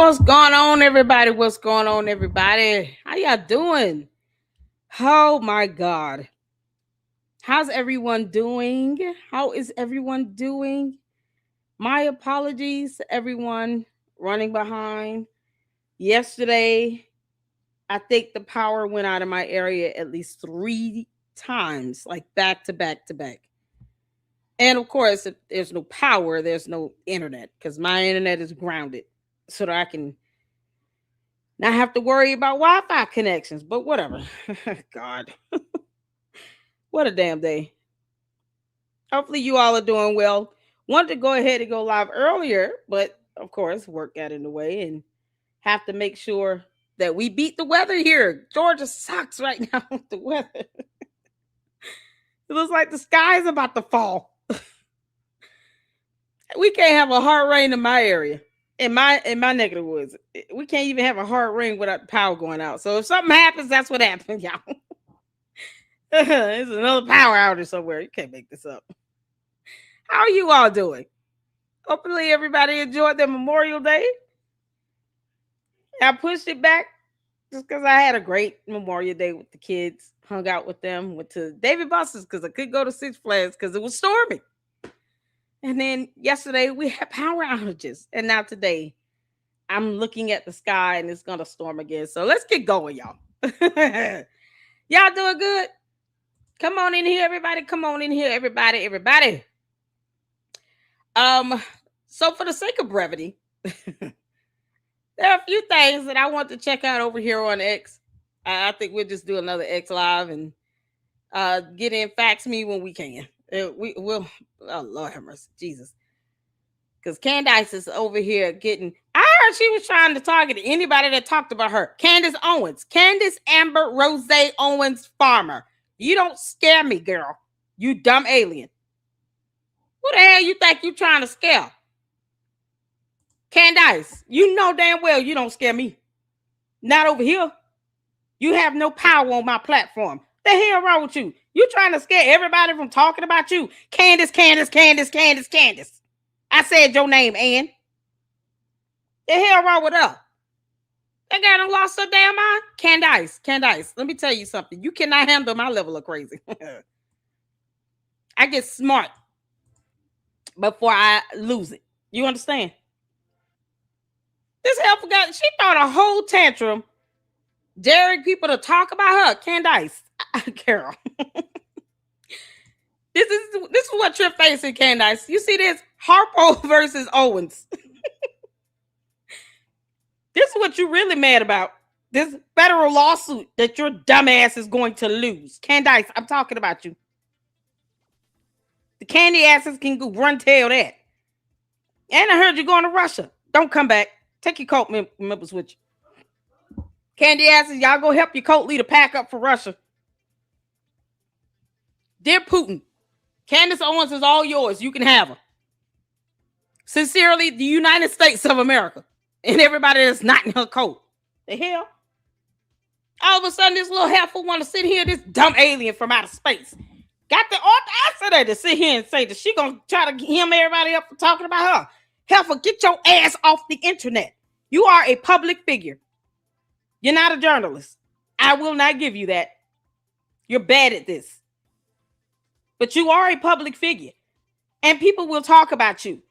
What's going on, everybody? What's going on, everybody? How y'all doing? Oh my God. How's everyone doing? How is everyone doing? My apologies to everyone running behind. Yesterday, I think the power went out of my area at least 3 times, like back to back to back. And of course, if there's no power, there's no internet because my internet is grounded so that I can not have to worry about Wi-Fi connections, but whatever. God, what a damn day. Hopefully you all are doing well. Wanted to go ahead and go live earlier, but of course work got in the way and have to make sure that we beat the weather here. Georgia sucks right now with the weather. It looks like the sky is about to fall. We can't have a hard rain in my area. In my neck of the woods, we can't even have a hard rain without the power going out. So if something happens, that's what happens, y'all. It's another power outage somewhere. You can't make this up. How are you all doing? Hopefully everybody enjoyed their Memorial Day. I pushed it back just because I had a great Memorial Day with the kids. Hung out with them. Went to David Buster's because I couldn't go to Six Flags because it was stormy. And then yesterday we had power outages. And now today I'm looking at the sky and it's going to storm again. So let's get going, y'all. Y'all doing good? Come on in here, everybody. Come on in here, everybody. So for the sake of brevity, there are a few things that I want to check out over here on X. I think we'll just do another X live and get in fax me when we can. We will. Oh Lord have mercy, Jesus. Because Candace is over here getting. I heard she was trying to target anybody that talked about her. Candace Owens, Candace Amber Rose Owens Farmer. You don't scare me, girl. You dumb alien. Who the hell you think you trying to scare? Candace, you know damn well you don't scare me. Not over here. You have no power on my platform. The hell wrong with you? You trying to scare everybody from talking about you? Candace. I said your name, Ann. The hell wrong with her? That girl done lost her damn mind. Candace, let me tell you something. You cannot handle my level of crazy. I get smart before I lose it. You understand? This hell forgot. She thought a whole tantrum daring people to talk about her. Candace. Carol. This is what you're facing, Candace. You see this? Harpo versus Owens. This is what you're really mad about. This federal lawsuit that your dumbass is going to lose. Candace, I'm talking about you. The candy asses can go run tail that. And I heard you're going to Russia. Don't come back. Take your cult members with you. Candy asses, y'all go help your cult leader pack up for Russia. Dear Putin, Candace Owens is all yours. You can have her. Sincerely, the United States of America. And everybody that's not in her cult. The hell? All of a sudden, this little heifer want to sit here, this dumb alien from outer space. Got the audacity to sit here and say that she gonna try to hem everybody up for talking about her. Heifer, get your ass off the internet. You are a public figure. You're not a journalist. I will not give you that. You're bad at this. But you are a public figure. And people will talk about you.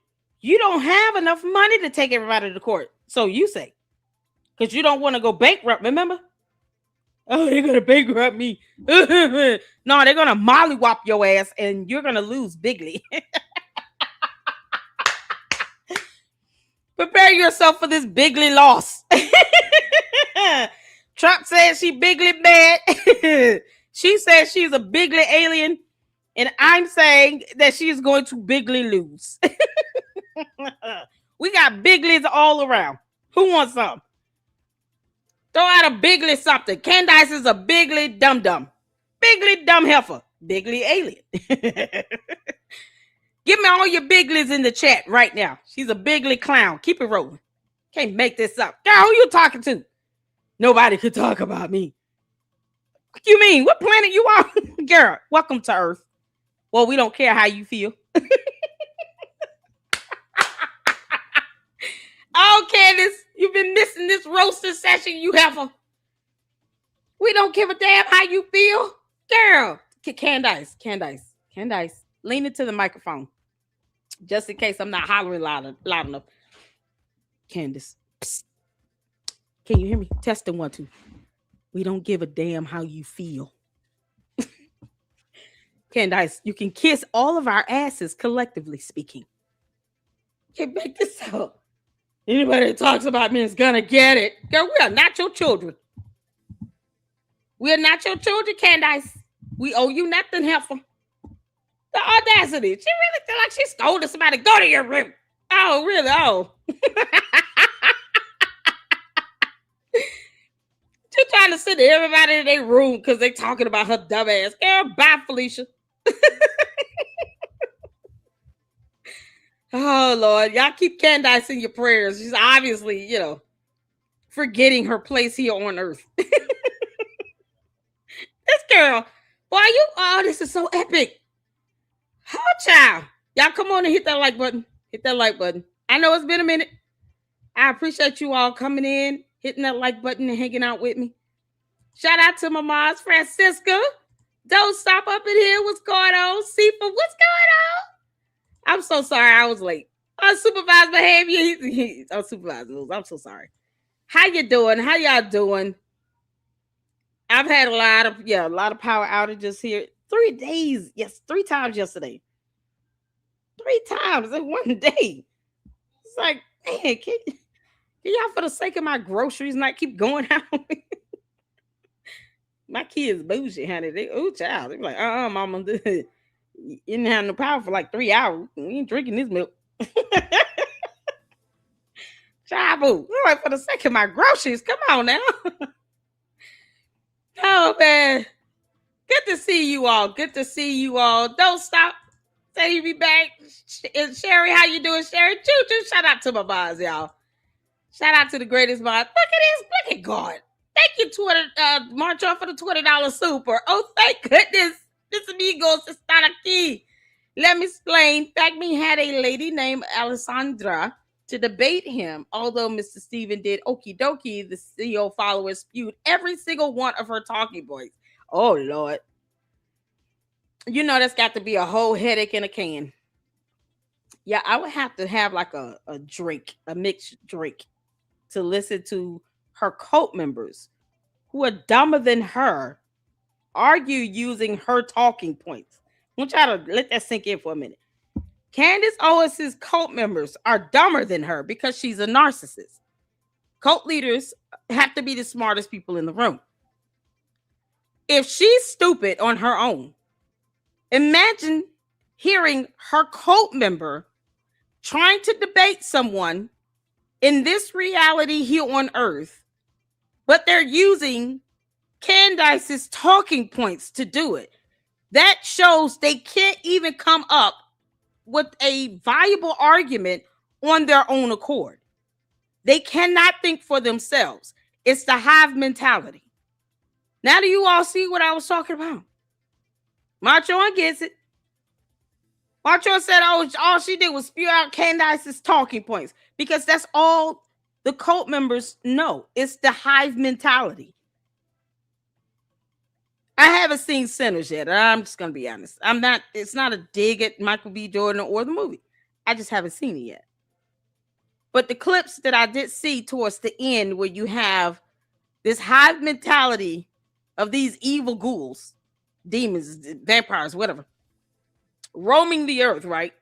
You don't have enough money to take everybody to court. So you say. Because you don't want to go bankrupt, remember? Oh, they're going to bankrupt me. No, they're going to mollywop your ass and you're going to lose bigly. Prepare yourself for this bigly loss. Trump says she bigly bad. She says she's a bigly alien. And I'm saying that she's going to bigly lose. We got biglies all around. Who wants some? Throw out a bigly something. Candace is a bigly dum-dum. Bigly dumb heifer. Bigly alien. Give me all your biglies in the chat right now. She's a bigly clown. Keep it rolling. Can't make this up. Girl, who you talking to? Nobody could talk about me. What you mean? What planet you on? Girl, welcome to Earth. Well, we don't care how you feel. Oh, Candace, you've been missing this roasting session. You have a. We don't give a damn how you feel, girl. Candace, lean into the microphone, just in case I'm not hollering loud enough. Candace, psst. Can you hear me? Testing 1 2. We don't give a damn how you feel. Candace, you can kiss all of our asses, collectively speaking. Can't make this up. Anybody that talks about me is gonna get it. Girl, we are not your children. We are not your children, Candace. We owe you nothing, heifer. The audacity. She really feel like she scolded somebody. Go to your room. Oh, really? Oh. She trying to send everybody in their room because they talking about her dumb ass. Girl, bye, Felicia. Oh, Lord. Y'all keep Candace in your prayers. She's obviously, forgetting her place here on earth. This girl, boy, this is so epic. Oh, child. Y'all come on and hit that like button. Hit that like button. I know it's been a minute. I appreciate you all coming in, hitting that like button and hanging out with me. Shout out to my moms, Francisca. Don't stop up in here. What's going on? Sifa, what's going on? I'm so sorry I was late. Unsupervised behavior. Unsupervised. I'm so sorry. How you doing? How y'all doing? I've had a lot of power outages here. 3 days. Yes, 3 times yesterday. 3 times in 1 day. It's like, man, can y'all, for the sake of my groceries, not keep going out? My kids bougie, honey. They child. They be like, mama, you didn't have no power for like 3 hours. We ain't drinking this milk. Child, boo. Like, for the sake of my groceries, come on now. Oh man, good to see you all. Good to see you all. Don't stop. Say you be back. Sherry, how you doing, Sherry? Choo-choo. Shout out to my boss, y'all. Shout out to the greatest boss. Look at this. Look at God. Thank you, Twitter. March off for the $20 super. Oh, thank goodness. This amigos está aquí. Let me explain. Factme had a lady named Alessandra to debate him. Although Mr. Steven did okie dokie, the CEO followers spewed every single one of her talking points. Oh, Lord. You know that's got to be a whole headache in a can. Yeah, I would have to have like a drink, a mixed drink, to listen to her cult members who are dumber than her argue using her talking points. I want y'all to let that sink in for a minute. Candace Owens' cult members are dumber than her because she's a narcissist. Cult leaders have to be the smartest people in the room. If she's stupid on her own, imagine hearing her cult member trying to debate someone in this reality here on earth, but they're using Candace's talking points to do it. That shows they can't even come up with a viable argument on their own accord. They cannot think for themselves. It's the hive mentality. Now do you all see what I was talking about? Marchon gets it. Marchon said, all she did was spew out Candace's talking points because that's all the cult members know. It's the hive mentality. I haven't seen Sinners yet. I'm just going to be honest. It's not a dig at Michael B. Jordan or the movie. I just haven't seen it yet. But the clips that I did see towards the end where you have this hive mentality of these evil ghouls, demons, vampires, whatever, roaming the earth, right?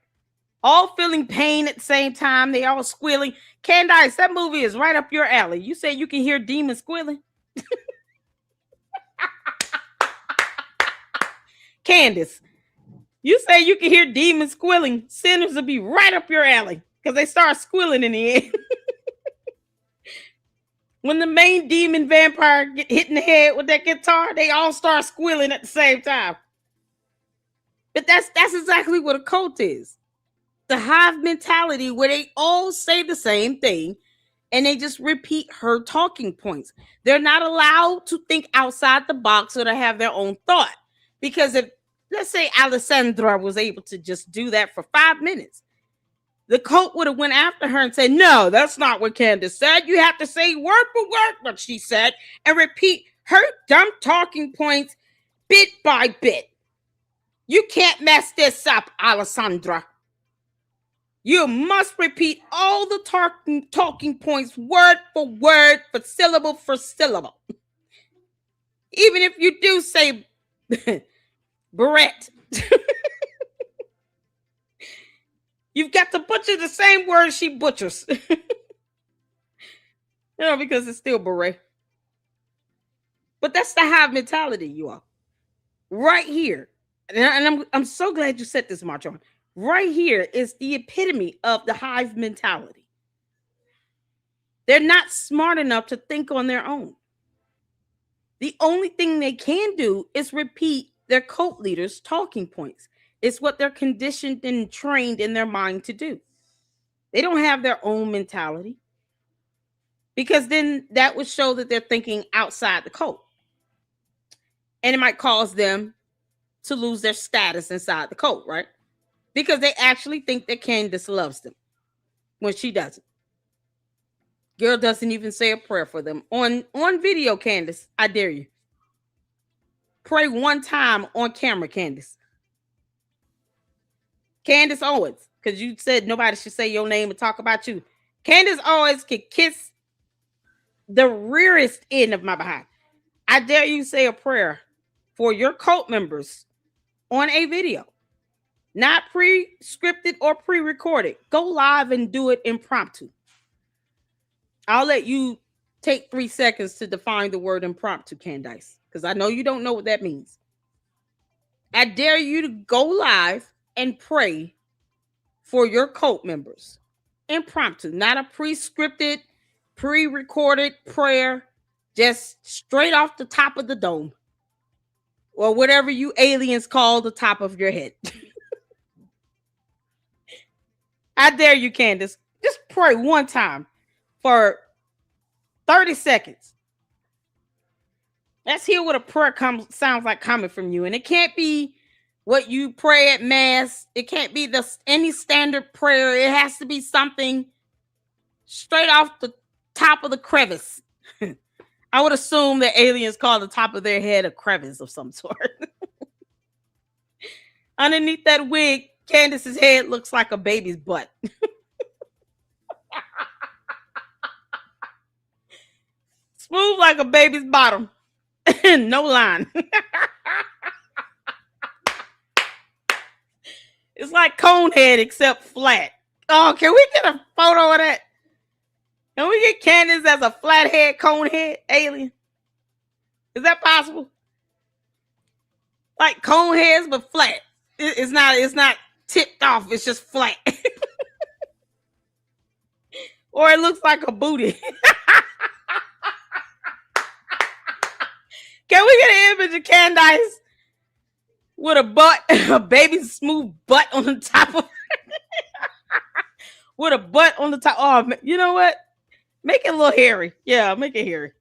All feeling pain at the same time. They all squealing. Candace, that movie is right up your alley. You say you can hear demons squealing? Candace, you say you can hear demons squealing. Sinners will be right up your alley because they start squealing in the end. When the main demon vampire get hit in the head with that guitar, they all start squealing at the same time. But that's exactly what a cult is. The hive mentality where they all say the same thing and they just repeat her talking points. They're not allowed to think outside the box or to have their own thought. Because if, let's say, Alessandra was able to just do that for 5 minutes, the cult would have went after her and said, no, that's not what Candace said. You have to say word for word what she said and repeat her dumb talking points bit by bit. You can't mess this up, Alessandra. You must repeat all the talking points word for syllable. Even if you do say Barrett. You've got to butcher the same word she butchers. Because it's still beret. But that's the hive mentality, you all. Right here. And I'm so glad you set this march on. Right here is the epitome of the hive mentality. They're not smart enough to think on their own. The only thing they can do is repeat their cult leaders' talking points. It's what they're conditioned and trained in their mind to do. They don't have their own mentality, because then that would show that they're thinking outside the cult. And it might cause them to lose their status inside the cult, right? Because they actually think that Candace loves them when she doesn't. Girl doesn't even say a prayer for them. On video, Candace, I dare you. Pray one time on camera, Candace. Candace Owens, because you said nobody should say your name and talk about you. Candace Owens can kiss the rearest end of my behind. I dare you say a prayer for your cult members on a video. Not pre-scripted or pre-recorded. Go live and do it impromptu. I'll let you take 3 seconds to define the word impromptu, Candace, because I know you don't know what that means. I dare you to go live and pray for your cult members. Impromptu, not a pre-scripted, pre-recorded prayer, just straight off the top of the dome. Or whatever you aliens call the top of your head. I dare you, Candace. Just pray one time for 30 seconds. Let's hear what a prayer sounds like coming from you. And it can't be what you pray at mass. It can't be any standard prayer. It has to be something straight off the top of the crevice. I would assume that aliens call the top of their head a crevice of some sort. Underneath that wig, Candace's head looks like a baby's butt. Smooth like a baby's bottom. No line. It's like cone head except flat. Oh, can we get a photo of that? Can we get Candace as a flathead, cone head alien? Is that possible? Like cone heads, but flat. It's not tipped off. It's just flat. Or it looks like a booty. Can we get an image of Candace with a butt, a baby smooth butt on the top of with a butt on the top? Oh, you know what? Make it a little hairy. Yeah, make it hairy.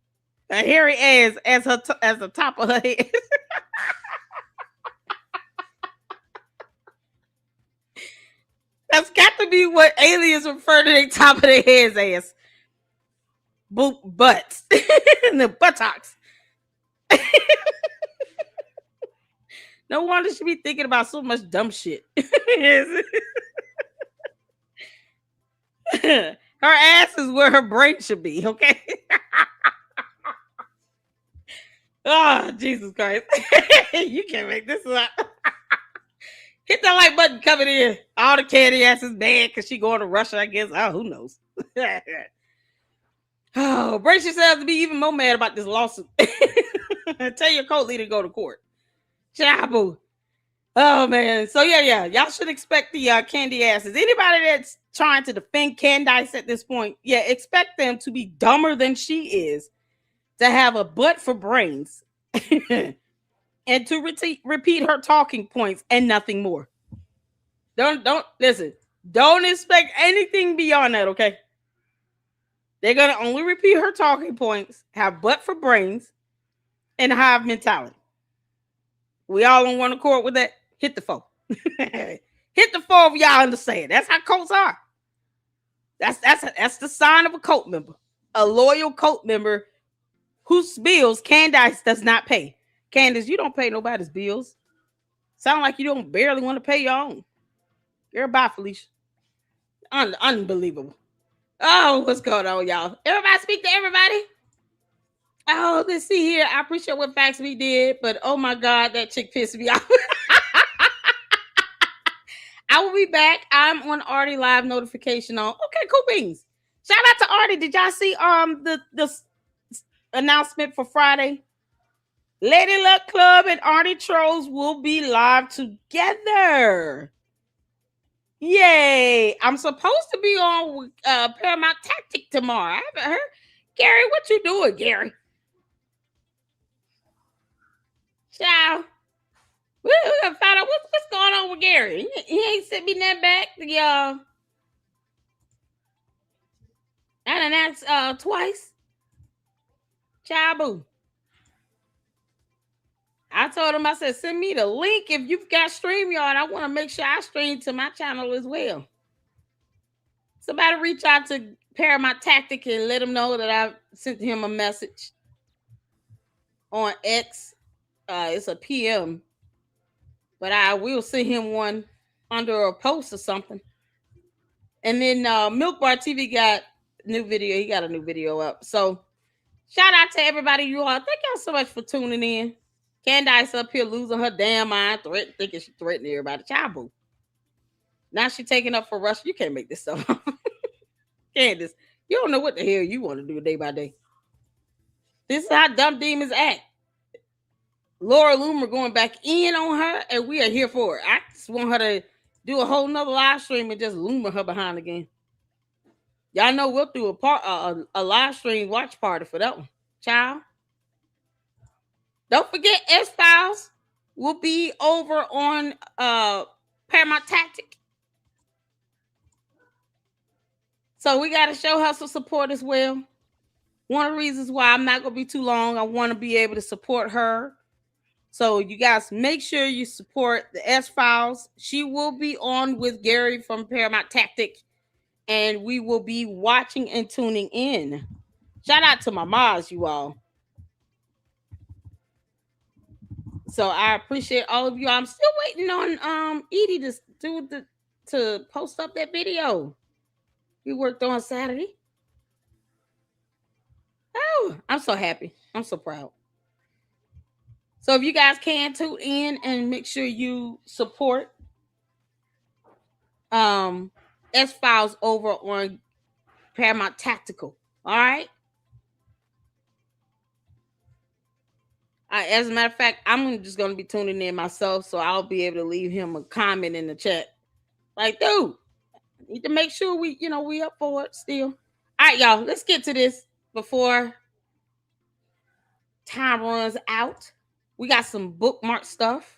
A hairy ass as the top of her head. That's got to be what aliens refer to the top of their heads as. Butts. And the buttocks. No wonder she be thinking about so much dumb shit. Her ass is where her brain should be, okay? Oh, Jesus Christ. You can't make this up. Hit that like button coming in. All the candy asses mad because she going to Russia, I guess. Oh, who knows? Oh, brace yourselves to be even more mad about this lawsuit. Tell your cult leader to go to court. Chabu. Oh, man. So, yeah. Y'all should expect the candy asses. Anybody that's trying to defend Candace at this point, yeah, expect them to be dumber than she is, to have a butt for brains, and to repeat her talking points and nothing more. Don't listen. Don't expect anything beyond that, okay? They're going to only repeat her talking points, have butt for brains, and hive mentality. We all on one accord with that? Hit the phone. Hit the phone if y'all understand. That's how cults are. That's the sign of a cult member, a loyal cult member whose bills Candace does not pay. Candace, you don't pay nobody's bills. Sound like you don't barely want to pay your own. You're bye, Felicia. Unbelievable. Oh, what's going on, y'all? Everybody speak to everybody. Oh, let's see here. I appreciate what facts we did, but oh my God, that chick pissed me off. I will be back. I'm on Artie Live notification on. Okay, cool beans. Shout out to Artie. Did y'all see the announcement for Friday? Lady Luck Club and Artie Trolls will be live together. Yay! I'm supposed to be on Paramount Tactic tomorrow. I haven't heard. Gary, what you doing, Gary? Ciao. We gotta find out what's going on with Gary. He ain't sent me that back, y'all. I done asked twice. Ciao, boo. I told him, I said, send me the link if you've got StreamYard. I want to make sure I stream to my channel as well. Somebody reach out to Paramount Tactic and let him know that I sent him a message on X. It's a PM, but I will send him one under a post or something. And then Milk Bar TV got new video. He got a new video up. So shout out to everybody, you all. Thank y'all so much for tuning in. Candace up here losing her damn mind, thinking she threatening everybody. Child boo. Now she taking up for Russia. You can't make this stuff up. Candace, you don't know what the hell you want to do day by day. This is how dumb demons act. Laura Loomer going back in on her, and we are here for it. I just want her to do a whole nother live stream and just Loomer her behind again. Y'all know we'll do a live stream watch party for that one. Child. Don't forget, S-Files will be over on Paramount Tactic. So we got to show her some support as well. One of the reasons why I'm not going to be too long, I want to be able to support her. So you guys make sure you support the S-Files. She will be on with Gary from Paramount Tactic, and we will be watching and tuning in. Shout out to my moms, you all. So I appreciate all of you. I'm still waiting on Edie to post up that video we worked on Saturday. Oh, I'm so happy. I'm so proud. So if you guys can tune in and make sure you support S-Files over on Paramount Tactical. All right. As a matter of fact, I'm just going to be tuning in myself, so I'll be able to leave him a comment in the chat. Like, dude, need to make sure we up for it still. All right, y'all, let's get to this before time runs out. We got some bookmark stuff.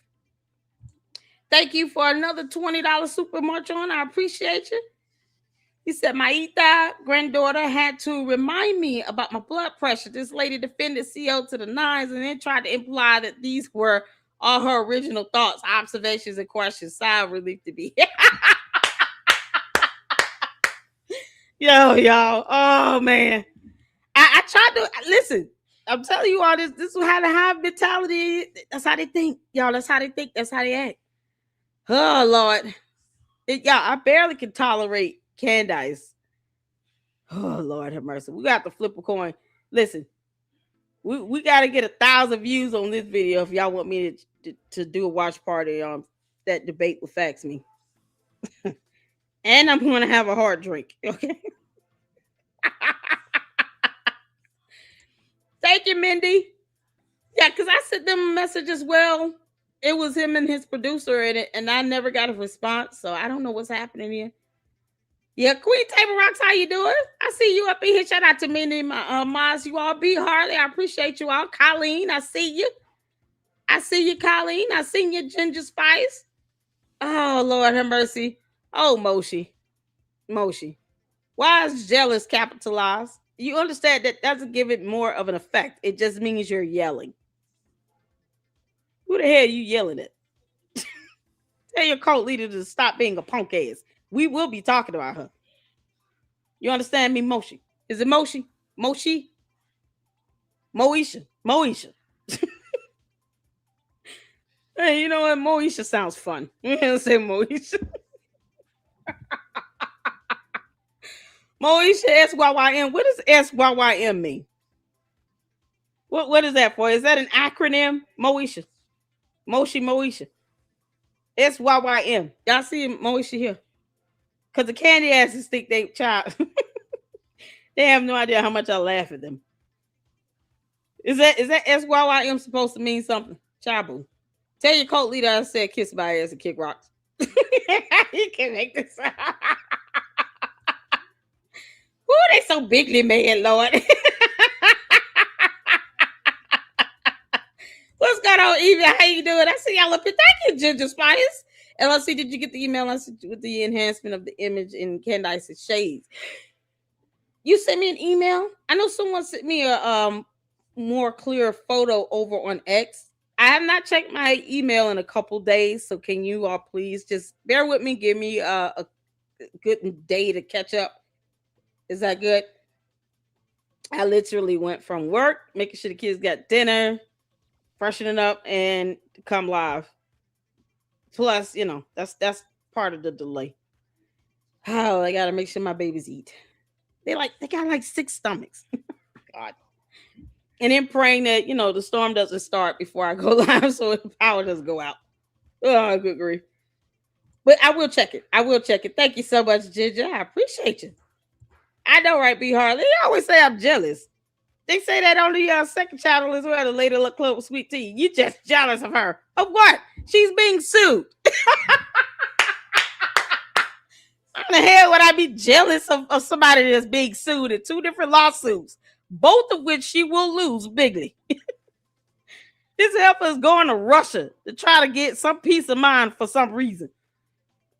Thank you for another $20 super march on. I appreciate you. He said, my Ita granddaughter had to remind me about my blood pressure. This lady defended CO to the nines and then tried to imply that these were all her original thoughts, observations, and questions. Sigh relief to be. Yo, y'all. Oh, man. I tried to listen. I'm telling you all this. This is how the high mentality. That's how they think. Y'all, that's how they think. That's how they act. Oh, Lord. I barely can tolerate Candace. Oh, Lord have mercy. We got to flip a coin. Listen, we got to get 1,000 views on this video if y'all want me to do a watch party on that debate with Fax Me. And I'm going to have a hard drink. Okay. Thank you, Mindy. Yeah, because I sent them a message as well. It was him and his producer in it, and I never got a response, so I don't know what's happening here. Yeah, Queen Table Rocks, how you doing? I see you up in here. Shout out to Mindy, my moms, you all. B. Harley, I appreciate you all. Colleen, I see you. I see you, Colleen. I seen you, Ginger Spice. Oh, Lord have mercy. Oh, Moshi. Why is jealous capitalized? You understand that doesn't give it more of an effect. It just means you're yelling. Who the hell are you yelling at? Tell your cult leader to stop being a punk ass. We will be talking about her. You understand me, Moshi? Is it Moshi? Moshi? Moesha? Moesha. Hey, you know what? Moesha sounds fun. We're gonna say Moesha. Moesha SYYM. What does SYYM mean? What is that for? Is that an acronym? Moesha. Moshi Moesha. SYYM. Y'all see Moesha here? Because the candy asses think they child. They have no idea how much I laugh at them. Is that SYYM supposed to mean something? Chabu. Tell your cult leader I said kiss my ass and kick rocks. You can make this. Ooh, they so bigly mad, Lord. What's going on, Evie? How you doing? I see y'all up here. Thank you, Ginger Spice. LLC, did you get the email I sent you with the enhancement of the image in Candace's shades? You sent me an email? I know someone sent me a more clear photo over on X. I have not checked my email in a couple days, so can you all please just bear with me? Give me a good day to catch up. Is that good? I literally went from work, making sure the kids got dinner, freshening up, and come live. Plus, you know, that's part of the delay. Oh, I gotta make sure my babies eat. They got like 6 stomachs. God. And then praying that, you know, the storm doesn't start before I go live, so the power doesn't go out. Oh, good grief. But I will check it. Thank you so much, Ginger. I appreciate you. I know, right, B. Harley? They always say I'm jealous. They say that on the second channel as well, the Lady Luck Club with Sweet Tea. You just jealous of her. Of what? She's being sued. How the hell would I be jealous of somebody that's being sued in 2 different lawsuits, both of which she will lose bigly? This helper is going to Russia to try to get some peace of mind for some reason.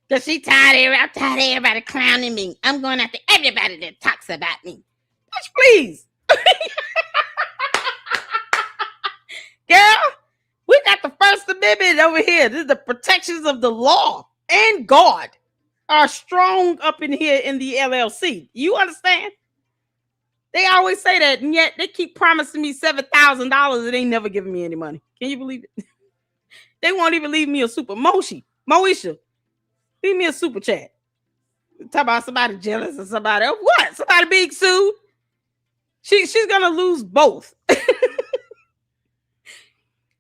Because I'm tired of everybody clowning me. I'm going after everybody that talks about me. Bitch, please. Girl, we got the First Amendment over here. This is the protections of the law and God are strong up in here in the LLC. You understand? They always say that, and yet they keep promising me $7,000 and they never giving me any money. Can you believe it? They won't even leave me a super Moesha. Leave me a super chat. Talk about somebody jealous of somebody. What? Somebody being sued? She's gonna lose both.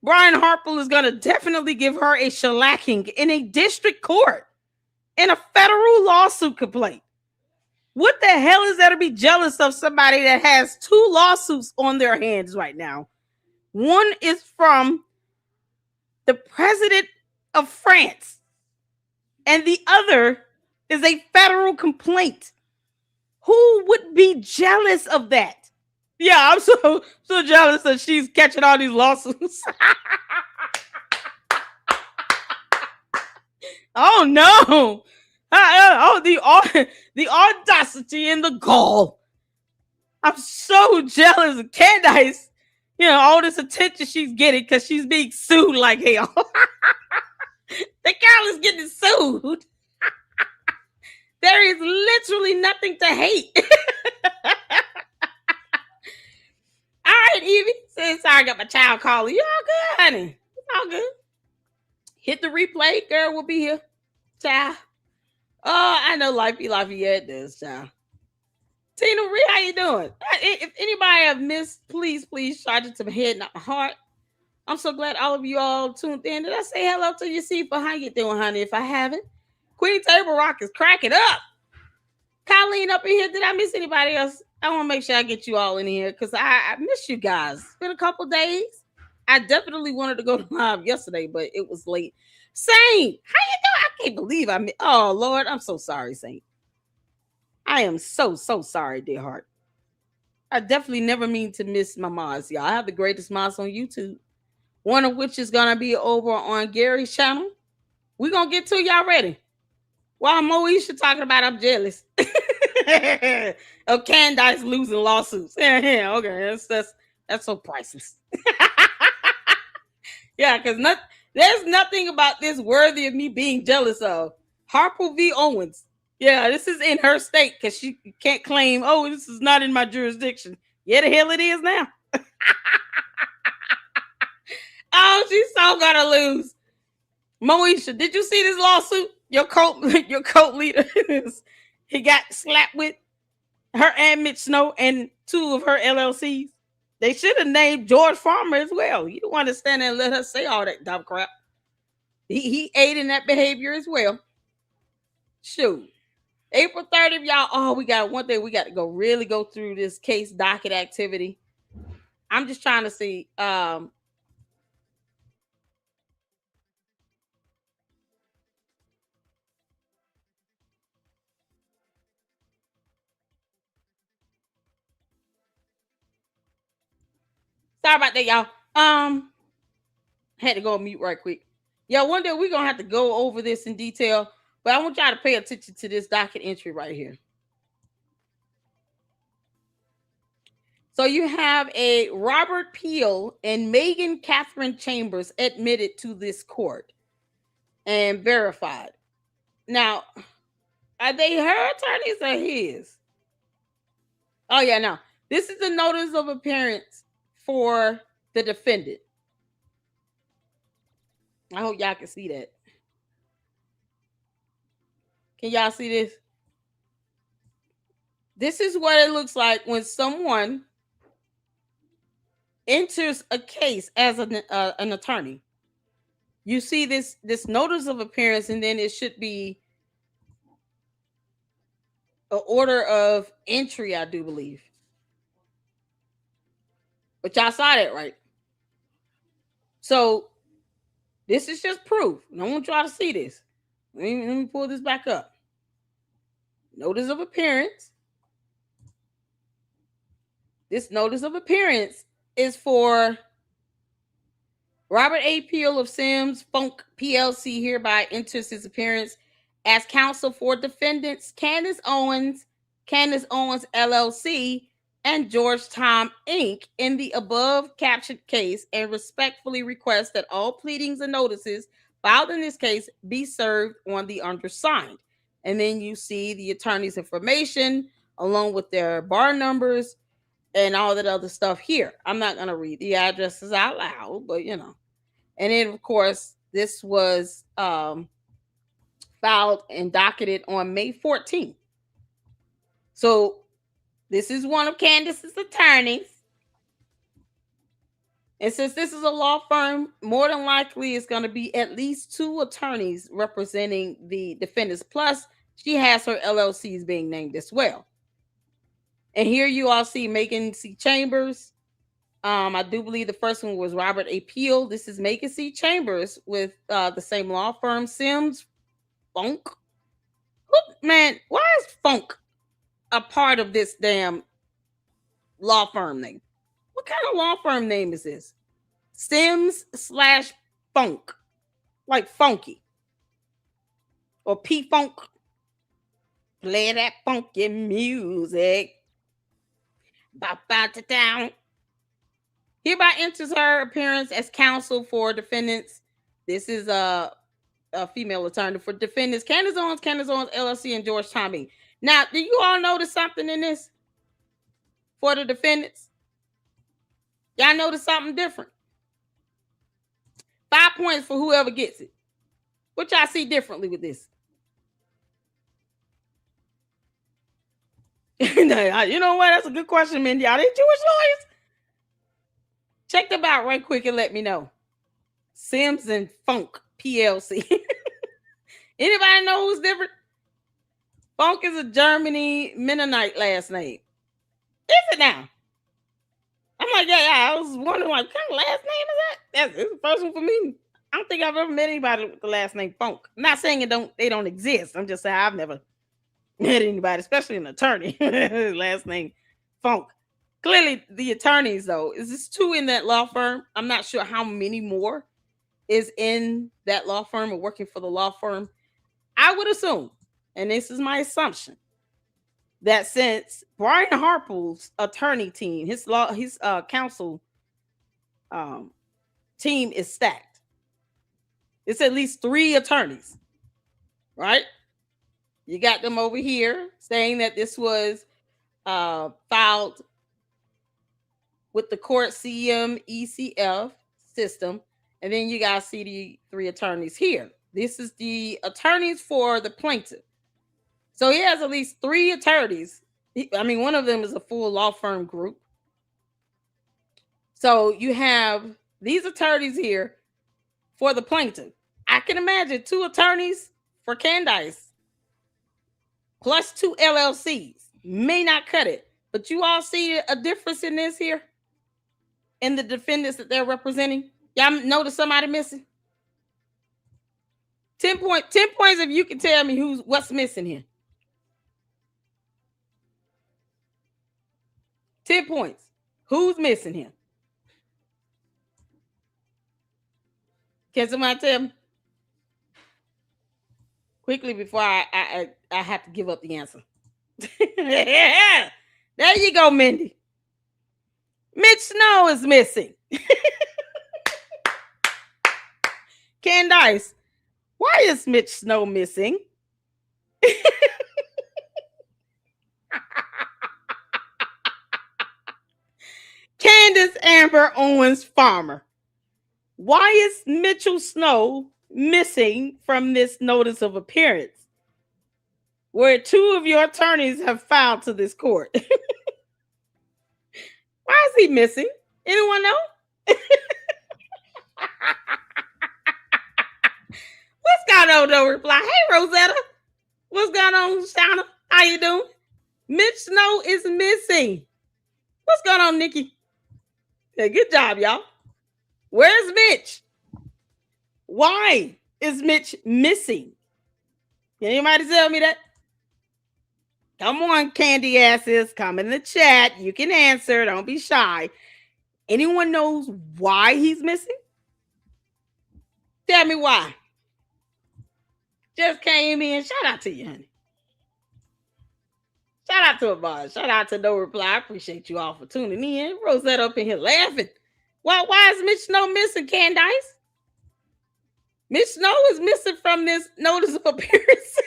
Brian Harper is gonna definitely give her a shellacking in a district court in a federal lawsuit complaint. What the hell is there to be jealous of somebody that has 2 lawsuits on their hands right now? One is from the president of France, and the other is a federal complaint. Who would be jealous of that? Yeah, I'm so jealous that she's catching all these lawsuits. Oh no! The audacity and the gall. I'm so jealous of Candace. You know, all this attention she's getting because she's being sued like hell. The girl is getting sued. There is literally nothing to hate. All right, Evie. Sorry, I got my child calling. You all good, honey? All good. Hit the replay. Girl, we'll be here. Child. Oh, I know life be Lafayette does, child. Tina Marie, how you doing? If anybody have missed, please charge it to my head, not my heart. I'm so glad all of you all tuned in. Did I say hello to you, Sifa? How you doing, honey? If I haven't. Queen Table Rock is cracking up. Colleen up in here. Did I miss anybody else? I want to make sure I get you all in here because I miss you guys. It's been a couple days. I definitely wanted to go live yesterday, but it was late. Saint, how you doing? I can't believe oh, Lord, I'm so sorry, Saint. I am so sorry, dear heart. I definitely never mean to miss my mods, y'all. I have the greatest mods on YouTube. One of which is going to be over on Gary's channel. We're going to get to y'all ready. While Moesha talking about I'm jealous. Of Candace losing lawsuits. Yeah, okay. That's so priceless. Yeah, because there's nothing about this worthy of me being jealous of. Harper v. Owens. Yeah, this is in her state because she can't claim, oh, this is not in my jurisdiction. Yeah, the hell it is now. Oh, she's so gonna lose. Moesha, did you see this lawsuit? Your cult, your cult leader, he got slapped with her and Mitch Snow and two of her LLCs. They should have named George Farmer as well. You don't want to stand there and let her say all that dumb crap. He aided in that behavior as well. Shoot. April 30th, y'all. Oh, we got one thing. We got to really go through this case docket activity. I'm just trying to see. Sorry about that, y'all. Had to go on mute right quick. Yeah, one day we're gonna have to go over this in detail, but I want y'all to pay attention to this docket entry right here. So you have a Robert Peel and Megan Catherine Chambers admitted to this court and verified. Now, are they her attorneys or his? Oh yeah, no. This is a notice of appearance for the defendant. I hope y'all can see that. Can y'all see this? This is what it looks like when someone enters a case as an attorney. You see this notice of appearance, and then it should be an order of entry, I do believe. But y'all saw that, right? So this is just proof. And I want y'all to see this. Let me pull this back up. Notice of appearance. This notice of appearance is for Robert A. Peel of Sims Funk PLC hereby enters his appearance as counsel for defendants Candace Owens LLC, and George Tom Inc. in the above captioned case, and respectfully request that all pleadings and notices filed in this case be served on the undersigned. And then you see the attorney's information along with their bar numbers and all that other stuff here. I'm not going to read the addresses out loud, but you know. And then, of course, this was filed and docketed on May 14th. So this is one of Candace's attorneys. And since this is a law firm, more than likely it's going to be at least two attorneys representing the defendants. Plus, she has her LLCs being named as well. And here you all see Megan C. Chambers. I do believe the first one was Robert A. Peel. This is Megan C. Chambers with the same law firm, Sims Funk. Man, why is Funk a part of this damn law firm name? What kind of law firm name is this? Sims/Funk, like funky, or P Funk. Play that funky music. Bop out to town. Hereby enters her appearance as counsel for defendants. This is a female attorney for defendants Candace Owens LLC, and George Tommy. Now, do you all notice something in this for the defendants? Y'all notice something different? 5 points for whoever gets it. What y'all see differently with this? You know what? That's a good question, Mindy. Are they Jewish lawyers? Check them out right quick and let me know. Sims and Funk PLC. Anybody know who's different? Funk is a Germany Mennonite last name. Is it now? I'm like, yeah, I was wondering, like, what kind of last name is that? That's the first one for me. I don't think I've ever met anybody with the last name Funk. I'm not saying they don't exist. I'm just saying I've never met anybody, especially an attorney. Last name Funk. Clearly, the attorneys, though, is this two in that law firm? I'm not sure how many more is in that law firm or working for the law firm. I would assume, and this is my assumption, that since Brian Harple's attorney team, his counsel team is stacked. It's at least 3 attorneys, right? You got them over here saying that this was filed with the court CMECF system. And then you got CD three attorneys here. This is the attorneys for the plaintiff. So he has at least 3 attorneys. I mean, one of them is a full law firm group. So you have these attorneys here for the plaintiff. I can imagine 2 attorneys for Candace plus 2 LLCs may not cut it. But you all see a difference in this here? In the defendants that they're representing? Y'all notice somebody missing? 10 points if you can tell me what's missing here. 10 points. Who's missing here? Can somebody tell me? Quickly before I have to give up the answer. Yeah. There you go, Mindy. Mitch Snow is missing. Candace, why is Mitch Snow missing? Candace Amber Owens Farmer, why is Mitchell Snow missing from this notice of appearance where 2 of your attorneys have filed to this court? Why is he missing? Anyone know? What's going on? No reply. Hey, Rosetta. What's going on, Shauna? How you doing? Mitch Snow is missing. What's going on, Nikki? Hey, good job, y'all. Where's Mitch? Why is Mitch missing? Can anybody tell me that? Come on, candy asses. Come in the chat. You can answer. Don't be shy. Anyone knows why he's missing? Tell me why. Just came in. Shout out to you, honey. Shout out to Abad. Shout out to No Reply. I appreciate you all for tuning in. Rosette up in here laughing. Why is Mitch Snow missing, Candace? Mitch Snow is missing from this notice of appearance.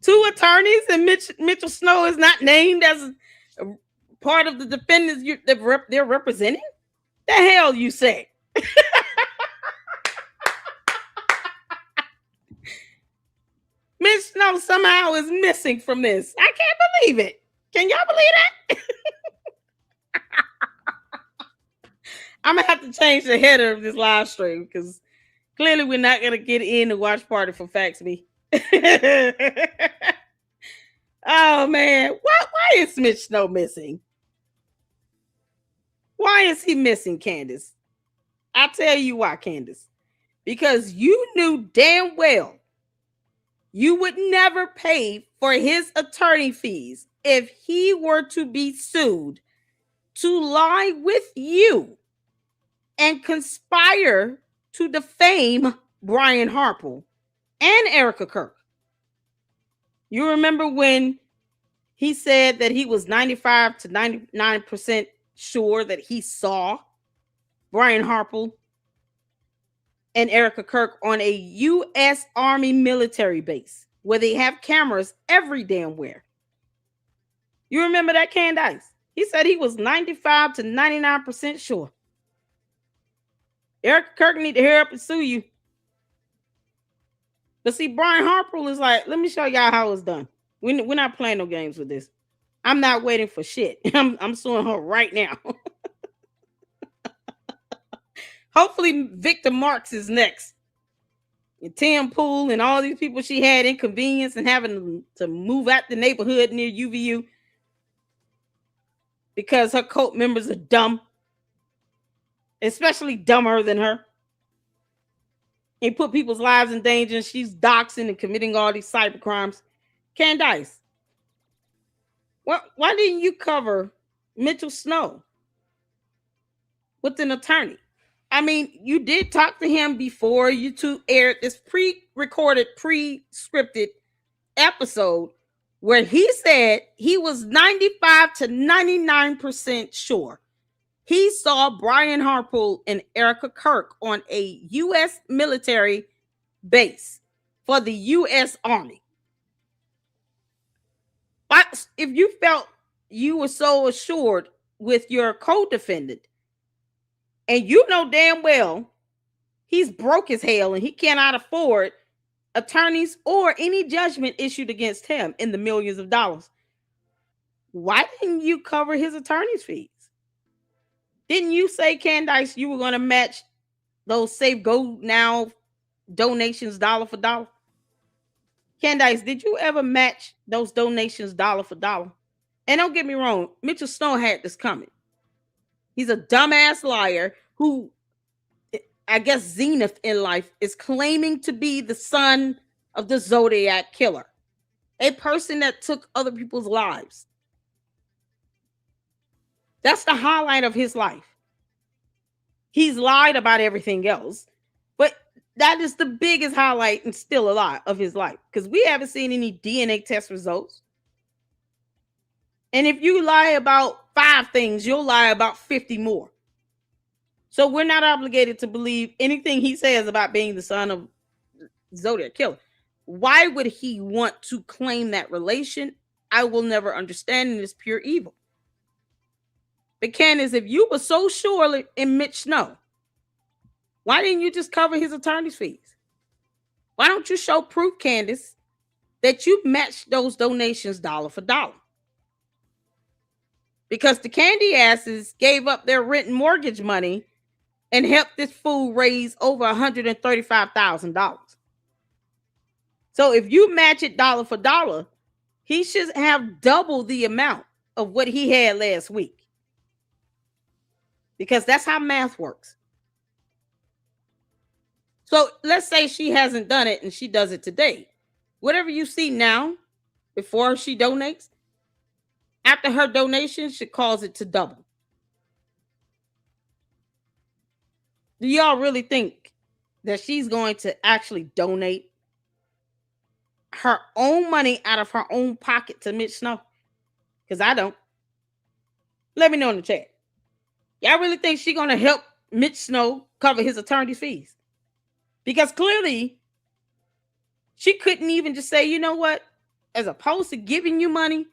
2 attorneys and Mitchell Snow is not named as a part of the defendants they're representing? The hell you say? Mitch Snow somehow is missing from this. I can't believe it. Can y'all believe that? I'm going to have to change the header of this live stream because clearly we're not going to get in the watch party for Fax Me. Oh, man. Why is Mitch Snow missing? Why is he missing, Candace? I'll tell you why, Candace. Because you knew damn well you would never pay for his attorney fees if he were to be sued to lie with you and conspire to defame Brian Harple and Erica Kirk. You remember when he said that he was 95 to 99% sure that he saw Brian Harple and Erica Kirk on a U.S. Army military base where they have cameras every damn where. You remember that, Candace? He said he was 95 to 99% sure. Erica Kirk need to hurry up and sue you. But see, Brian Harple is like, let me show y'all how it's done. We're not playing no games with this. I'm not waiting for shit. I'm suing her right now. Hopefully Victor Marks is next. And Tim Pool and all these people she had inconvenience and having to move out the neighborhood near UVU because her cult members are dumb. Especially dumber than her. And put people's lives in danger. And she's doxing and committing all these cyber crimes. Candace, why didn't you cover Mitchell Snow with an attorney? I mean, you did talk to him before you two aired this pre-recorded, pre-scripted episode where he said he was 95 to 99% sure he saw Brian Harple and Erica Kirk on a U.S. military base for the U.S. Army. But if you felt you were so assured with your co-defendant, and you know damn well he's broke as hell and he cannot afford attorneys or any judgment issued against him in the millions of dollars, why didn't you cover his attorney's fees? Didn't you say, Candace, you were going to match those Save Go Now donations dollar for dollar? Candace, did you ever match those donations dollar for dollar? And don't get me wrong, Mitchell Snow had this coming. He's a dumbass liar who, I guess, zenith in life is claiming to be the son of the Zodiac killer, a person that took other people's lives. That's the highlight of his life. He's lied about everything else, but that is the biggest highlight and still a lie of his life, because we haven't seen any DNA test results. And if you lie about 5 things, you'll lie about 50 more. So we're not obligated to believe anything he says about being the son of Zodiac killer. Why would he want to claim that relation? I will never understand, and it's pure evil. But Candace, if you were so sure in Mitch Snow, why didn't you just cover his attorney's fees? Why don't you show proof, Candace, that you matched those donations dollar for dollar? Because the candy asses gave up their rent and mortgage money and helped this fool raise over $135,000. So if you match it dollar for dollar, he should have double the amount of what he had last week. Because that's how math works. So let's say she hasn't done it and she does it today. Whatever you see now, before she donates, after her donation should cause it to double. Do y'all really think that she's going to actually donate her own money out of her own pocket to Mitch Snow? Because I don't. Let me know in the chat. Y'all really think she's going to help Mitch Snow cover his attorney's fees? Because clearly, she couldn't even just say, you know what? As opposed to giving you money,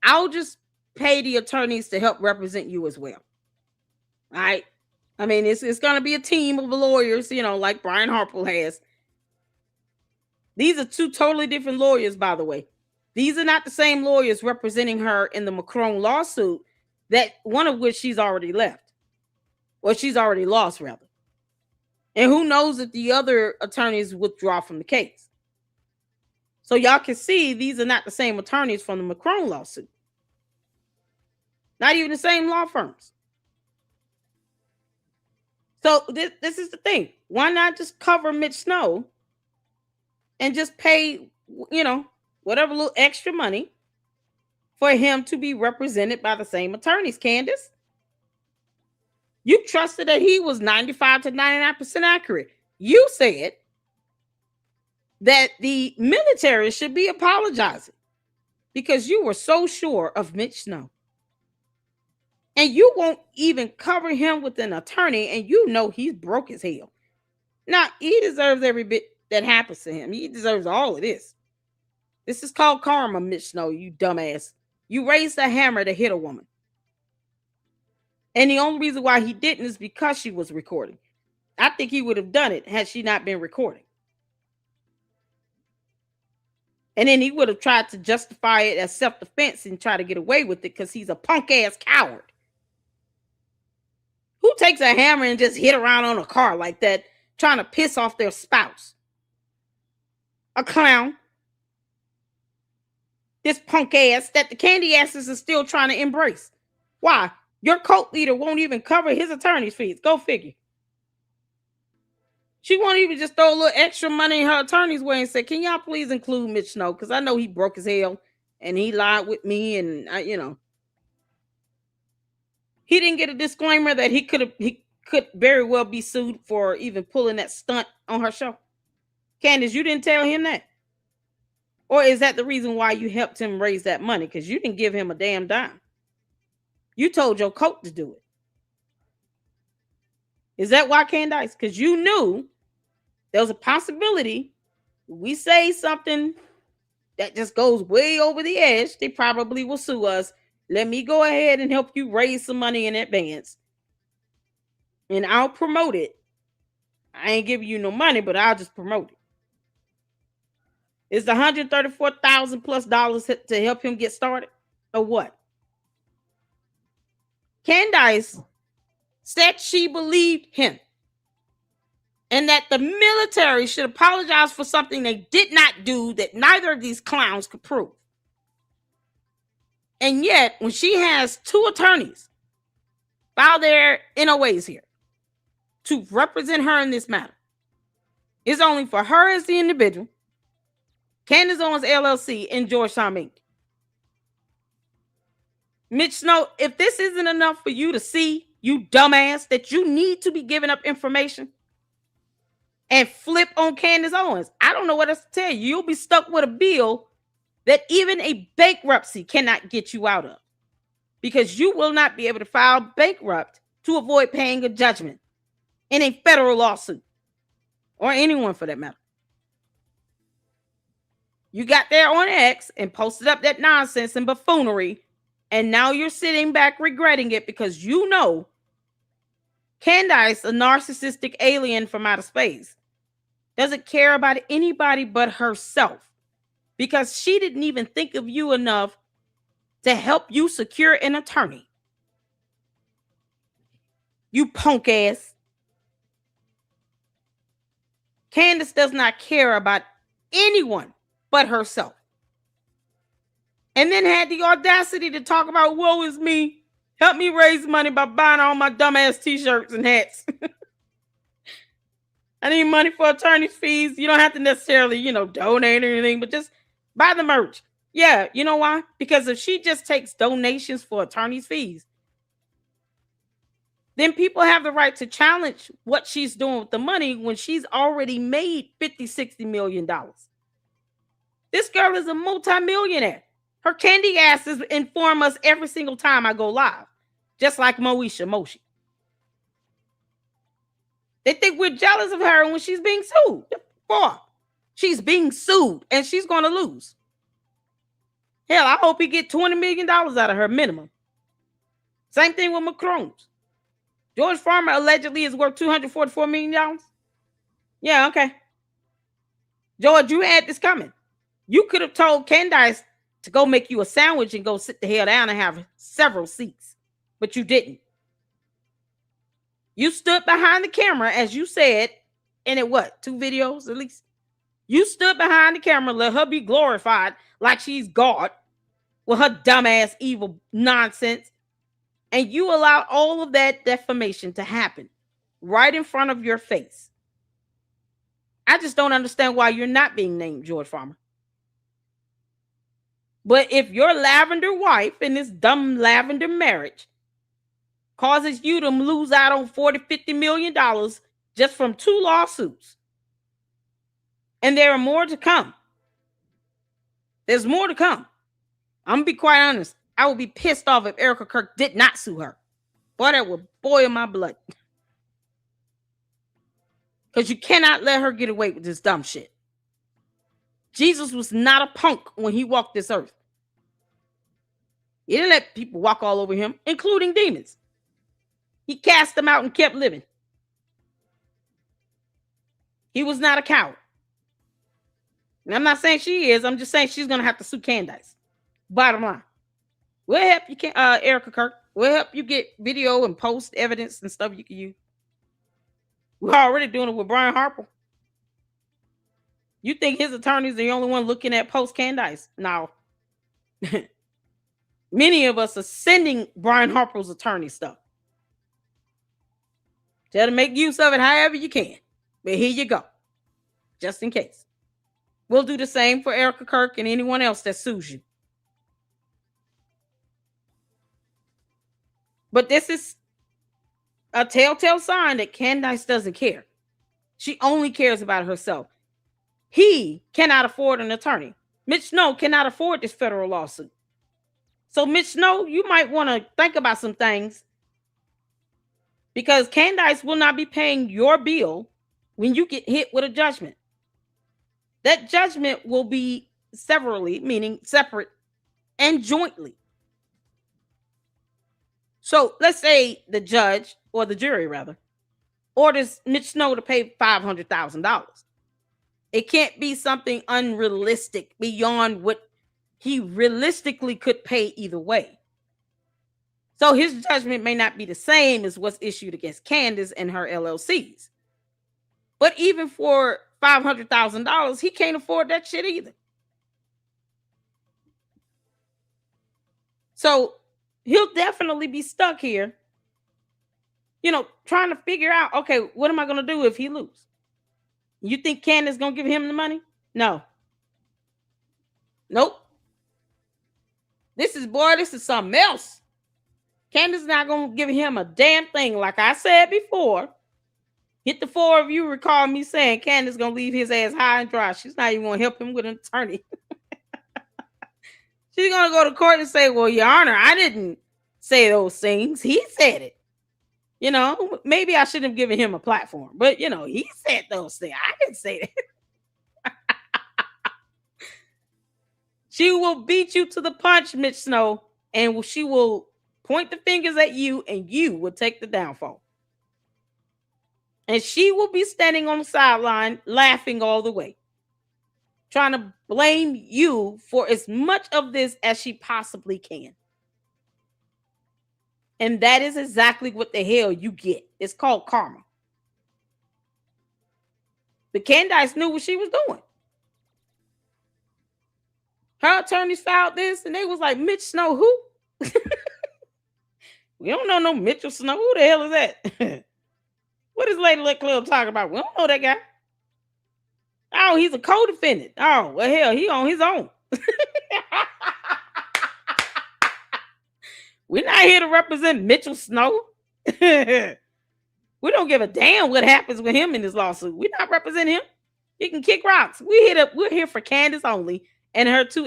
I'll just pay the attorneys to help represent you as well. All right? I mean, it's going to be a team of lawyers, like Brian Harper has. These are 2 totally different lawyers, by the way. These are not the same lawyers representing her in the Macron lawsuit, that one of which she's already left. Or she's already lost, rather. And who knows if the other attorneys withdraw from the case. So y'all can see these are not the same attorneys from the Macron lawsuit. Not even the same law firms. So this is the thing. Why not just cover Mitch Snow and just pay, whatever little extra money for him to be represented by the same attorneys, Candace? You trusted that he was 95 to 99% accurate. You said that the military should be apologizing because you were so sure of Mitch Snow. And you won't even cover him with an attorney, and you know he's broke as hell. Now, he deserves every bit that happens to him. He deserves all of this. This is called karma, Mitch Snow, you dumbass. You raised a hammer to hit a woman. And the only reason why he didn't is because she was recording. I think he would have done it had she not been recording. And then he would have tried to justify it as self-defense and try to get away with it because he's a punk-ass coward. Who takes a hammer and just hit around on a car like that, trying to piss off their spouse? A clown. This punk ass that the candy asses are still trying to embrace. Why? Your cult leader won't even cover his attorney's fees. Go figure. She won't even just throw a little extra money in her attorney's way and say, can y'all please include Mitch Snow? Because I know he broke as hell and he lied with me and, He didn't get a disclaimer that he could very well be sued for even pulling that stunt on her show. Candace, you didn't tell him that? Or is that the reason why you helped him raise that money? Because you didn't give him a damn dime. You told your coach to do it. Is that why, Candace? Because you knew there was a possibility We say something that just goes way over the edge, they probably will sue us. Let me go ahead and help you raise some money in advance. And I'll promote it. I ain't giving you no money, but I'll just promote it. Is the $134,000 plus to help him get started? Or what? Candace said she believed him. And that the military should apologize for something they did not do that neither of these clowns could prove. And yet, when she has two attorneys file their NOAs here to represent her in this matter, it's only for her as the individual, Candace Owens LLC, and Georgetown Inc. Mitch Snow, if this isn't enough for you to see, you dumbass, that you need to be giving up information and flip on Candace Owens, I don't know what else to tell you. You'll be stuck with a bill that even a bankruptcy cannot get you out of, because you will not be able to file bankrupt to avoid paying a judgment in a federal lawsuit, or anyone for that matter. You got there on X and posted up that nonsense and buffoonery, and now you're sitting back regretting it because you know Candace, a narcissistic alien from outer space, doesn't care about anybody but herself, because she didn't even think of you enough to help you secure an attorney. You punk ass. Candace does not care about anyone but herself. And then had the audacity to talk about, woe is me. Help me raise money by buying all my dumbass t-shirts and hats. I need money for attorney's fees. You don't have to necessarily, donate or anything, but just buy the merch. Yeah, you know why? Because if she just takes donations for attorney's fees, then people have the right to challenge what she's doing with the money when she's already made $50-60 million. This girl is a multimillionaire. Her candy asses inform us every single time I go live, just like Moesha Moshi. They think we're jealous of her when she's being sued. For she's being sued and she's going to lose. Hell, I hope he get $20 million out of her minimum. Same thing with Macron's. George Farmer allegedly is worth $244 million. Yeah, okay. George, you had this coming. You could have told Candace to go make you a sandwich and go sit the hell down and have several seats, but you didn't. You stood behind the camera, as you said, in it, what, 2 videos at least? You stood behind the camera, let her be glorified like she's God with her dumbass evil nonsense. And you allowed all of that defamation to happen right in front of your face. I just don't understand why you're not being named George Farmer. But if your lavender wife in this dumb lavender marriage causes you to lose out on $40-50 million just from 2 lawsuits, and there are more to come. There's more to come. I'm going to be quite honest. I would be pissed off if Erica Kirk did not sue her. Boy, that would boil my blood. Because you cannot let her get away with this dumb shit. Jesus was not a punk when he walked this earth. He didn't let people walk all over him, including demons. He cast them out and kept living. He was not a coward. And I'm not saying she is. I'm just saying she's going to have to sue Candace. Bottom line. We'll help you, Erica Kirk. We'll help you get video and post evidence and stuff you can use. We're already doing it with Brian Harper. You think his attorney's the only one looking at post Candace? No. Many of us are sending Brian Harper's attorney stuff. Try to make use of it however you can. But here you go. Just in case. We'll do the same for Erica Kirk and anyone else that sues you. But this is a telltale sign that Candace doesn't care. She only cares about herself. He cannot afford an attorney. Mitch Snow cannot afford this federal lawsuit. So Mitch Snow, you might want to think about some things, because Candace will not be paying your bill when you get hit with a judgment. that judgment will be severally, meaning separate and jointly. So let's say the judge, or the jury rather, orders Mitch Snow to pay $500,000. It can't be something unrealistic beyond what he realistically could pay either way. So his judgment may not be the same as what's issued against Candace and her LLCs. But even for $500,000, he can't afford that shit either. So he'll definitely be stuck here, trying to figure out, okay, what am I going to do if he loses? You think Candace going to give him the money? No. Nope. This is something else. Candace is not going to give him a damn thing. Like I said before, hit the four of you recall me saying Candace is going to leave his ass high and dry. She's not even going to help him with an attorney. She's going to go to court and say, well, Your Honor, I didn't say those things. He said it. Maybe I shouldn't have given him a platform. But, he said those things. I didn't say that. She will beat you to the punch, Mitch Snow, and she will point the fingers at you, and you will take the downfall. And she will be standing on the sideline laughing all the way, trying to blame you for as much of this as she possibly can. And that is exactly what the hell you get. It's called karma. But Candace knew what she was doing. Her attorneys filed this, and they was like, Mitch Snow, who? We don't know no Mitchell Snow. Who the hell is that? What is Lady Luck Club talking about? We don't know that guy. Oh, he's a co-defendant. Oh, well, hell, he on his own. We're not here to represent Mitchell Snow. We don't give a damn what happens with him in this lawsuit. We're not representing him. He can kick rocks. We're here for Candace only and her two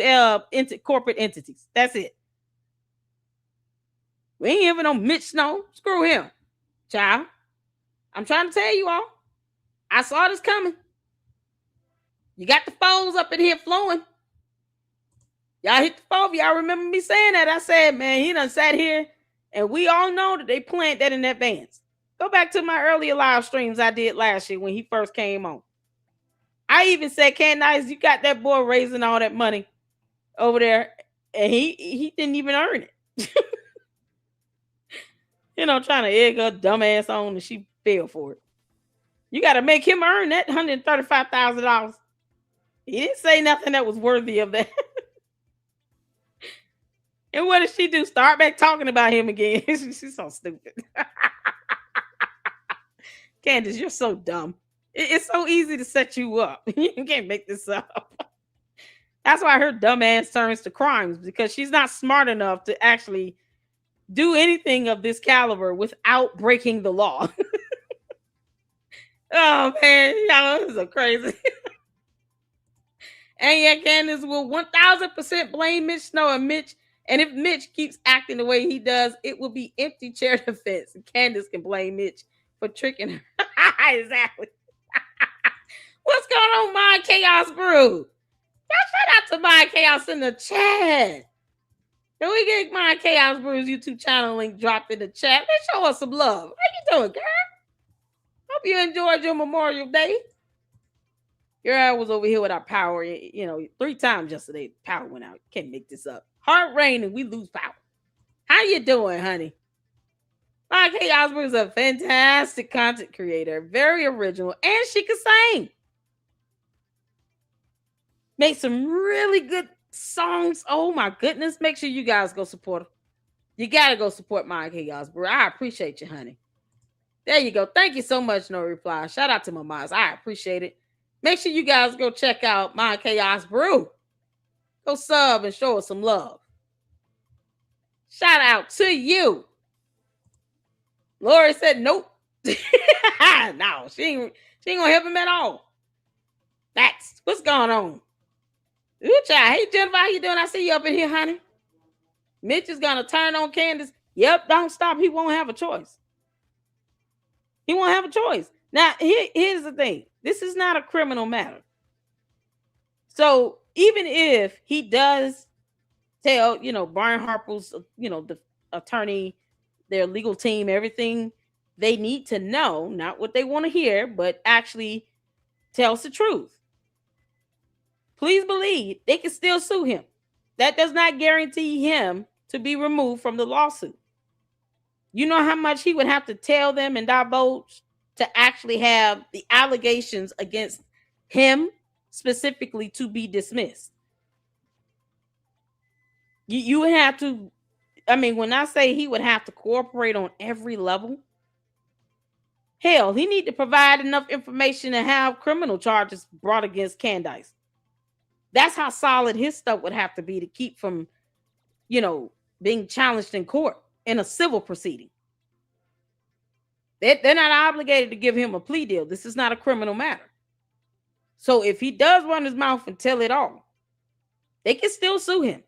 corporate entities. That's it. We ain't even on Mitch Snow. Screw him. Child. I'm trying to tell you all. I saw this coming. You got the foes up in here flowing. Y'all hit the phone. Y'all remember me saying that? I said, man, he done sat here, and we all know that they planned that in advance. Go back to my earlier live streams I did last year when he first came on. I even said, Candace, you got that boy raising all that money over there, and he didn't even earn it. Trying to egg her dumb ass on, and she fell for it. You got to make him earn that $135,000. He didn't say nothing that was worthy of that. And what did she do? Start back talking about him again. She's so stupid. Candace, you're so dumb. It's so easy to set you up. You can't make this up. That's why her dumb ass turns to crimes, because she's not smart enough to actually do anything of this caliber without breaking the law. Oh, man. Y'all, this is so crazy. And yeah, Candace will 1000% blame Mitch Snow and Mitch. And if Mitch keeps acting the way he does, it will be empty chair defense. And Candace can blame Mitch for tricking her. Exactly. What's going on, Mind Chaos Brew? Y'all shout out to Mind Chaos in the chat. Can we get Mind Chaos Brew's YouTube channel link dropped in the chat? Let's show us some love. How you doing, girl? Hope you enjoyed your Memorial Day. Girl was over here with our power, 3 times yesterday. Power went out. Can't make this up. Hard rain and we lose power. How you doing, honey? Mind Chaos Brew is a fantastic content creator. Very original. And she can sing. Made some really good songs. Oh my goodness. Make sure you guys go support her. You got to go support Mind Chaos Brew. I appreciate you, honey. There you go. Thank you so much, No Reply. Shout out to my moms. I appreciate it. Make sure you guys go check out Mind Chaos Brew. Go sub and show us some love. Shout out to you. Lori said nope. No, she ain't gonna help him at all. That's what's going on. Ooh, child. Hey, Jennifer, how you doing? I see you up in here, honey. Mitch is gonna turn on Candace. Yep, don't stop. He won't have a choice. He won't have a choice. Now, here's the thing. This is not a criminal matter. So even if he does tell, Brian Harper's, the attorney, their legal team, everything they need to know, not what they want to hear, but actually tells the truth. Please believe they can still sue him. That does not guarantee him to be removed from the lawsuit. You know how much he would have to tell them and divulge to actually have the allegations against him specifically to be dismissed. You would have to, when I say he would have to cooperate on every level, hell, he need to provide enough information to have criminal charges brought against Candace. That's how solid his stuff would have to be to keep from, being challenged in court in a civil proceeding. They're not obligated to give him a plea deal. This is not a criminal matter. So if he does run his mouth and tell it all, they can still sue him.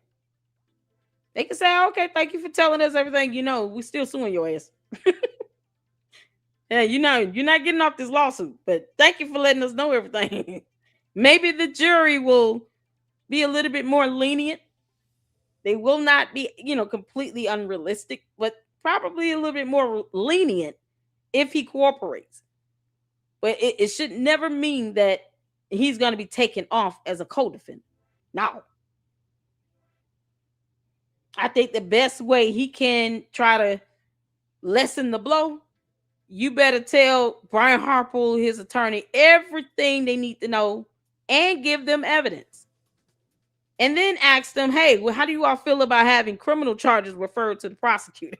They can say, okay, thank you for telling us everything you know. We're still suing your ass. Yeah, you're not getting off this lawsuit, but thank you for letting us know everything. Maybe the jury will be a little bit more lenient. They will not be, completely unrealistic, but probably a little bit more lenient if he cooperates. But it should never mean that he's going to be taken off as a co-defendant. No. I think the best way he can try to lessen the blow, you better tell Brian Harper, his attorney, everything they need to know and give them evidence. And then ask them, hey, well, how do you all feel about having criminal charges referred to the prosecutor?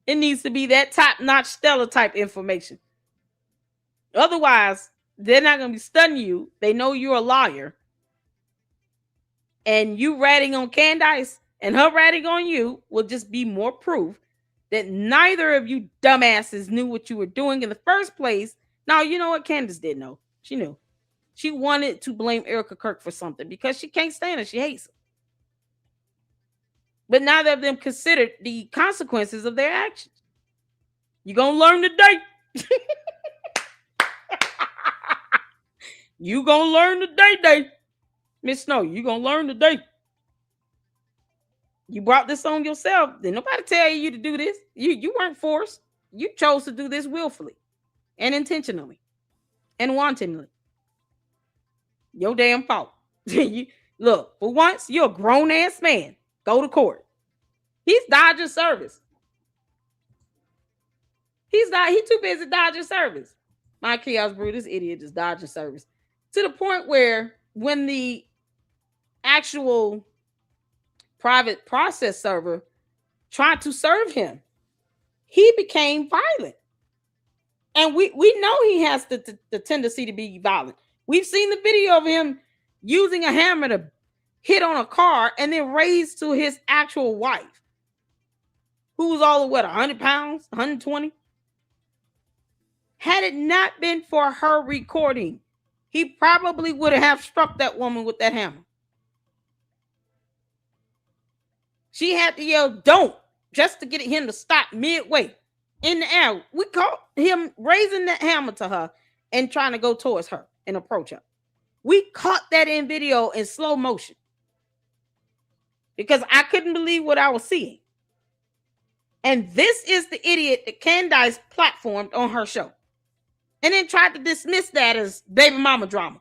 It needs to be that top-notch stellar type information. Otherwise, they're not going to be studying you. They know you're a lawyer. And you ratting on Candace and her ratting on you will just be more proof that neither of you dumbasses knew what you were doing in the first place. Now, you know what? Candace did know. She knew. She wanted to blame Erica Kirk for something because she can't stand her. She hates her. But neither of them considered the consequences of their actions. You're going to learn today. You going to learn today. Miss Snow, you going to learn today. You brought this on yourself. Did nobody tell you to do this? You weren't forced. You chose to do this willfully and intentionally and wantonly. Your damn fault. Look, for once, you're a grown-ass man. Go to court. He's dodging service. He too busy dodging service. My chaos brew, this idiot is dodging service. To the point where when the actual private process server tried to serve him, he became violent. And we know he has the tendency to be violent. We've seen the video of him using a hammer to hit on a car and then raise to his actual wife, who was all of 100 pounds, 120. Had it not been for her recording, he probably would have struck that woman with that hammer. She had to yell, "Don't," just to get him to stop midway in the air. We caught him raising that hammer to her and trying to go towards her and approach her. We caught that in video in slow motion because I couldn't believe what I was seeing. And this is the idiot that Candace platformed on her show and then tried to dismiss that as baby mama drama.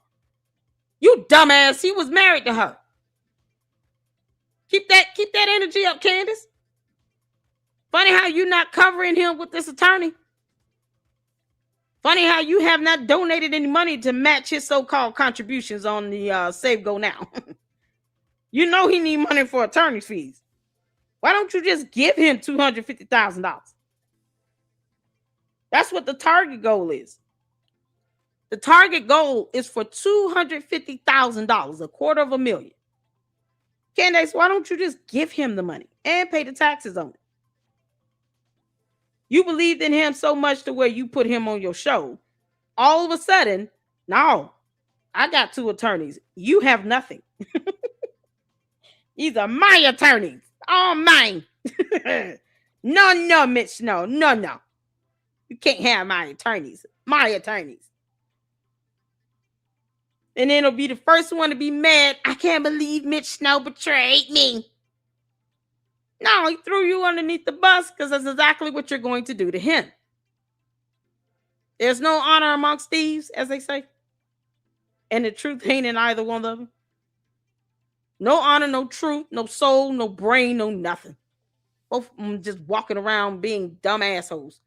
You dumbass, he was married to her. Keep that energy up, Candace. Funny how you not covering him with this attorney. Funny how you have not donated any money to match his so-called contributions on the Save Go Now. You know he need money for attorney fees. Why don't you just give him $250,000? That's what the target goal is. The target goal is for $250,000, $250,000. Candace, why don't you just give him the money and pay the taxes on it? You believed in him so much to where you put him on your show. All of a sudden, no, I got 2 attorneys. You have nothing. These are my attorneys. All mine. No, Mitch, no. You can't have my attorneys. My attorneys. And then it'll be the first one to be mad. I can't believe Mitch Snow betrayed me. No, he threw you underneath the bus because that's exactly what you're going to do to him. There's no honor amongst thieves, as they say. And the truth ain't in either one of them. No honor, no truth, no soul, no brain, no nothing. Both of them just walking around being dumb assholes.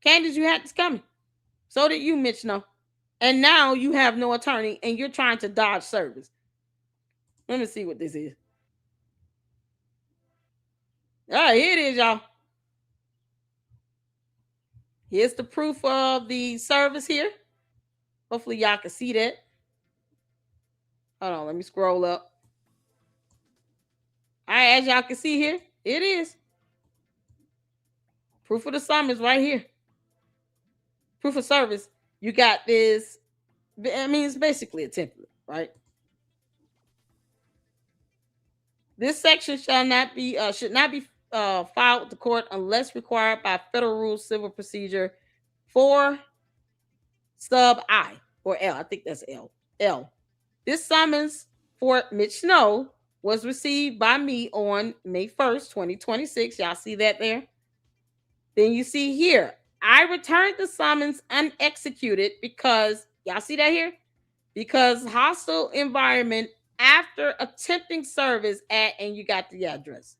Candace, you had this coming. So did you, Mitch, no. And now you have no attorney and you're trying to dodge service. Let me see what this is. All right, here it is, y'all. Here's the proof of the service here. Hopefully y'all can see that. Hold on, let me scroll up. All right, as y'all can see here, it is. Proof of the summons right here. Proof of service. You got this. I mean, it's basically a template, right? This section should not be filed with the court unless required by Federal Rules Civil Procedure 4 sub I or L. I think that's L. L. This summons for Mitch Snow was received by me on May 1st, 2026. Y'all see that there? Then you see here, I returned the summons unexecuted because, y'all see that here? Because hostile environment after attempting service at, and you got the address.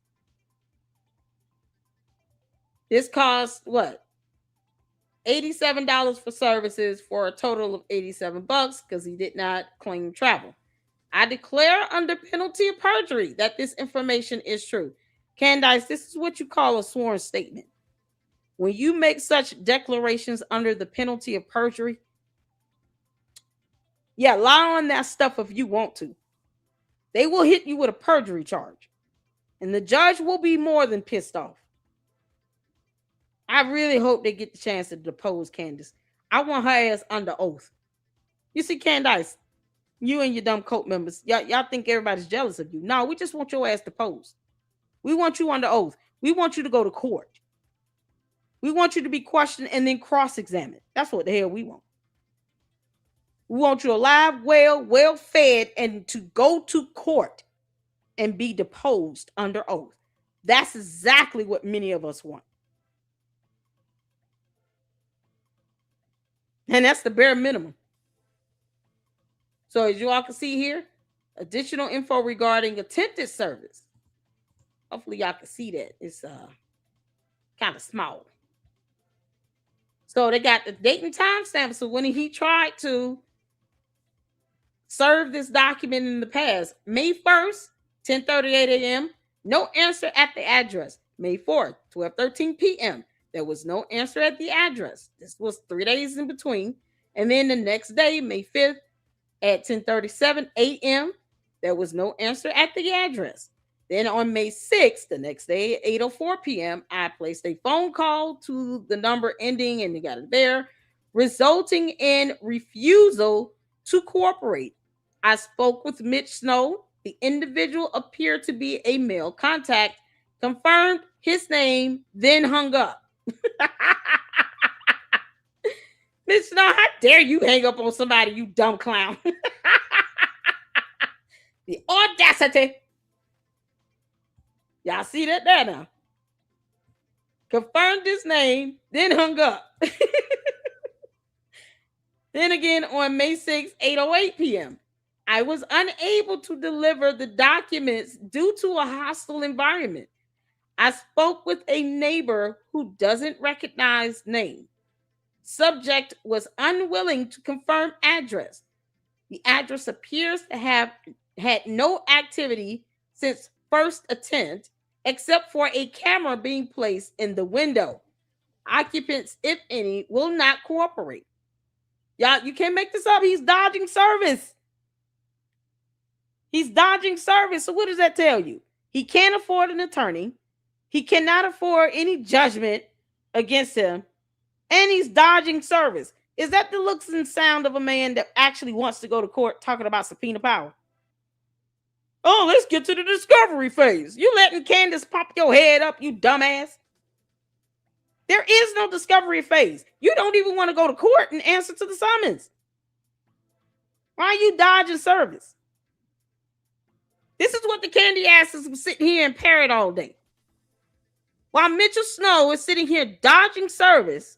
This cost what? $87 for services for a total of $87 because he did not claim travel. I declare under penalty of perjury that this information is true. Candace, this is what you call a sworn statement. When you make such declarations under the penalty of perjury, yeah, lie on that stuff if you want to. They will hit you with a perjury charge. And the judge will be more than pissed off. I really hope they get the chance to depose Candace. I want her ass under oath. You see, Candace, you and your dumb cult members, y'all think everybody's jealous of you. No, we just want your ass deposed. We want you under oath. We want you to go to court. We want you to be questioned and then cross-examined. That's what the hell we want. We want you alive, well fed, and to go to court and be deposed under oath. That's exactly what many of us want. And that's the bare minimum. So as you all can see here, additional info regarding attempted service. Hopefully y'all can see that. It's kind of small. So they got the date and time stamp. So when he tried to serve this document in the past, May 1st, 10:38 a.m., no answer at the address. May 4th, 12:13 p.m., there was no answer at the address. This was 3 days in between. And then the next day, May 5th, at 10:37 a.m., there was no answer at the address. Then on May 6th, the next day at 8:04 p.m., I placed a phone call to the number ending, and they got it there, resulting in refusal to cooperate. I spoke with Mitch Snow. The individual appeared to be a male contact, confirmed his name, then hung up. Mitch Snow, how dare you hang up on somebody, you dumb clown. The audacity. Y'all see that there now? Confirmed his name, then hung up. Then again on May 6th, 8:08 p.m., I was unable to deliver the documents due to a hostile environment. I spoke with a neighbor who doesn't recognize name. Subject was unwilling to confirm address. The address appears to have had no activity since first attempt, except for a camera being placed in the window. Occupants, if any, will not cooperate. Y'all, you can't make this up. He's dodging service. He's dodging service. So what does that tell you? He can't afford an attorney. He cannot afford any judgment against him. And he's dodging service. Is that the looks and sound of a man that actually wants to go to court talking about subpoena power? Oh, let's get to the discovery phase. You letting Candace pop your head up, you dumbass. There is no discovery phase. You don't even want to go to court and answer to the summons. Why are you dodging service? This is what the candy asses were sitting here and parrot all day. While Mitchell Snow is sitting here dodging service,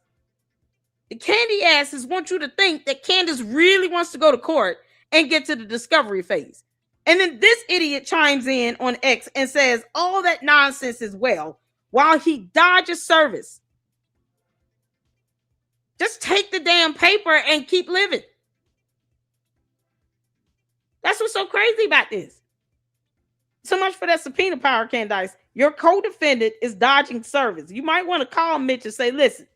the candy asses want you to think that Candace really wants to go to court and get to the discovery phase. And then this idiot chimes in on X and says all that nonsense as well while he dodges service. Just take the damn paper and keep living. That's what's so crazy about this. So much for that subpoena power, Candace. Your co-defendant is dodging service. You might want to call Mitch and say, listen,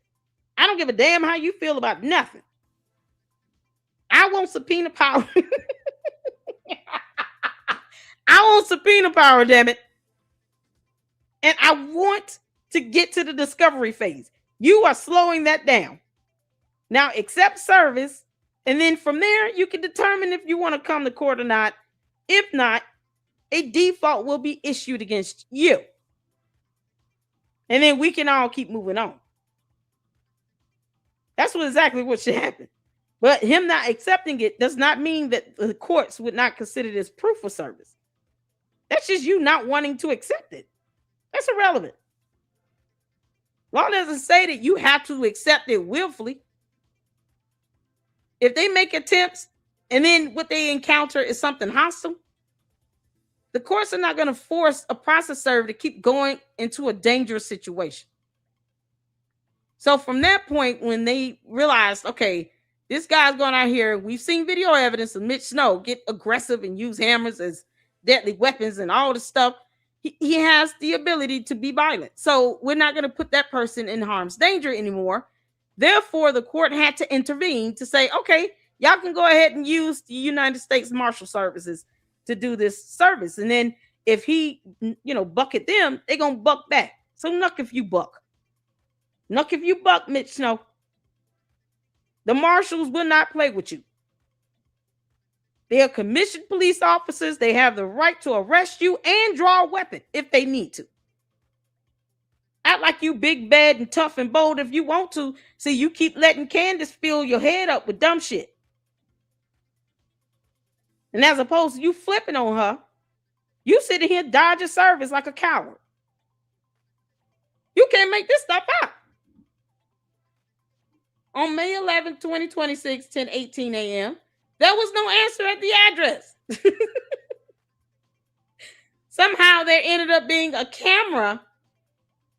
I don't give a damn how you feel about nothing. I want subpoena power. I want subpoena power, damn it. And I want to get to the discovery phase. You are slowing that down. Now accept service. And then from there, you can determine if you want to come to court or not. If not, a default will be issued against you. And then we can all keep moving on. That's exactly what should happen. But him not accepting it does not mean that the courts would not consider this proof of service. That's just you not wanting to accept it. That's irrelevant. Law doesn't say that you have to accept it willfully. If they make attempts and then what they encounter is something hostile, the courts are not going to force a process server to keep going into a dangerous situation. So from that point, when they realized, okay, this guy's going out here, we've seen video evidence of Mitch Snow get aggressive and use hammers as deadly weapons and all this stuff. He has the ability to be violent. So we're not going to put that person in harm's danger anymore. Therefore, the court had to intervene to say, okay, y'all can go ahead and use the United States Marshal Services to do this service. And then if he, bucket them, they're going to buck back. So knuck if you buck. Knuck if you buck, Mitch Snow. The marshals will not play with you. They are commissioned police officers. They have the right to arrest you and draw a weapon if they need to. Act like you big, bad, and tough and bold if you want to. See, you keep letting Candace fill your head up with dumb shit. And as opposed to you flipping on her, you sitting here dodging service like a coward. You can't make this stuff up. On May 11, 2026, 10:18 a.m., there was no answer at the address. Somehow there ended up being a camera.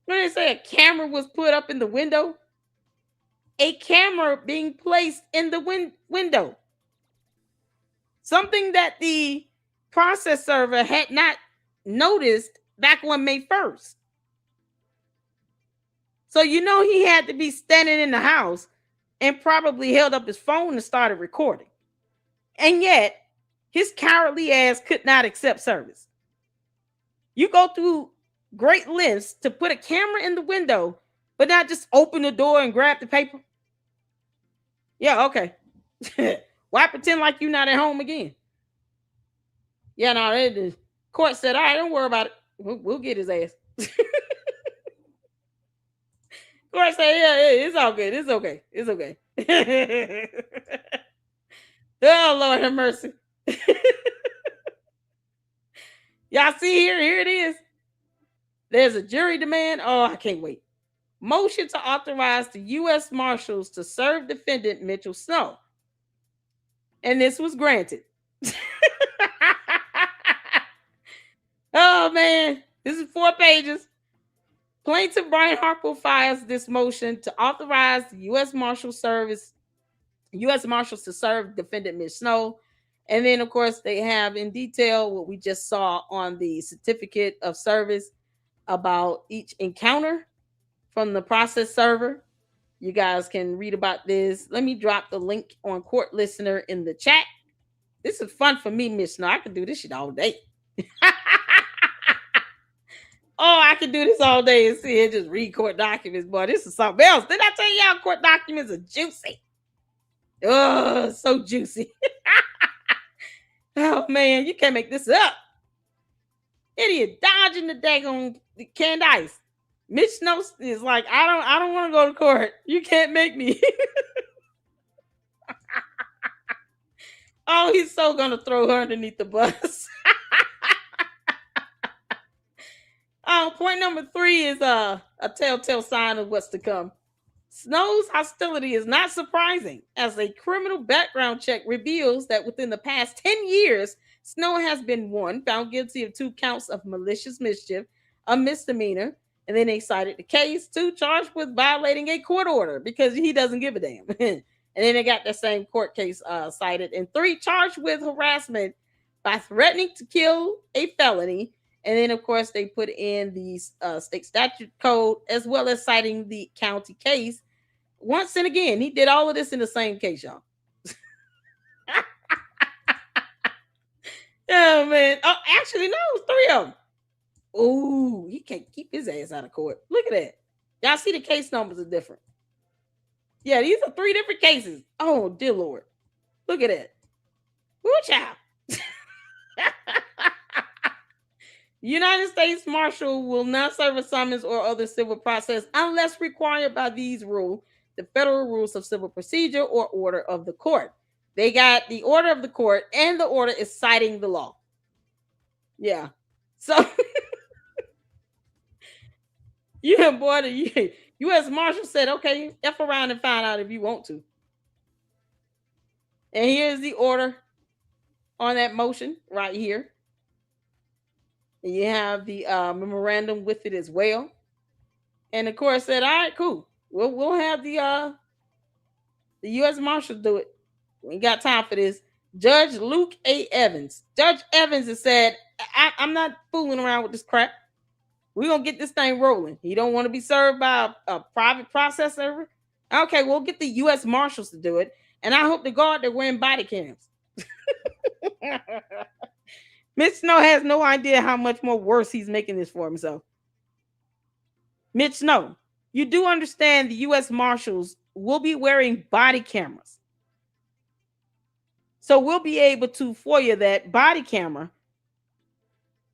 What did they say? A camera was put up in the window? A camera being placed in the window. Something that the process server had not noticed back on May 1st. So he had to be standing in the house and probably held up his phone and started recording. And yet, his cowardly ass could not accept service. You go through great lengths to put a camera in the window, but not just open the door and grab the paper. Yeah, okay. Why pretend like you're not at home again? Yeah, no, the court said, all right, don't worry about it. We'll get his ass. Court said, yeah, it's all good. It's okay. It's okay. Oh, Lord have mercy. Y'all see here it is. There's a jury demand. Oh, I can't wait. Motion to authorize the U.S. Marshals to serve defendant Mitchell Snow. And this was granted. Oh, man. This is 4 pages. Plaintiff Brian Harper files this motion to authorize the U.S. Marshals to serve defendant Mitch Snow. And then, of course, they have in detail what we just saw on the certificate of service about each encounter from the process server. You guys can read about this. Let me drop the link on Court Listener in the chat. This is fun for me, Mitch Snow. I can do this shit all day. Oh, I can do this all day and see it. Just read court documents, boy. This is something else. Did I tell y'all court documents are juicy? Oh, so juicy. Oh, man, you can't make this up. Idiot dodging the daggone Candace. Mitch Snow is like, I don't want to go to court. You can't make me. Oh, he's so gonna throw her underneath the bus. Point number 3 is a telltale sign of what's to come. Snow's hostility is not surprising, as a criminal background check reveals that within the past 10 years, Snow has been one, found guilty of 2 counts of malicious mischief, a misdemeanor, and then they cited the case, 2 charged with violating a court order because he doesn't give a damn. And then they got that same court case cited, and 3 charged with harassment by threatening to kill, a felony. And then, of course, they put in the state statute code as well as citing the county case. Once and again, he did all of this in the same case, y'all. Oh, man. Oh, actually, no, it was 3 of them. Ooh, he can't keep his ass out of court. Look at that. Y'all see the case numbers are different. Yeah, these are 3 different cases. Oh, dear Lord. Look at that. Woo, child. United States Marshal will not serve a summons or other civil process unless required by these rules, the Federal Rules of Civil Procedure or order of the court. They got the order of the court, and the order is citing the law. Yeah. So, yeah, boy, the U.S. Marshal said, okay, F around and find out if you want to. And here's the order on that motion right here. And you have the memorandum with it as well. And the court said, all right, cool. We'll have the U.S. Marshal do it. We ain't got time for this. Judge Luke A. Evans. Judge Evans has said, I'm not fooling around with this crap. We're going to get this thing rolling. He don't want to be served by a private process server. Okay, we'll get the U.S. Marshals to do it. And I hope to God they're wearing body cams. Mitch Snow has no idea how much more worse he's making this for himself. Mitch Snow, you do understand the U.S. Marshals will be wearing body cameras. So we'll be able to FOIA that body camera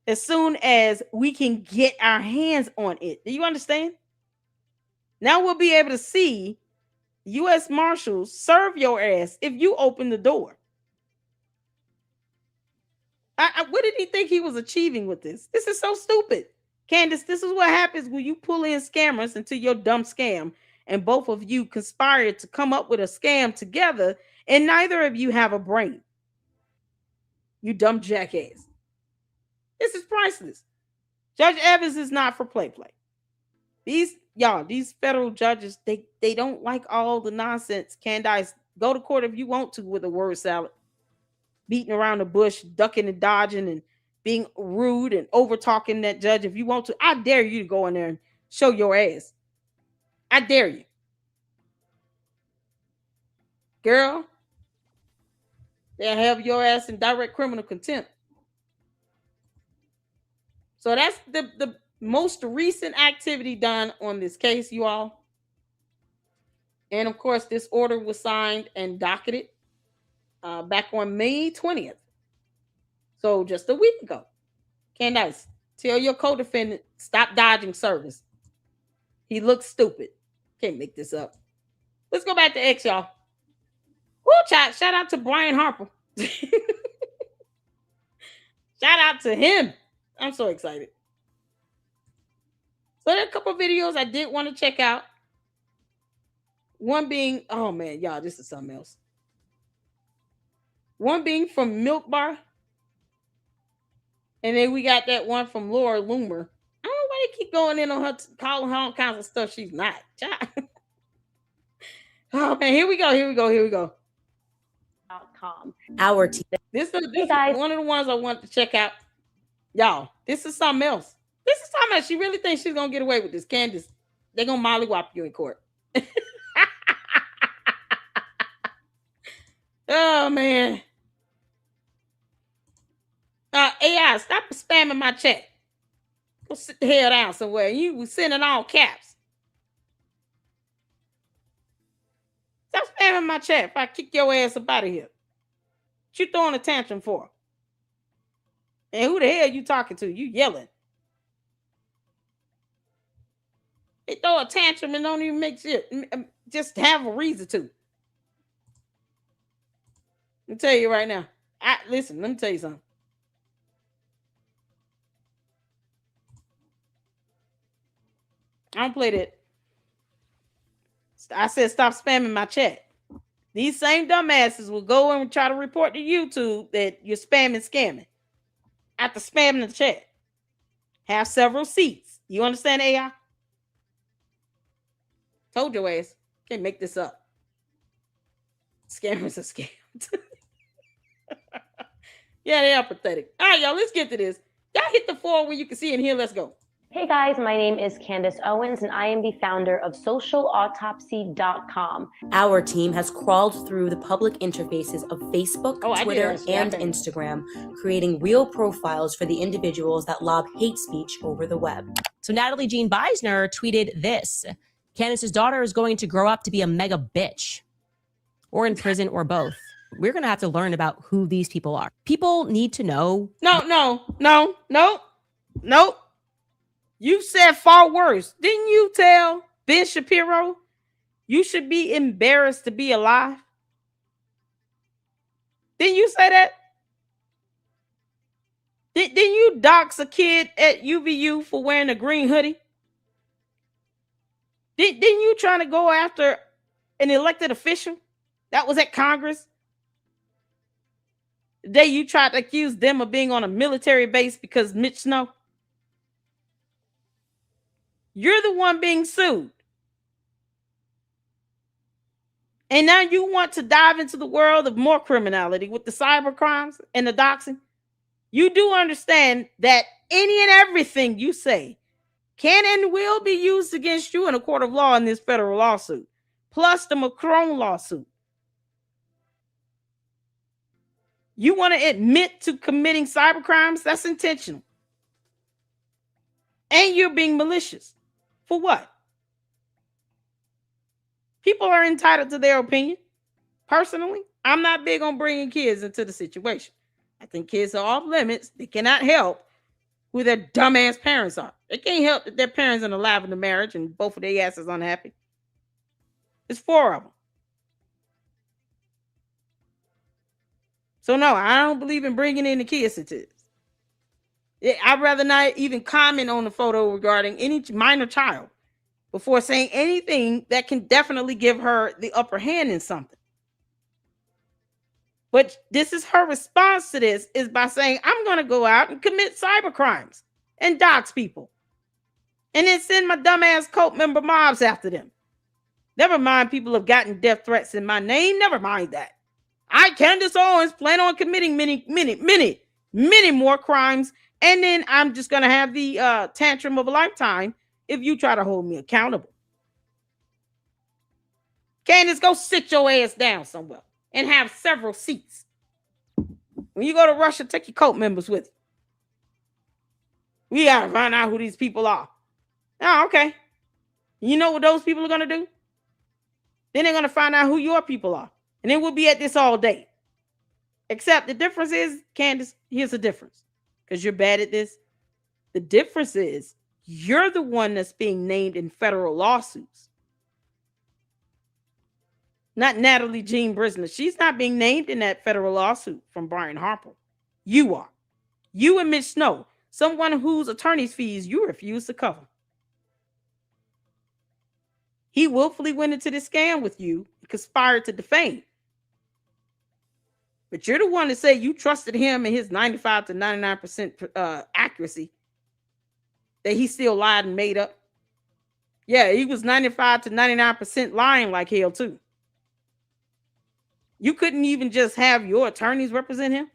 as soon as we can get our hands on it. Do you understand? Now we'll be able to see U.S. Marshals serve your ass if you open the door. What did he think he was achieving with this? This is so stupid. Candace, this is what happens when you pull in scammers into your dumb scam, and both of you conspire to come up with a scam together, and neither of you have a brain. You dumb jackass. This is priceless. Judge Evans is not for play. These federal judges, they don't like all the nonsense. Candace, go to court if you want to with a word salad. Beating around the bush, ducking and dodging and being rude and over talking that judge if you want to. I dare you to go in there and show your ass. I dare you. Girl, they'll have your ass in direct criminal contempt. So that's the most recent activity done on this case, you all. And of course, this order was signed and docketed back on May 20th. So just a week ago. Candace, tell your co-defendant, stop dodging service. He looks stupid. Can't make this up. Let's go back to X, y'all. Woo, chat. Shout out to Brian Harper. Shout out to him. I'm so excited. So there are a couple of videos I did want to check out. One being, oh man, y'all, this is something else. One being from Milk Bar. And then we got that one from Laura Loomer. I don't know why they keep going in on her, calling her all kinds of stuff she's not. Oh man, here we go. Our team. This is one of the ones I want to check out. Y'all, this is something else. She really thinks she's gonna get away with this. Candace, they're gonna mollywop you in court. Oh man. AI, stop spamming my chat. Go sit the hell down somewhere. You was sending all caps. Stop spamming my chat if I kick your ass up out of here. What you throwing a tantrum for? And who the hell you talking to? You yelling. They throw a tantrum and don't even make shit. Just have a reason to. Let me tell you right now. Listen, let me tell you something. I don't play that. I said stop spamming my chat. These same dumbasses will go and try to report to YouTube that you're spamming, scamming. After spamming the chat. Have several seats. You understand, AI? Told your ass. Can't make this up. Scammers are scammed. Yeah, they are pathetic. All right, y'all, let's get to this. Y'all hit the 4 when you can see in here. Let's go. Hey guys, my name is Candace Owens, and I am the founder of socialautopsy.com. Our team has crawled through the public interfaces of Facebook, Twitter, and Instagram, creating real profiles for the individuals that lob hate speech over the web. So Natalie Jean Beisner tweeted this: Candace's daughter is going to grow up to be a mega bitch, or in prison, or both. We're going to have to learn about who these people are. People need to know. No. You said far worse. Didn't you tell Ben Shapiro you should be embarrassed to be alive? Didn't you say that? Didn't you dox a kid at UVU for wearing a green hoodie? Didn't you try to go after an elected official that was at Congress? The day you tried to accuse them of being on a military base because Mitch Snow? You're the one being sued. And now you want to dive into the world of more criminality with the cyber crimes and the doxing? You do understand that any and everything you say can and will be used against you in a court of law in this federal lawsuit, plus the Macron lawsuit. You want to admit to committing cyber crimes? That's intentional. And you're being malicious. For what? People are entitled to their opinion. Personally, I'm not big on bringing kids into the situation. I think kids are off limits. They cannot help who their dumbass parents are. They can't help that their parents are alive in the marriage and both of their asses unhappy. It's 4 of them. So no, I don't believe in bringing in the kids into this. I'd rather not even comment on the photo regarding any minor child before saying anything that can definitely give her the upper hand in something. But this is her response to this, is by saying, I'm going to go out and commit cyber crimes and dox people. And then send my dumbass cult member mobs after them. Never mind, people have gotten death threats in my name. Never mind that. I, Candace Owens, plan on committing many more crimes. And then I'm just going to have the tantrum of a lifetime if you try to hold me accountable. Candace, go sit your ass down somewhere and have several seats. When you go to Russia, take your cult members with you. We got to find out who these people are. Oh, okay. You know what those people are going to do? Then they're going to find out who your people are. And then we'll be at this all day. Except the difference is, Candace, here's the difference. Because you're bad at this. The difference is you're the one that's being named in federal lawsuits. Not Natalie Jean Brisner. She's not being named in that federal lawsuit from Brian Harper. You are. You and Mitch Snow. Someone whose attorney's fees you refuse to cover. He willfully went into this scam with you and conspired to defame. But you're the one to say you trusted him and his 95 to 99% accuracy. That he still lied and made up. Yeah, he was 95 to 99% lying like hell too. You couldn't even just have your attorneys represent him?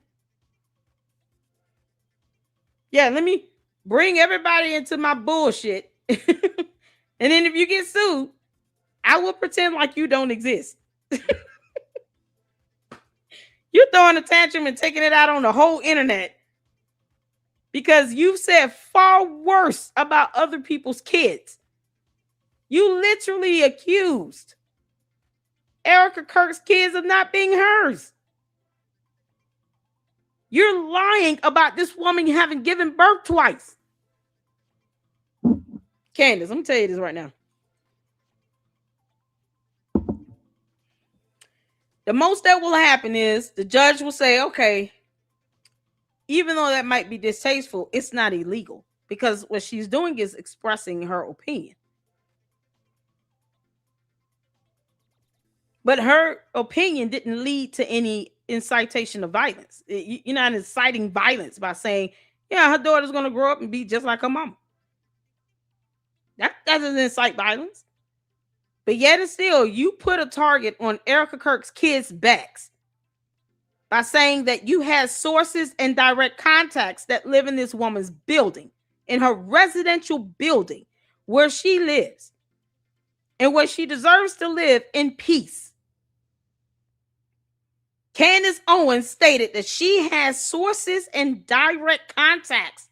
Yeah, let me bring everybody into my bullshit. And then if you get sued, I will pretend like you don't exist. You're throwing a tantrum and taking it out on the whole internet because you've said far worse about other people's kids. You literally accused Erica Kirk's kids of not being hers. You're lying about this woman having given birth twice. Candace, I'm going to tell you this right now. the most that will happen is the judge will say, okay, even though that might be distasteful, it's not illegal, because what she's doing is expressing her opinion. But her opinion didn't lead to any incitation of violence. You're not inciting violence by saying, yeah, her daughter's going to grow up and be just like her mama. That doesn't incite violence. But yet and still, you put a target on Erica Kirk's kids' backs by saying that you had sources and direct contacts that live in this woman's building, in her residential building where she lives and where she deserves to live in peace. Candace Owens stated that she has sources and direct contacts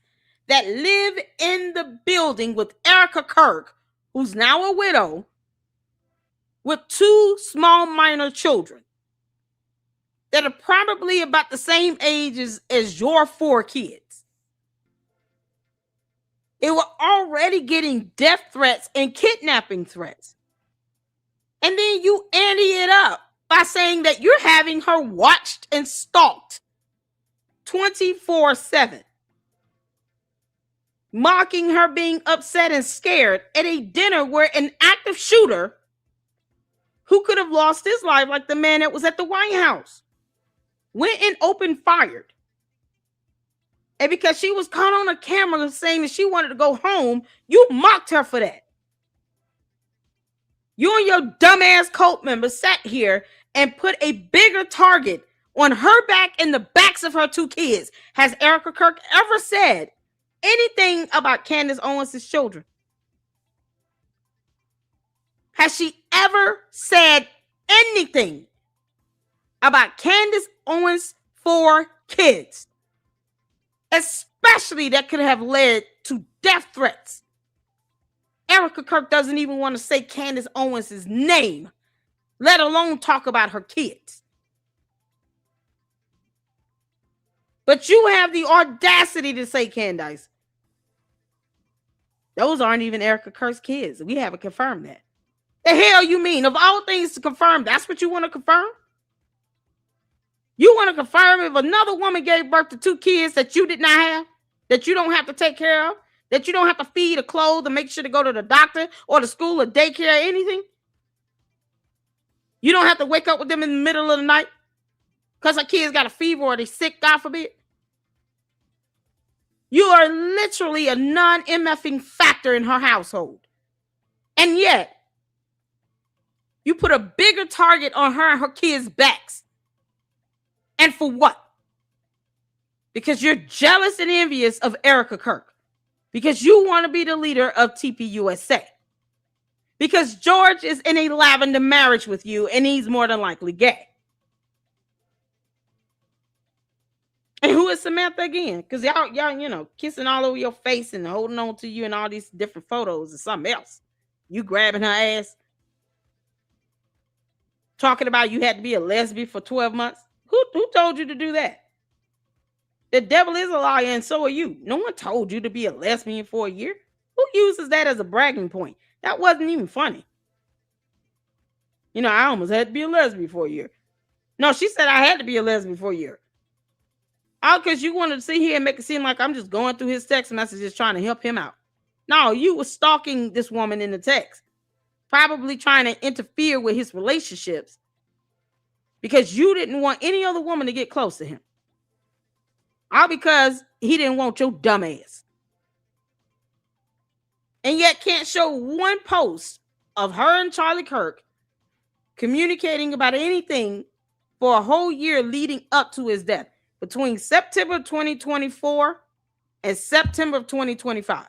that live in the building with Erica Kirk, who's now a widow, with 2 small minor children that are probably about the same age as your 4 kids. They were already getting death threats and kidnapping threats. And then you ante it up by saying that you're having her watched and stalked 24/7. Mocking her being upset and scared at a dinner where an active shooter who could have lost his life, like the man that was at the White House, went and opened fire. And because she was caught on a camera saying that she wanted to go home, you mocked her for that. You and your dumbass cult members sat here and put a bigger target on her back and the backs of her 2 kids. Has Erica Kirk ever said anything about Candace Owens' children? Has she ever said anything about Candace Owens' 4 kids? Especially that could have led to death threats. Erica Kirk doesn't even want to say Candace Owens' name, let alone talk about her kids. But you have the audacity to say, Candace, those aren't even Erica Kirk's kids. We haven't confirmed that. The hell you mean? Of all things to confirm, that's what you want to confirm? You want to confirm if another woman gave birth to 2 kids that you did not have, that you don't have to take care of, that you don't have to feed or clothe and make sure to go to the doctor or the school or daycare or anything? You don't have to wake up with them in the middle of the night because her kids got a fever or they're sick, God forbid? You are literally a non-MFing factor in her household. And yet, you put a bigger target on her and her kids' backs. And for what? Because you're jealous and envious of Erica Kirk. Because you want to be the leader of TPUSA. Because George is in a lavender marriage with you and he's more than likely gay. And who is Samantha again? Because y'all, kissing all over your face and holding on to you in all these different photos is something else. You grabbing her ass. Talking about you had to be a lesbian for 12 months. Who told you to do that? The devil is a liar and so are you. No one told you to be a lesbian for a year. Who uses that as a bragging point? That wasn't even funny. I almost had to be a lesbian for a year. No, she said I had to be a lesbian for a year. All because you wanted to sit here and make it seem like I'm just going through his text messages trying to help him out. No, you were stalking this woman in the text. Probably trying to interfere with his relationships. Because you didn't want any other woman to get close to him. All because he didn't want your dumb ass. And yet can't show one post of her and Charlie Kirk communicating about anything for a whole year leading up to his death. Between September 2024 and September of 2025.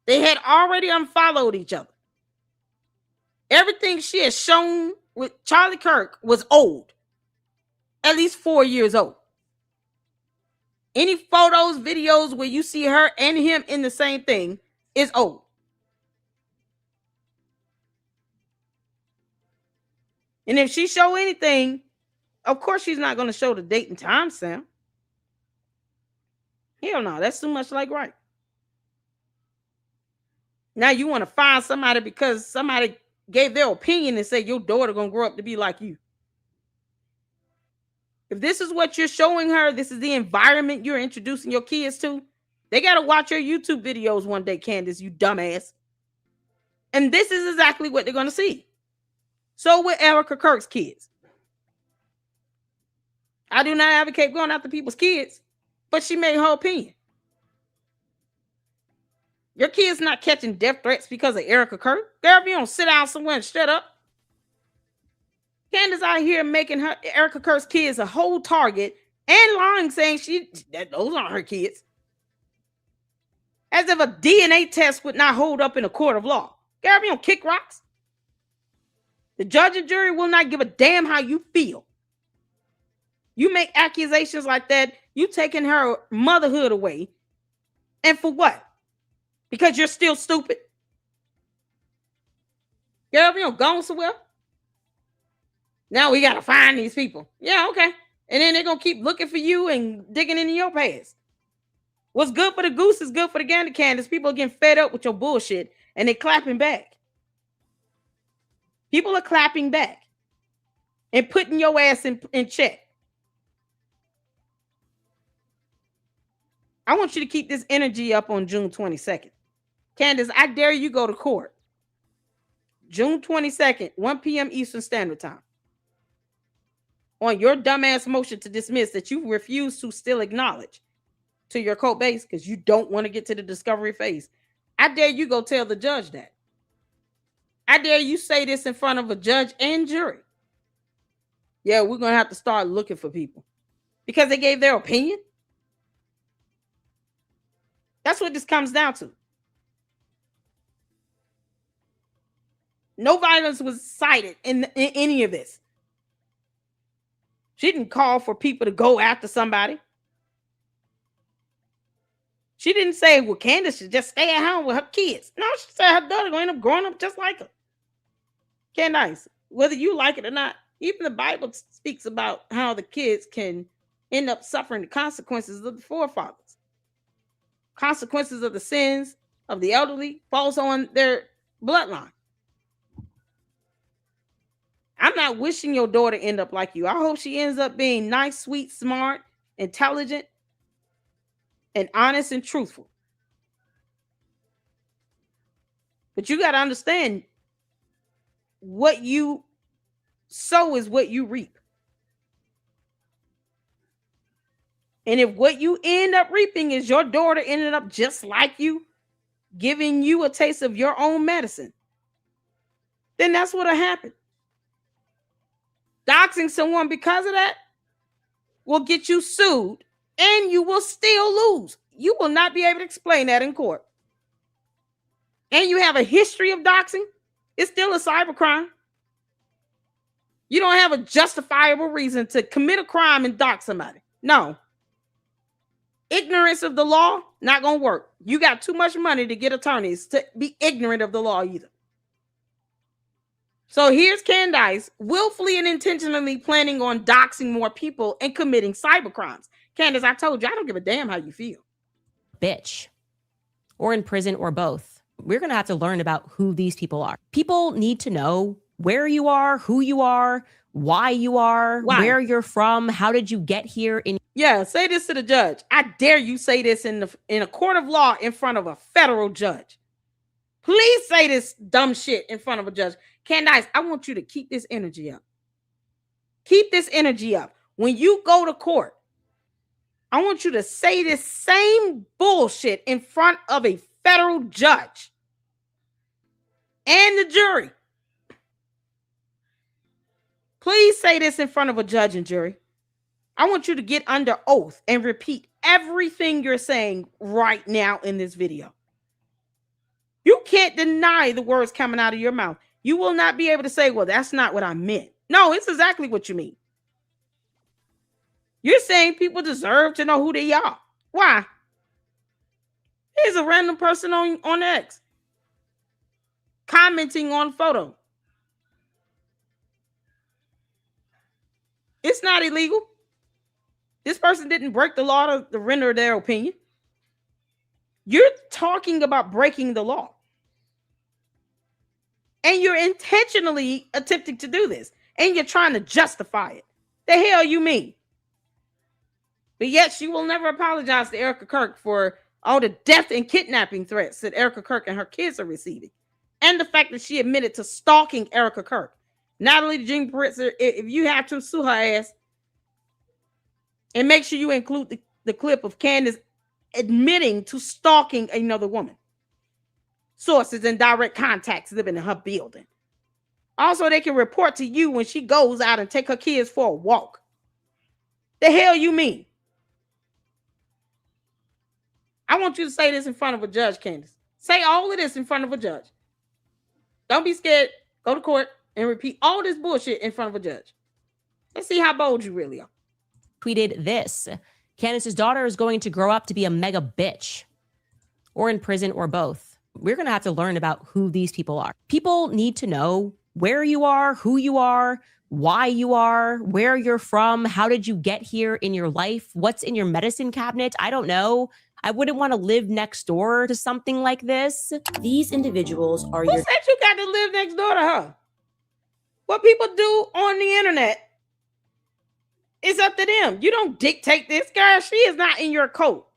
They had already unfollowed each other. Everything she has shown with Charlie Kirk was old. At least 4 years old. Any photos, videos where you see her and him in the same thing is old. And if she show anything, of course she's not going to show the date and time stamp. Hell no, that's too much like right. Now you want to find somebody because somebody gave their opinion and say your daughter going to grow up to be like you. If this is what you're showing her, this is the environment you're introducing your kids to, they got to watch your YouTube videos one day, Candace, you dumbass. And this is exactly what they're going to see. So with Erica Kirk's kids. I do not advocate going after people's kids, but she made her opinion. Your kid's not catching death threats because of Erica Kirk. Girl, if you don't sit down somewhere and shut up. Candace out here making her Erica Kirk's kids a whole target and lying, saying those aren't her kids. As if a DNA test would not hold up in a court of law. Girl, if you don't kick rocks. The judge and jury will not give a damn how you feel. You make accusations like that, you taking her motherhood away. And for what? Because you're still stupid? Girl, if you don't go somewhere. Now we got to find these people. Yeah, okay. And then they're going to keep looking for you and digging into your past. What's good for the goose is good for the gander, Candace. People are getting fed up with your bullshit and they're clapping back. People are clapping back and putting your ass in check. I want you to keep this energy up on June 22nd. Candace, I dare you go to court. June 22nd, 1 p.m. Eastern Standard Time. On your dumbass motion to dismiss that you refuse to still acknowledge to your court base because you don't want to get to the discovery phase. I dare you go tell the judge that. I dare you say this in front of a judge and jury. Yeah, we're going to have to start looking for people because they gave their opinion. That's what this comes down to. No violence was cited in any of this. She didn't call for people to go after somebody. She didn't say, well, Candace should just stay at home with her kids. No, she said her daughter going to end up growing up just like her. Candace, whether you like it or not, even the Bible speaks about how the kids can end up suffering the consequences of the forefathers. Consequences of the sins of the elderly falls on their bloodline. I'm not wishing your daughter end up like you. I hope she ends up being nice, sweet, smart, intelligent, and honest and truthful. But you got to understand, what you sow is what you reap. And if what you end up reaping is your daughter ended up just like you, giving you a taste of your own medicine, then that's what'll happen. Doxing someone because of that will get you sued and you will still lose. You will not be able to explain that in court. And you have a history of doxing, it's still a cybercrime. You don't have a justifiable reason to commit a crime and dox somebody. No. Ignorance of the law, not going to work. You got too much money to get attorneys to be ignorant of the law either. So here's Candace willfully and intentionally planning on doxing more people and committing cybercrimes. Candace, I told you, I don't give a damn how you feel. Bitch. Or in prison or both. We're going to have to learn about who these people are. People need to know where you are, who you are, why you are, where you're from, how did you get here? Yeah, say this to the judge. I dare you say this in a court of law in front of a federal judge. Please say this dumb shit in front of a judge. Candace, I want you to keep this energy up. Keep this energy up. When you go to court, I want you to say this same bullshit in front of a federal judge and the jury. Please say this in front of a judge and jury. I want you to get under oath and repeat everything you're saying right now in this video. You can't deny the words coming out of your mouth. You will not be able to say, well, that's not what I meant. No, it's exactly what you mean. You're saying people deserve to know who they are. Why? Here's a random person on X commenting on photo. It's not illegal. This person didn't break the law to render their opinion. You're talking about breaking the law. And you're intentionally attempting to do this. And you're trying to justify it. The hell you mean? But yet she will never apologize to Erica Kirk for all the death and kidnapping threats that Erica Kirk and her kids are receiving. And the fact that she admitted to stalking Erica Kirk. Natalie Jean Pritzker, if you have to, sue her ass. And make sure you include the clip of Candace admitting to stalking another woman. Sources and direct contacts living in her building. Also, they can report to you when she goes out and take her kids for a walk. The hell you mean? I want you to say this in front of a judge, Candace. Say all of this in front of a judge. Don't be scared. Go to court and repeat all this bullshit in front of a judge. Let's see how bold you really are. Tweeted this. Candace's daughter is going to grow up to be a mega bitch. Or in prison or both. We're going to have to learn about who these people are. People need to know where you are, who you are, why you are, where you're from, how did you get here in your life, what's in your medicine cabinet. I don't know. I wouldn't want to live next door to something like this. These individuals are Who said you got to live next door to her? What people do on the internet is up to them. You don't dictate this, girl. She is not in your coat.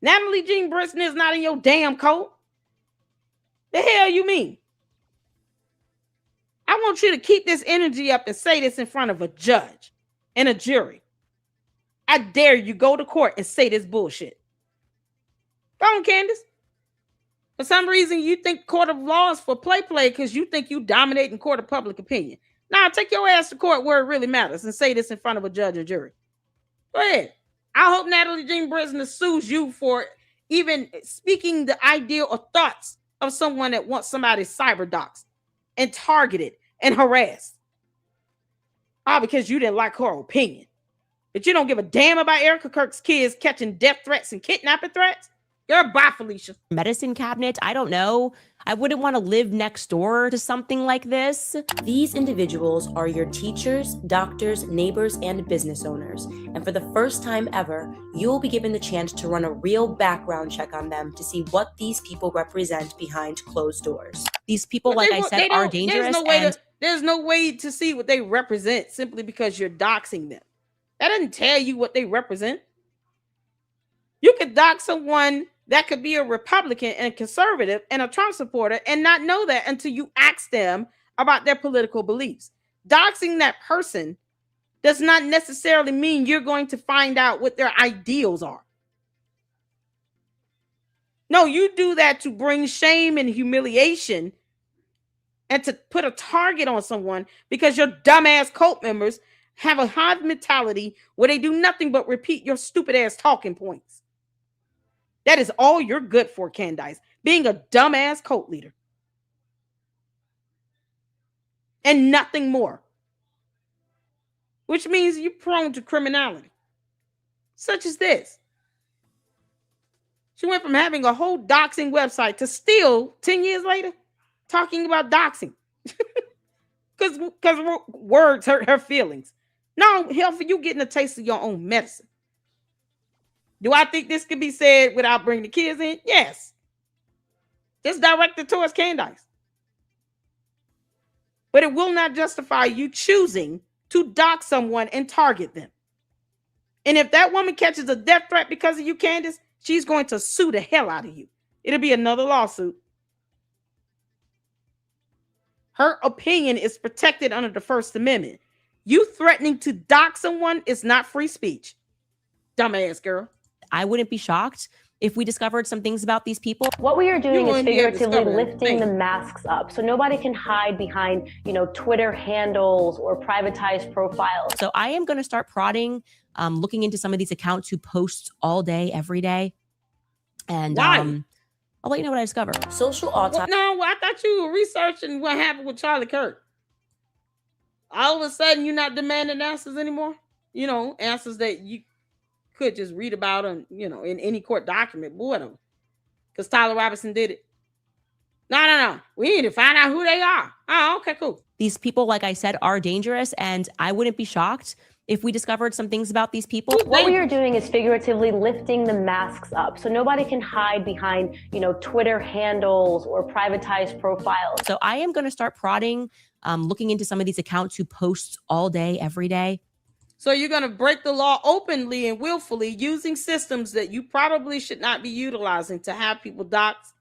Natalie Jean Pritzker is not in your damn coat. The hell you mean? I want you to keep this energy up and say this in front of a judge and a jury. I dare you go to court and say this bullshit. Go on, Candace. For some reason, you think court of law is for play because you think you dominate in court of public opinion. Now, take your ass to court where it really matters and say this in front of a judge or jury. Go ahead. I hope Natalie Jean Pritzker sues you for even speaking the idea or thoughts of someone that wants somebody cyberdoxed and targeted and harassed. All because you didn't like her opinion. But you don't give a damn about Erica Kirk's kids catching death threats and kidnapping threats? You're bye, Felicia. Medicine cabinet? I don't know. I wouldn't want to live next door to something like this. These individuals are your teachers, doctors, neighbors, and business owners. And for the first time ever, you'll be given the chance to run a real background check on them to see what these people represent behind closed doors. These people, like I said, are dangerous. There's no way to see what they represent simply because you're doxing them. That doesn't tell you what they represent. You could dox someone that could be a Republican and a conservative and a Trump supporter and not know that until you ask them about their political beliefs. Doxing that person does not necessarily mean you're going to find out what their ideals are. No, you do that to bring shame and humiliation and to put a target on someone because your dumbass cult members have a hive mentality where they do nothing but repeat your stupid ass talking points. That is all you're good for, Candace, being a dumbass cult leader. And nothing more. Which means you're prone to criminality. Such as this. She went from having a whole doxing website to still, 10 years later, talking about doxing. Because words hurt her feelings. No, hell for you getting a taste of your own medicine. Do I think this could be said without bringing the kids in? Yes. Just directed towards Candace. But it will not justify you choosing to dox someone and target them. And if that woman catches a death threat because of you, Candace, she's going to sue the hell out of you. It'll be another lawsuit. Her opinion is protected under the First Amendment. You threatening to dox someone is not free speech. Dumbass girl. I wouldn't be shocked if we discovered some things about these people. What we are doing is figuratively lifting the masks up so nobody can hide behind, Twitter handles or privatized profiles. So I am going to start prodding, looking into some of these accounts who post all day, every day. And I'll let you know what I discover. Social autopsy. No, I thought you were researching what happened with Charlie Kirk. All of a sudden, you're not demanding answers anymore. Answers that you could just read about on, in any court document, whatever. Because Tyler Robinson did it. No. We need to find out who they are. Oh, okay, cool. These people, like I said, are dangerous, and I wouldn't be shocked if we discovered some things about these people. What we are doing is figuratively lifting the masks up so nobody can hide behind, Twitter handles or privatized profiles. So I am going to start prodding, looking into some of these accounts who post all day, every day. So you're going to break the law openly and willfully using systems that you probably should not be utilizing to have people doxxed.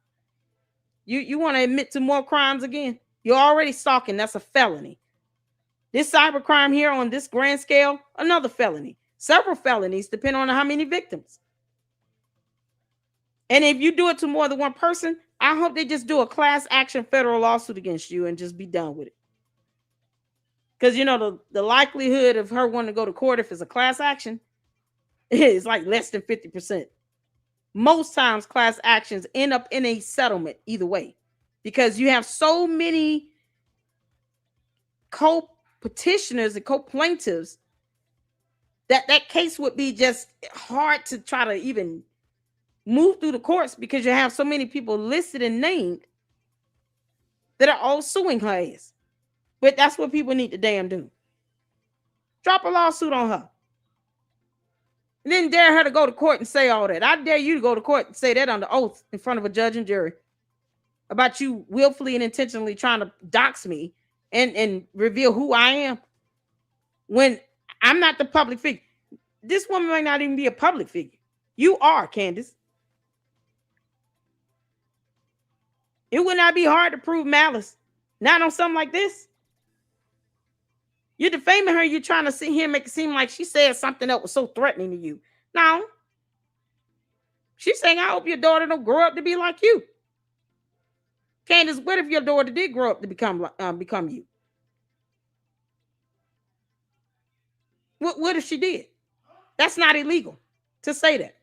You want to admit to more crimes again? You're already stalking. That's a felony. This cybercrime here on this grand scale, another felony. Several felonies, depending on how many victims. And if you do it to more than one person, I hope they just do a class action federal lawsuit against you and just be done with it. Because, you know, the likelihood of her wanting to go to court if it's a class action is like less than 50%. Most times class actions end up in a settlement either way. Because you have so many co-petitioners and co-plaintiffs that case would be just hard to try to even move through the courts because you have so many people listed and named that are all suing her ass. But that's what people need to damn do. Drop a lawsuit on her. And then dare her to go to court and say all that. I dare you to go to court and say that under oath in front of a judge and jury about you willfully and intentionally trying to dox me and reveal who I am when I'm not the public figure. This woman might not even be a public figure. You are, Candace. It would not be hard to prove malice. Not on something like this. You're defaming her. You're trying to sit here and make it seem like she said something that was so threatening to you. No. She's saying, I hope your daughter don't grow up to be like you. Candace, what if your daughter did grow up to become you? What if she did? That's not illegal to say that.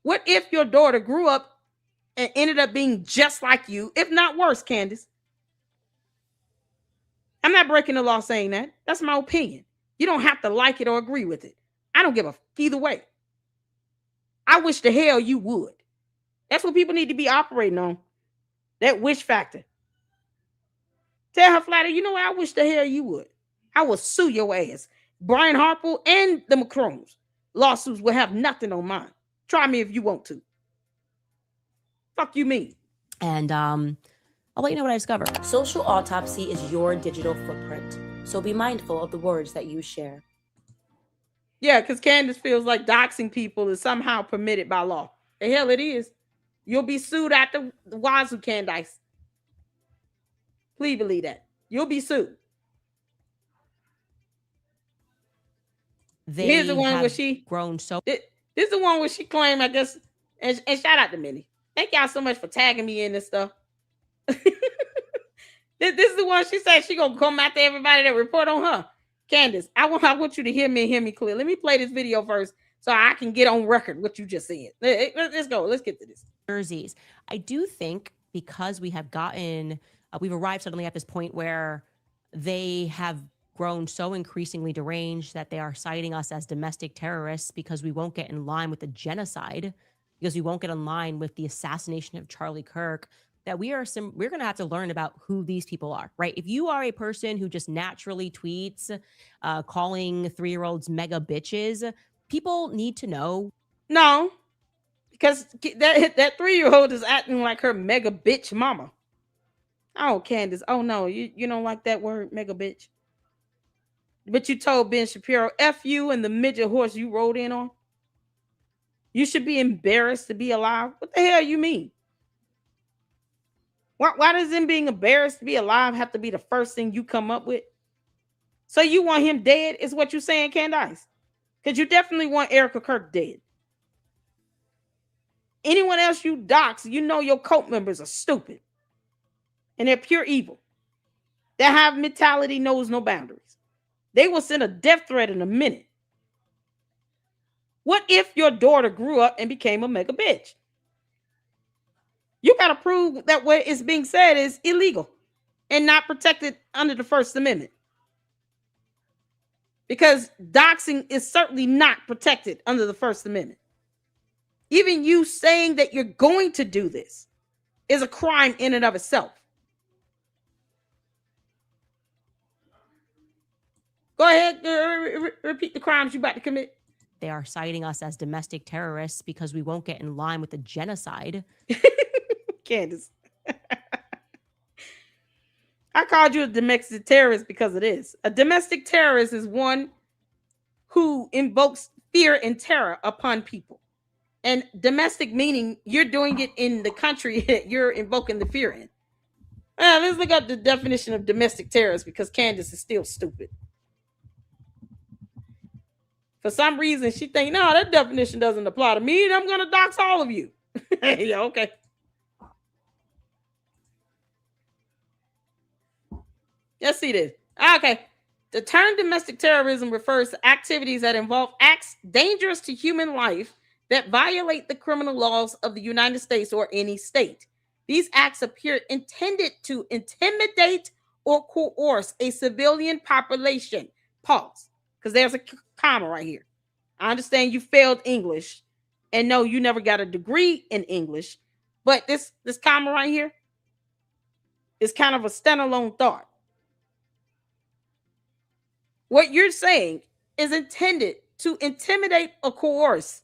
What if your daughter grew up and ended up being just like you, if not worse, Candace? I'm not breaking the law saying that. That's my opinion. You don't have to like it or agree with it. I don't give a either way. I wish the hell you would. That's what people need to be operating on. That wish factor. Tell her flat out, you know what? I wish the hell you would. I will sue your ass. Brian Harper and the McCrones. Lawsuits will have nothing on mine. Try me if you want to. Fuck you mean? And I'll let you know what I discover. Social autopsy is your digital footprint, so be mindful of the words that you share. Yeah, because Candace feels like doxing people is somehow permitted by law. The hell it is. You'll be sued at the wazoo, Candace. Please believe that. You'll be sued. Here's the one where she grown so. This is the one where she claimed, I guess, and shout out to Minnie. Thank y'all so much for tagging me in this stuff. This is the one she said she gonna come after everybody that report on her. Candace, I want you to hear me clear. Let me play this video first so I can get on record what you just said. Let's go. Let's get to this. Jerseys. I do think because we have gotten, we've arrived suddenly at this point where they have grown so increasingly deranged that they are citing us as domestic terrorists because we won't get in line with the genocide, because we won't get in line with the assassination of Charlie Kirk, that we're going to have to learn about who these people are, right? If you are a person who just naturally tweets, calling 3-year-olds mega bitches, people need to know. No, because that 3-year-old is acting like her mega bitch mama. Oh, Candace. Oh, no, you don't like that word, mega bitch. But you told Ben Shapiro, F you and the midget horse you rode in on. You should be embarrassed to be alive. What the hell you mean? Why does him being embarrassed to be alive have to be the first thing you come up with? So you want him dead is what you're saying, Candace? Because you definitely want Erica Kirk dead. Anyone else you dox, you know your cult members are stupid. And they're pure evil. Their hive mentality knows no boundaries. They will send a death threat in a minute. What if your daughter grew up and became a mega bitch? You got to prove that what is being said is illegal and not protected under the First Amendment. Because doxing is certainly not protected under the First Amendment. Even you saying that you're going to do this is a crime in and of itself. Go ahead, repeat the crimes you're about to commit. They are citing us as domestic terrorists because we won't get in line with the genocide. Candace. I called you a domestic terrorist because it is. A domestic terrorist is one who invokes fear and terror upon people. And domestic meaning you're doing it in the country that you're invoking the fear in. Let's look up the definition of domestic terrorist because Candace is still stupid. For some reason, she think, no, that definition doesn't apply to me, and I'm going to dox all of you. Yeah, okay. Let's see this. Okay. The term domestic terrorism refers to activities that involve acts dangerous to human life that violate the criminal laws of the United States or any state. These acts appear intended to intimidate or coerce a civilian population. Pause. Because there's a comma right here. I understand you failed English. And no, you never got a degree in English. But this comma right here is kind of a standalone thought. What you're saying is intended to intimidate or coerce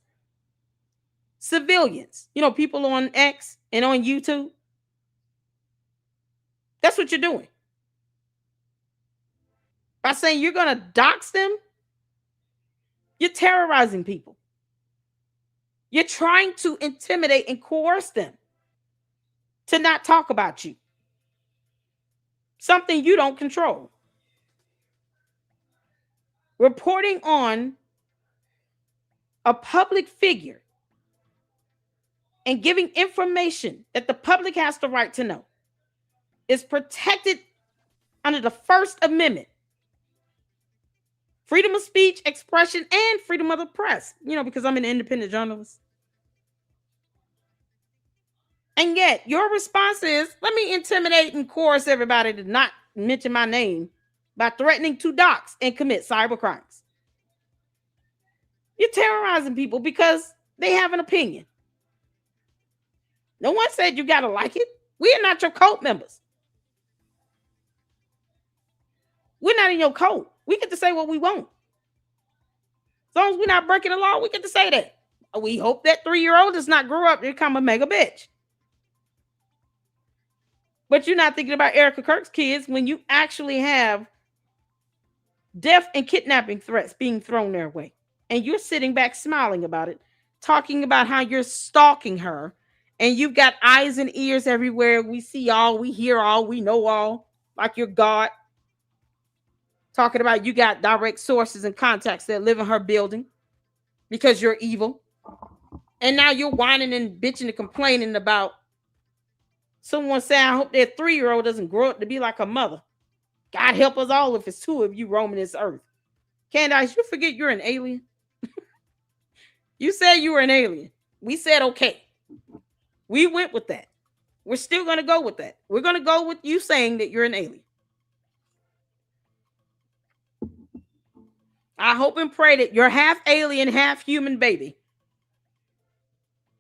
civilians. You know, people on X and on YouTube. That's what you're doing. By saying you're going to dox them, you're terrorizing people. You're trying to intimidate and coerce them to not talk about you. Something you don't control. Reporting on a public figure and giving information that the public has the right to know is protected under the First Amendment. Freedom of speech, expression, and freedom of the press. You know, because I'm an independent journalist. And yet, your response is, let me intimidate and coerce everybody to not mention my name by threatening to dox and commit cyber crimes. You're terrorizing people because they have an opinion. No one said you got to like it. We are not your cult members. We're not in your cult. We get to say what we want. As long as we're not breaking the law, we get to say that. We hope that 3-year-old does not grow up to become a mega bitch. But you're not thinking about Erica Kirk's kids when you actually have death and kidnapping threats being thrown their way. And you're sitting back smiling about it, talking about how you're stalking her. And you've got eyes and ears everywhere. We see all, we hear all, we know all, like you're God. Talking about you got direct sources and contacts that live in her building because you're evil. And now you're whining and bitching and complaining about someone saying, I hope that 3-year-old doesn't grow up to be like a mother. God help us all if it's 2 of you roaming this earth. Candace, you forget you're an alien? You said you were an alien. We said, okay. We went with that. We're still going to go with that. We're going to go with you saying that you're an alien. I hope and pray that your half alien, half human baby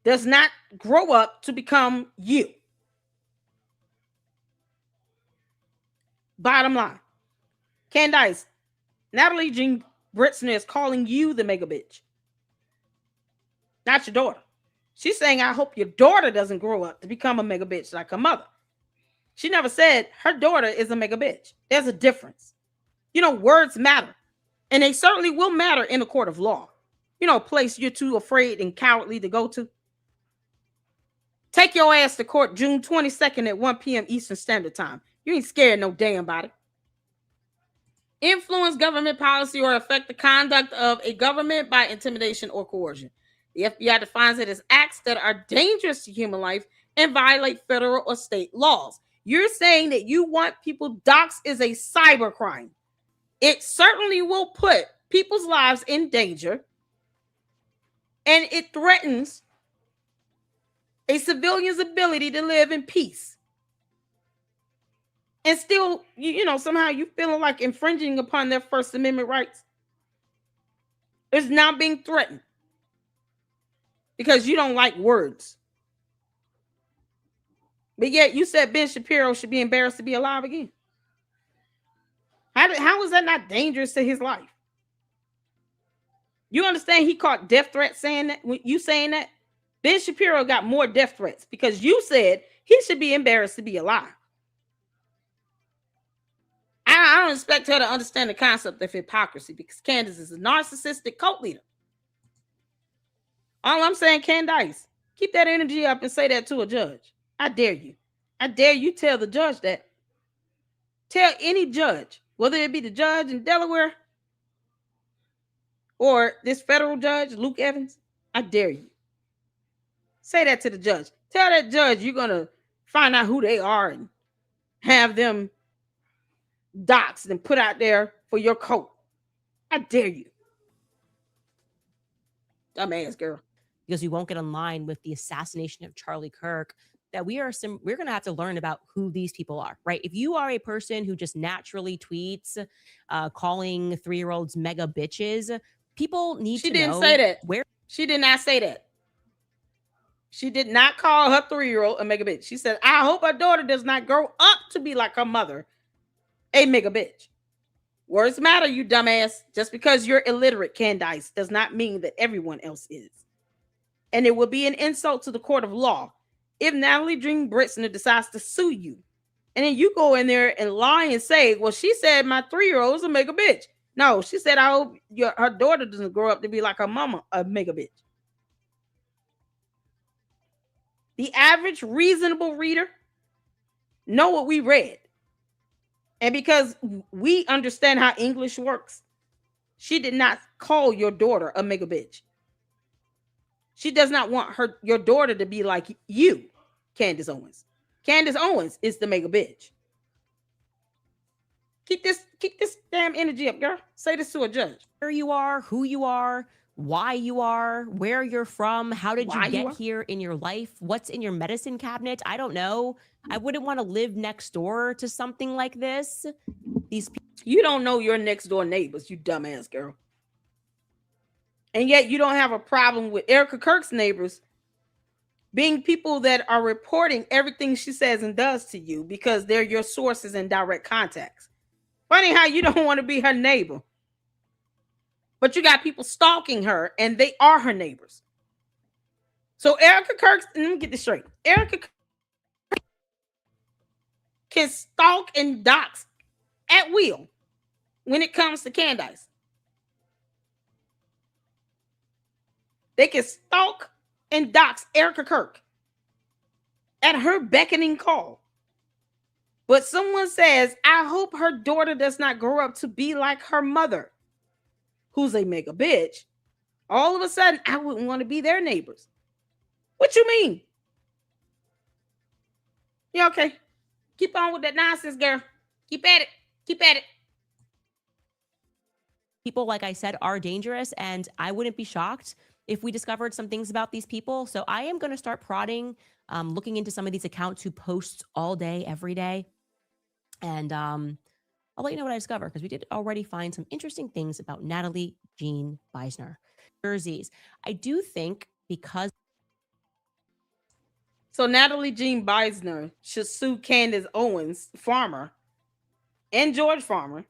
does not grow up to become you. Bottom line. Candace, Natalie Jean Britzner is calling you the mega bitch. Not your daughter. She's saying, I hope your daughter doesn't grow up to become a mega bitch like her mother. She never said her daughter is a mega bitch. There's a difference. You know, words matter. And they certainly will matter in a court of law. You know, a place you're too afraid and cowardly to go to. Take your ass to court June 22nd at 1 p.m. Eastern Standard Time. You ain't scared no damn body. Influence government policy or affect the conduct of a government by intimidation or coercion. The FBI defines it as acts that are dangerous to human life and violate federal or state laws. You're saying that you want people doxxed is a cyber crime. It certainly will put people's lives in danger, and it threatens a civilian's ability to live in peace. And still, you know, somehow you feeling like infringing upon their First Amendment rights. It's now being threatened because you don't like words. But yet you said Ben Shapiro should be embarrassed to be alive again. How is that not dangerous to his life? You understand he caught death threats saying that? You saying that? Ben Shapiro got more death threats because you said he should be embarrassed to be alive. I don't expect her to understand the concept of hypocrisy because Candace is a narcissistic cult leader. All I'm saying, Candace, keep that energy up and say that to a judge. I dare you. I dare you tell the judge that. Tell any judge, whether it be the judge in Delaware or this federal judge, Luke Evans, I dare you. Say that to the judge. Tell that judge you're going to find out who they are and have them doxed and put out there for your coat. I dare you. Dumbass girl. Because we won't get in line with the assassination of Charlie Kirk, that we're going to have to learn about who these people are, right? If you are a person who just naturally tweets, calling 3-year-olds mega bitches, people need to know. She didn't say that. Where she did not say that. She did not call her 3-year-old a mega bitch. She said, I hope her daughter does not grow up to be like her mother, a mega bitch. Words matter, you dumbass. Just because you're illiterate, Candace, does not mean that everyone else is. And it would be an insult to the court of law if Natalie Jean Britzner decides to sue you. And then you go in there and lie and say, well, she said my 3-year-old is a mega bitch. No, she said, I hope her daughter doesn't grow up to be like her mama, a mega bitch. The average reasonable reader know what we read. And because we understand how English works, she did not call your daughter a mega bitch. She does not want your daughter to be like you, Candace Owens. Candace Owens is the mega bitch. Keep this damn energy up, girl. Say this to a judge. Where you are, who you are, why you are, where you're from, how did you get here in your life, what's in your medicine cabinet. I don't know. I wouldn't want to live next door to something like this. You don't know your next door neighbors, you dumbass girl. And yet you don't have a problem with Erica Kirk's neighbors being people that are reporting everything she says and does to you because they're your sources and direct contacts. Funny how you don't want to be her neighbor. But you got people stalking her and they are her neighbors. So Erica Kirk, let me get this straight. Erica can stalk and dox at will when it comes to Candace. They can stalk and dox Erica Kirk at her beckoning call. But someone says, I hope her daughter does not grow up to be like her mother, who's a mega bitch. All of a sudden, I wouldn't want to be their neighbors. What you mean? Yeah, okay. Keep on with that nonsense, girl. Keep at it. Keep at it. People, like I said, are dangerous, and I wouldn't be shocked if we discovered some things about these people. So I am going to start prodding, looking into some of these accounts who post all day, every day. And I'll let you know what I discover, because we did already find some interesting things about Natalie Jean Beisner. Jerseys. I do think because... So Natalie Jean Beisner should sue Candace Owens, Farmer, and George Farmer,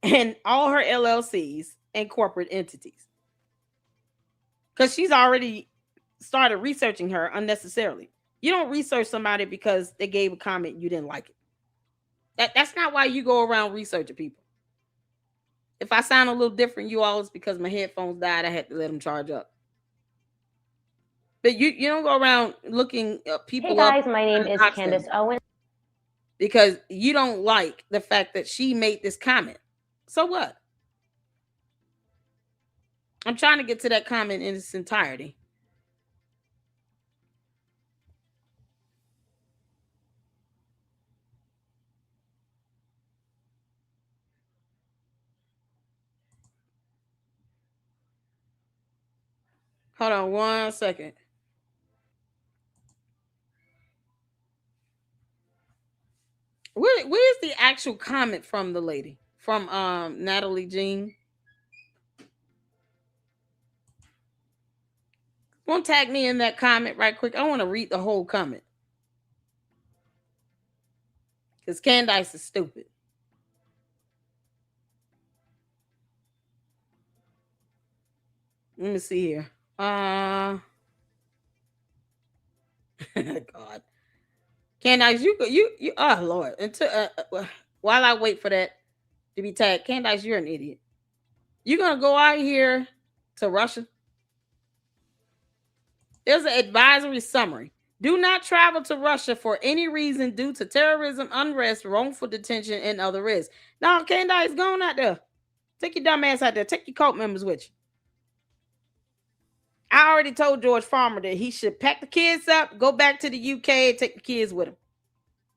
and all her LLCs and corporate entities. Because she's already started researching her unnecessarily. You don't research somebody because they gave a comment you didn't like it. That's not why you go around researching people. If I sound a little different, you all, it's because my headphones died. I had to let them charge up. But you don't go around looking people up. Hey guys, my name is Candace Owens. Because you don't like the fact that she made this comment. So what? I'm trying to get to that comment in its entirety. Hold on 1 second. Where's the actual comment from the lady? From Natalie Jean? Want to tag me in that comment right quick? I want to read the whole comment. Because Candace is stupid. Let me see here. God. Candace, you oh Lord. Until while I wait for that to be tagged, Candace, you're an idiot. You're going to go out here to Russia? There's an advisory summary. Do not travel to Russia for any reason due to terrorism, unrest, wrongful detention, and other risks. Now, Candace, go on out there. Take your dumb ass out there. Take your cult members with you. I already told George Farmer that he should pack the kids up, go back to the UK, and take the kids with him.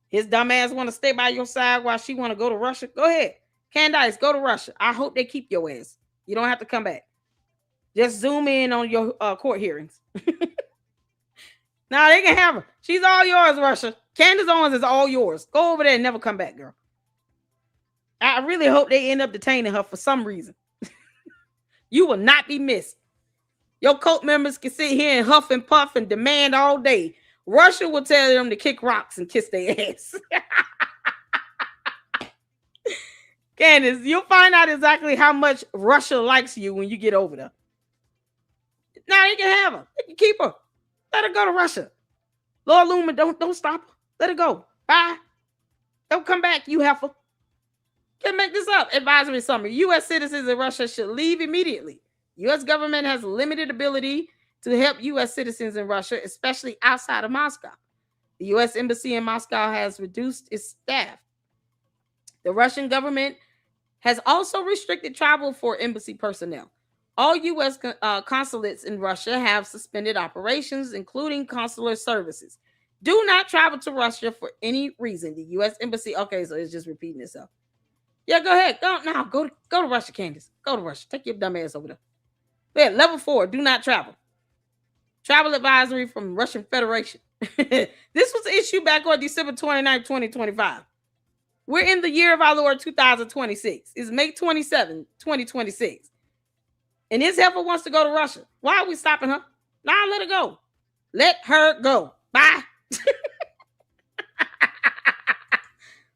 His dumb ass want to stay by your side while she want to go to Russia. Go ahead. Candace, go to Russia. I hope they keep your ass. You don't have to come back. Just zoom in on your court hearings. Now they can have her. She's all yours, Russia. Candace Owens is all yours. Go over there and never come back, girl. I really hope they end up detaining her for some reason. You will not be missed. Your cult members can sit here and huff and puff and demand all day. Russia will tell them to kick rocks and kiss their ass. Candace, you'll find out exactly how much Russia likes you when you get over there. Now you can have her. You can keep her. Let her go to Russia. Lord Luma, don't stop her. Let her go. Bye. Don't come back, you heifer. Can't make this up. Advisory summary. U.S. citizens in Russia should leave immediately. U.S. government has limited ability to help U.S. citizens in Russia, especially outside of Moscow. The U.S. embassy in Moscow has reduced its staff. The Russian government has also restricted travel for embassy personnel. All U.S. consulates in Russia have suspended operations, including consular services. Do not travel to Russia for any reason. The U.S. embassy. Okay, so it's just repeating itself. Yeah, go ahead. Go to Russia, Candace. Go to Russia. Take your dumb ass over there. Yeah, level 4. Do not travel. Travel advisory from Russian Federation. This was issued back on December 29, 2025. We're in the year of our Lord 2026. It's May 27, 2026. And this heifer wants to go to Russia. Why are we stopping her? Nah, let her go. Let her go. Bye.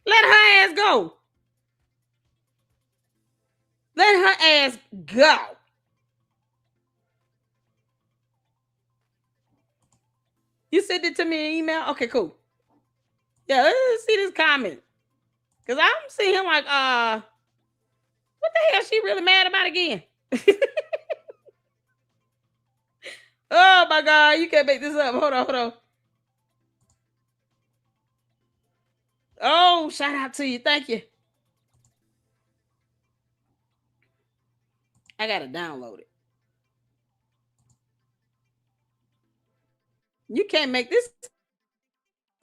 Let her ass go. Let her ass go. You sent it to me in email? Okay, cool. Yeah, let's see this comment. Because I'm seeing him like, what the hell she really mad about again? Oh my God, you can't make this up. Hold on. Oh, shout out to you. Thank you. I gotta download it. You can't make this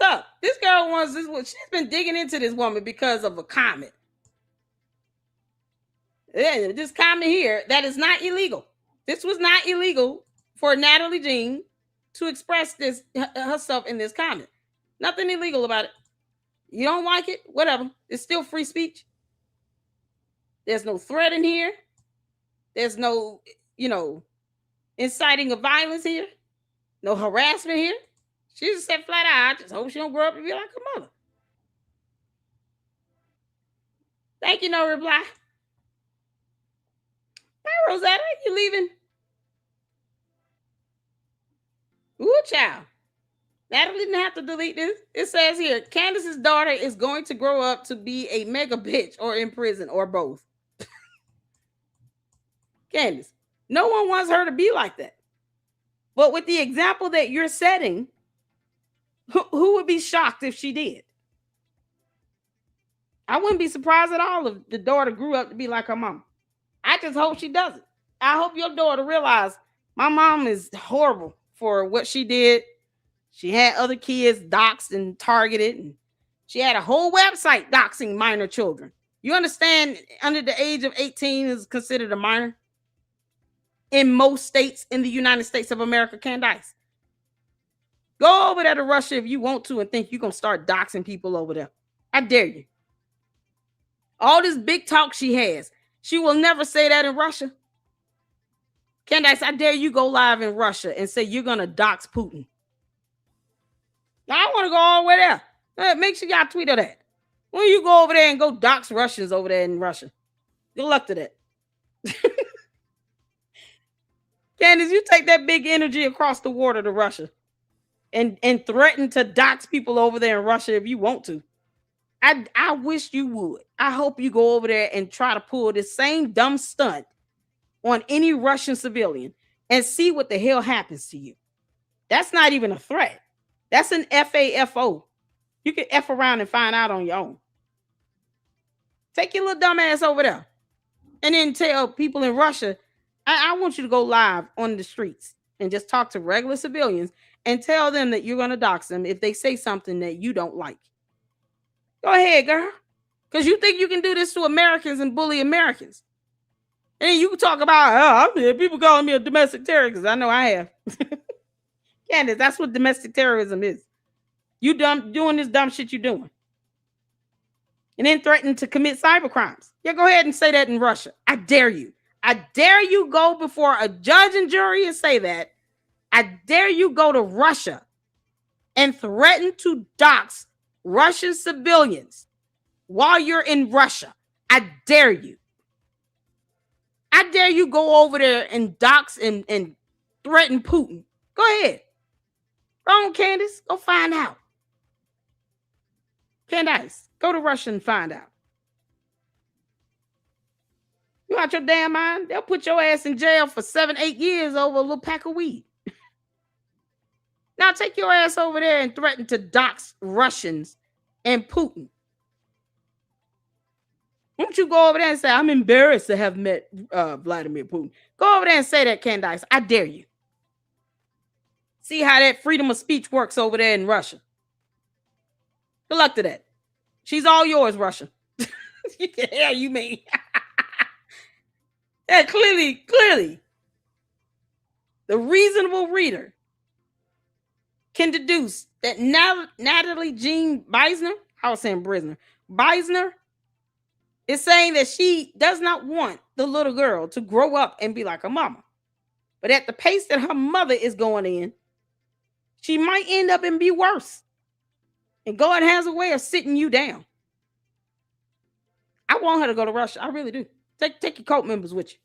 up. This girl wants this. She's been digging into this woman because of a comment. Yeah, this comment here, that is not illegal. This was not illegal for Natalie Jean to express this herself in this comment. Nothing illegal about it. You don't like it? Whatever. It's still free speech. There's no threat in here. There's no, inciting of violence here. No harassment here. She just said flat out, I just hope she don't grow up and be like her mother. Thank you, no reply. Bye, Rosetta. You leaving? Ooh, child. Natalie didn't have to delete this. It says here, Candace's daughter is going to grow up to be a mega bitch or in prison or both. Candace, no one wants her to be like that. But with the example that you're setting, who would be shocked if she did? I wouldn't be surprised at all if the daughter grew up to be like her mom. I just hope she doesn't. I hope your daughter realizes my mom is horrible for what she did. She had other kids doxxed and targeted, and she had a whole website doxing minor children. You understand, under the age of 18 is considered a minor in most states in the United States of America. Candace, go over there to Russia if you want to and think you're going to start doxing people over there. I dare you. All this big talk she has, she will never say that in Russia. Candace, I dare you go live in Russia and say you're going to dox Putin. Now, I want to go all the way there. Make sure y'all tweet of that. When you go over there and go dox Russians over there in Russia. Good luck to that. Candace, you take that big energy across the water to Russia and threaten to dox people over there in Russia if you want to. I wish you would. I hope you go over there and try to pull this same dumb stunt on any Russian civilian and see what the hell happens to you. That's not even a threat. That's an FAFO. You can F around and find out on your own. Take your little dumb ass over there and then tell people in Russia, I want you to go live on the streets and just talk to regular civilians and tell them that you're going to dox them if they say something that you don't like. Go ahead, girl. Because you think you can do this to Americans and bully Americans. And then you can talk about, people calling me a domestic terrorist, because I know I have. Candace, that's what domestic terrorism is. You doing this dumb shit you're doing. And then threaten to commit cyber crimes. Yeah, go ahead and say that in Russia. I dare you. I dare you go before a judge and jury and say that. I dare you go to Russia and threaten to dox Russian civilians while you're in Russia. I dare you. I dare you go over there and dox and threaten Putin. Go ahead. Go on, Candace. Go find out. Candace, go to Russia and find out. You out your damn mind? They'll put your ass in jail for 7-8 years over a little pack of weed. Now take your ass over there and threaten to dox Russians and Putin. Won't you go over there and say, I'm embarrassed to have met Vladimir Putin? Go over there and say that, Candace. I dare you. See how that freedom of speech works over there in Russia. Good luck to that. She's all yours, Russia. Yeah, you mean. Yeah, clearly, the reasonable reader can deduce that Natalie Jean Beisner, I was saying Beisner is saying that she does not want the little girl to grow up and be like her mama. But at the pace that her mother is going in, she might end up and be worse. And God has a way of sitting you down. I want her to go to Russia. I really do. Take your cult members with you.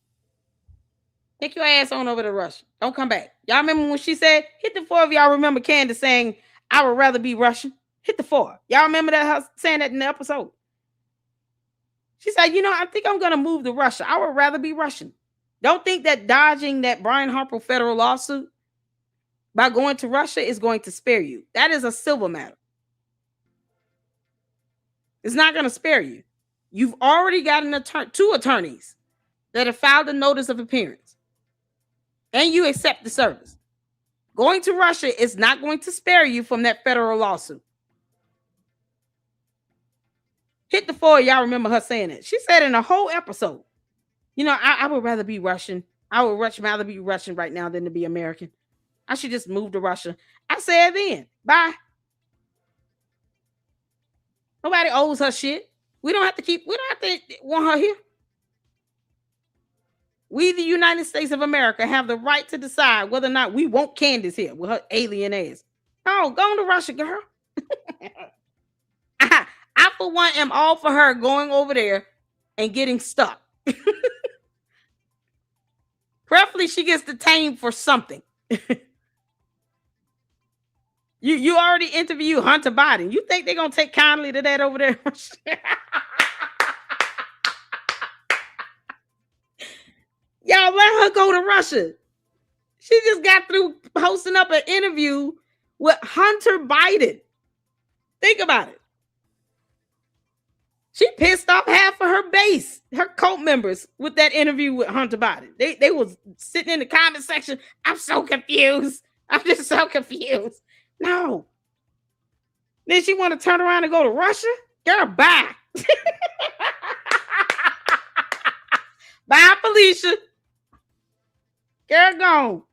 Take your ass on over to Russia. Don't come back. Y'all remember when she said, hit the floor if y'all remember Candace saying, I would rather be Russian. Hit the floor. Y'all remember that her saying that in the episode? She said, I think I'm going to move to Russia. I would rather be Russian. Don't think that dodging that Brian Harper federal lawsuit by going to Russia is going to spare you. That is a civil matter. It's not going to spare you. You've already got two attorneys that have filed a notice of appearance. And you accept the service. Going to Russia is not going to spare you from that federal lawsuit. Hit the floor. Y'all remember her saying it. She said in a whole episode, I would rather be Russian. I would rather be Russian right now than to be American. I should just move to Russia. I said then, bye. Nobody owes her shit. We don't have to want her here. We, the United States of America, have the right to decide whether or not we want Candace here with her alien ass. No, go on to Russia, girl. I, for one, am all for her going over there and getting stuck. Preferably she gets detained for something. You already interviewed Hunter Biden. You think they're going to take kindly to that over there? Y'all let her go to Russia. She just got through hosting up an interview with Hunter Biden. Think about it. She pissed off half of her base, her cult members, with that interview with Hunter Biden. They was sitting in the comment section. I'm so confused. I'm just so confused. No. Then she want to turn around and go to Russia? Girl, bye. Bye, Felicia. Girl, gone.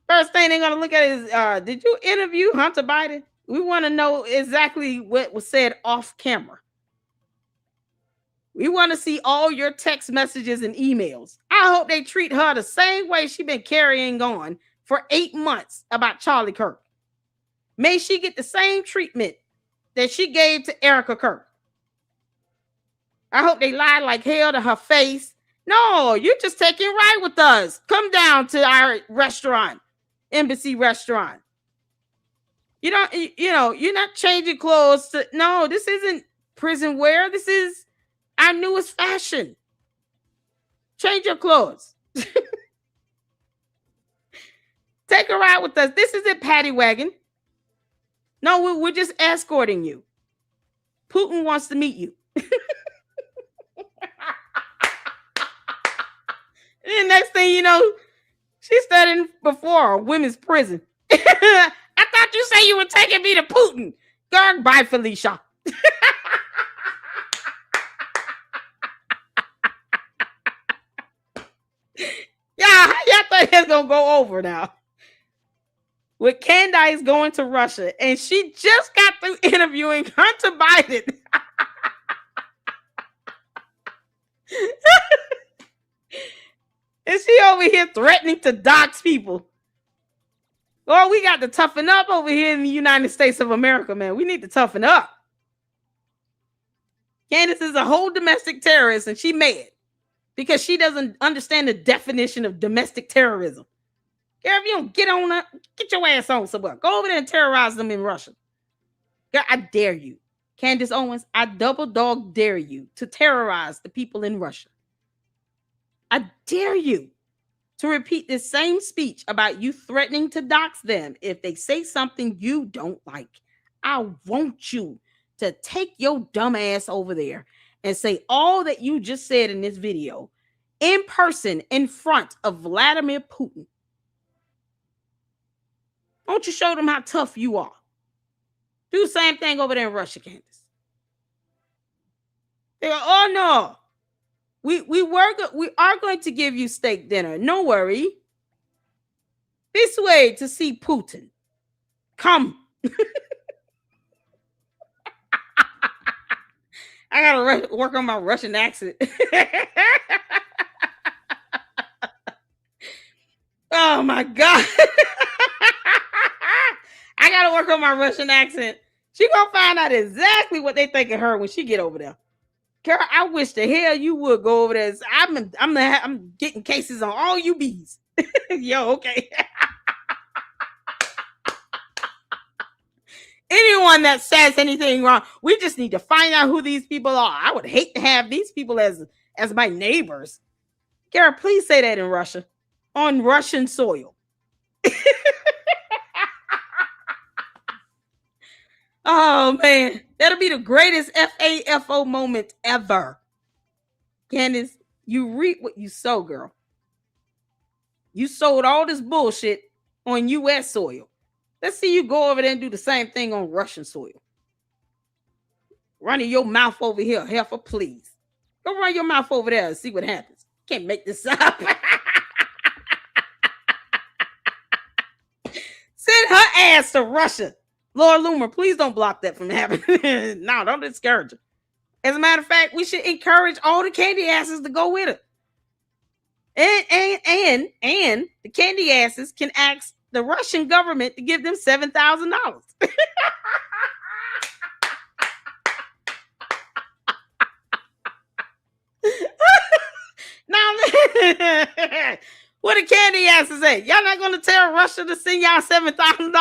First thing they're going to look at is, did you interview Hunter Biden? We want to know exactly what was said off camera. We want to see all your text messages and emails. I hope they treat her the same way she's been carrying on for 8 months about Charlie Kirk. May she get the same treatment that she gave to Erica Kirk. I hope they lied like hell to her face. No, you're just taking right with us. Come down to our restaurant, Embassy Restaurant. You don't, you're not changing clothes. No, this isn't prison wear. This is our newest fashion. Change your clothes. Take a ride with us. This isn't paddy wagon. No, we're just escorting you. Putin wants to meet you. And next thing you know, she's studying before a women's prison. I thought you said you were taking me to Putin. Girl, bye, Felicia. Yeah, y'all thought it was going to go over now. With Candace going to Russia, and she just got through interviewing Hunter Biden. And she over here threatening to dox people. Oh, we got to toughen up over here in the United States of America, man. We need to toughen up. Candace is a whole domestic terrorist, and she mad because she doesn't understand the definition of domestic terrorism. Girl, if you don't get on up, get your ass on somewhere. Go over there and terrorize them in Russia. Girl, I dare you. Candace Owens, I double dog dare you to terrorize the people in Russia. I dare you to repeat this same speech about you threatening to dox them if they say something you don't like. I want you to take your dumb ass over there and say all that you just said in this video in person in front of Vladimir Putin. Won't you show them how tough you are? Do the same thing over there in Russia, Candace. They go, oh no. We are going to give you steak dinner. No worry. This way to see Putin. Come. I gotta work on my Russian accent. Oh my God. I gotta work on my Russian accent. She gonna find out exactly what they think of her when she get over there. Girl, I wish the hell you would go over there. I'm getting cases on all you bees. Yo, okay. Anyone that says anything wrong, we just need to find out who these people are. I would hate to have these people as my neighbors. Girl, please say that in Russia. On Russian soil. Oh, man. That'll be the greatest FAFO moment ever. Candace, you reap what you sow, girl. You sowed all this bullshit on U.S. soil. Let's see you go over there and do the same thing on Russian soil. Running your mouth over here, heifer, please. Go run your mouth over there and see what happens. Can't make this up. Send her ass to Russia. Lord Loomer, please don't block that from happening. No, don't discourage her. As a matter of fact, we should encourage all the candy asses to go with her. And the candy asses can ask the Russian government to give them $7,000. Now, what the candy asses say? Y'all not going to tell Russia to send y'all $7,000?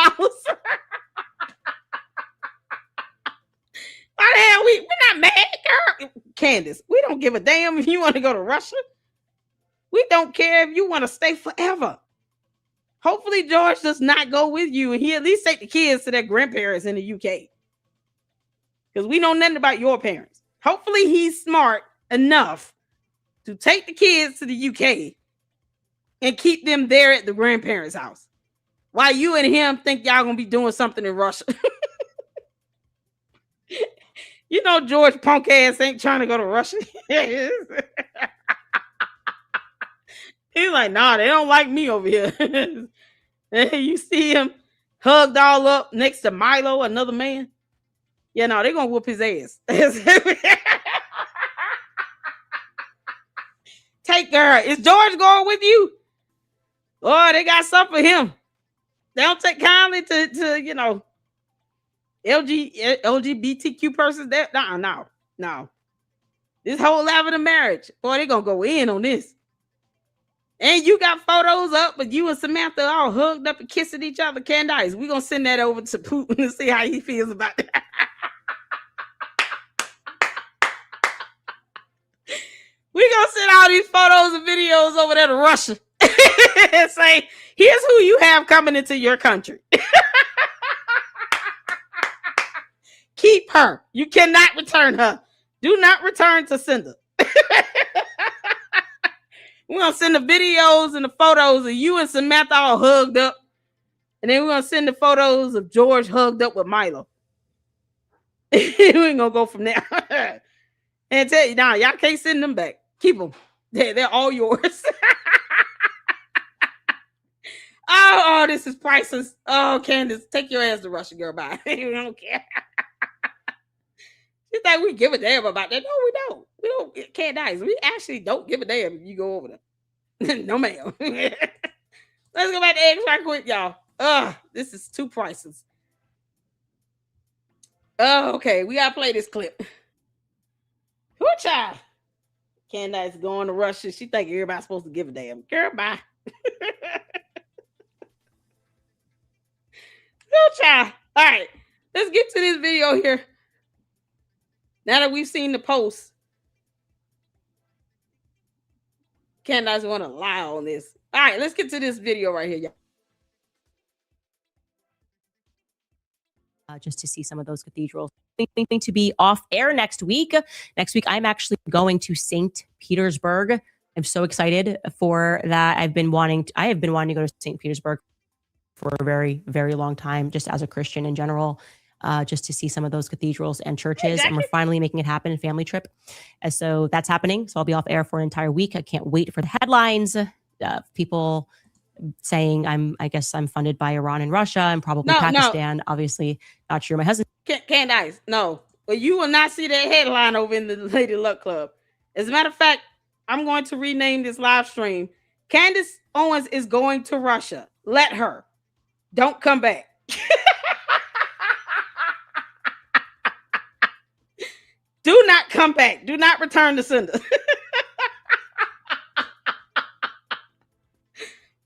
Why the hell we're not mad, girl? Candace, we don't give a damn if you want to go to Russia. We don't care if you want to stay forever. Hopefully George does not go with you and he at least take the kids to their grandparents in the UK. Because we know nothing about your parents. Hopefully he's smart enough to take the kids to the UK and keep them there at the grandparents' house. While you and him think y'all going to be doing something in Russia. You know George punk ass ain't trying to go to Russia. He's like, nah, they don't like me over here. You see him hugged all up next to Milo, another man. Yeah, no, they're going to whoop his ass. Take her. Is George going with you? Oh, they got something for him. They don't take kindly to LGBTQ persons. No. This whole lavender marriage. Boy, they're going to go in on this. And you got photos up, but you and Samantha all hugged up and kissing each other. Candace, we're going to send that over to Putin and see how he feels about that. We're going to send all these photos and videos over there to Russia and say, here's who you have coming into your country. Keep her. You cannot return her. Do not return to sender. We're going to send the videos and the photos of you and Samantha all hugged up. And then we're going to send the photos of George hugged up with Milo. We ain't going to go from there. And tell you, nah, y'all can't send them back. Keep them. They're all yours. Oh, this is priceless. Oh, Candace, take your ass to Russia, girl. Bye. We don't care. You think we give a damn about that? No, we don't. We don't. Candace, we actually don't give a damn if you go over there. No, ma'am. Let's go back to eggs right quick, y'all. This is too priceless. Oh, okay. We gotta play this clip. Who child? Candace going to Russia. She think everybody's supposed to give a damn. Girl, bye. Who child? All right. Let's get to this video here. Now that we've seen the post, Candace want to lie on this. All right, let's get to this video right here, y'all. Just to see some of those cathedrals. Going to be off air next week. Next week, I'm actually going to St. Petersburg. I'm so excited for that. I have been wanting to go to St. Petersburg for a very, very long time, just as a Christian in general, just to see some of those cathedrals and churches. Exactly. And we're finally making it happen, a family trip. And so that's happening. So I'll be off air for an entire week. I can't wait for the headlines. People saying I guess I'm funded by Iran and Russia and probably Pakistan. No. Obviously, not sure. My husband. Candace, no. But you will not see that headline over in the Lady Luck Club. As a matter of fact, I'm going to rename this live stream. Candace Owens is going to Russia. Let her. Don't come back. Do not come back. Do not return to sender.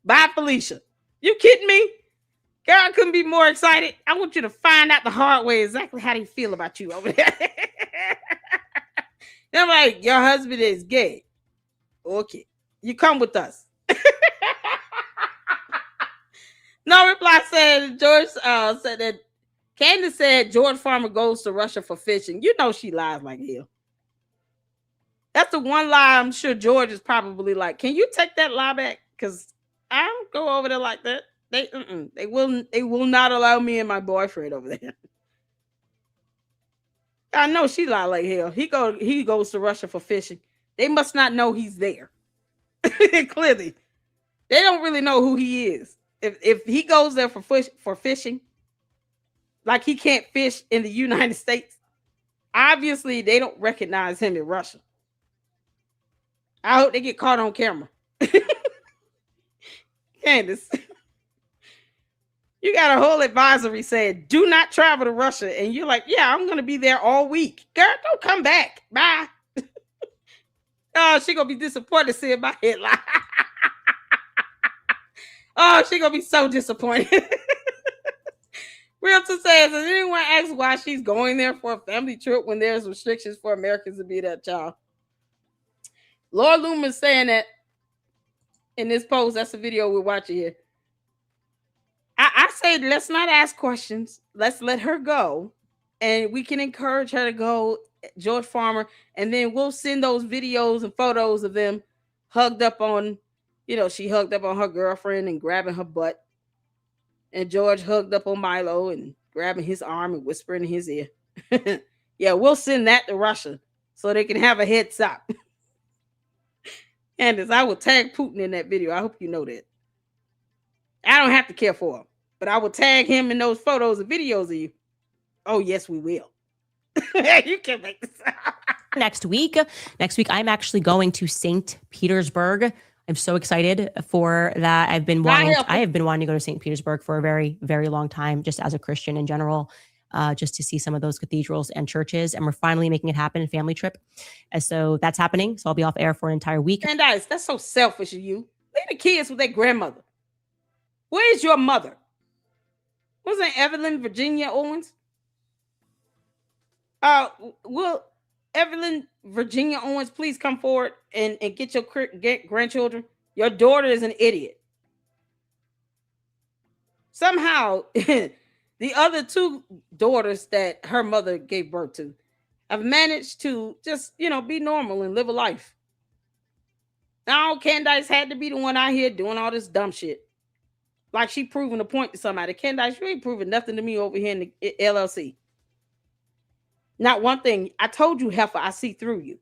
Bye, Felicia. You kidding me? Girl, I couldn't be more excited. I want you to find out the hard way exactly how they feel about you over there. They're like, your husband is gay. Okay. You come with us. No reply said George said that Candace said George Farmer goes to Russia for fishing. You know she lies like hell. That's the one lie I'm sure George is probably like, can you take that lie back? Because I don't go over there like that. They will not allow me and my boyfriend over there. I know she lied like hell. He goes to Russia for fishing. They must not know he's there. Clearly. They don't really know who he is. If he goes there for fishing, like he can't fish in the United States, obviously they don't recognize him in Russia. I hope they get caught on camera. Candace, you got a whole advisory saying, do not travel to Russia. And you're like, yeah, I'm going to be there all week. Girl, don't come back. Bye. Oh, she going to be disappointed seeing my headline. Oh, she going to be so disappointed. Realtor says, does anyone ask why she's going there for a family trip when there's restrictions for Americans to be that child? Lord Loomis saying that in this post. That's the video we're watching here. I say let's not ask questions. Let's let her go. And we can encourage her to go, George Farmer. And then we'll send those videos and photos of them hugged up on, she hugged up on her girlfriend and grabbing her butt. And George hugged up on Milo and grabbing his arm and whispering in his ear. Yeah, we'll send that to Russia so they can have a heads up. Candace, I will tag Putin in that video. I hope you know that. I don't have to care for him, but I will tag him in those photos and videos of you. Oh, yes, we will. You can make this up. Next week, I'm actually going to St. Petersburg. I'm so excited for that. I have been wanting to go to St. Petersburg for a very, very long time, just as a Christian in general, just to see some of those cathedrals and churches. And we're finally making it happen, a family trip. And so that's happening. So I'll be off air for an entire week. Candace, that's so selfish of you. Leave the kids with their grandmother. Where is your mother? Wasn't Evelyn Virginia Owens? Will Evelyn Virginia Owens please come forward and get your grandchildren? Your daughter is an idiot. Somehow, the other two daughters that her mother gave birth to have managed to just, be normal and live a life. Now, Candace had to be the one out here doing all this dumb shit. Like she proving a point to somebody. Candace, you ain't proving nothing to me over here in the LLC. Not one thing. I told you, heifer, I see through you.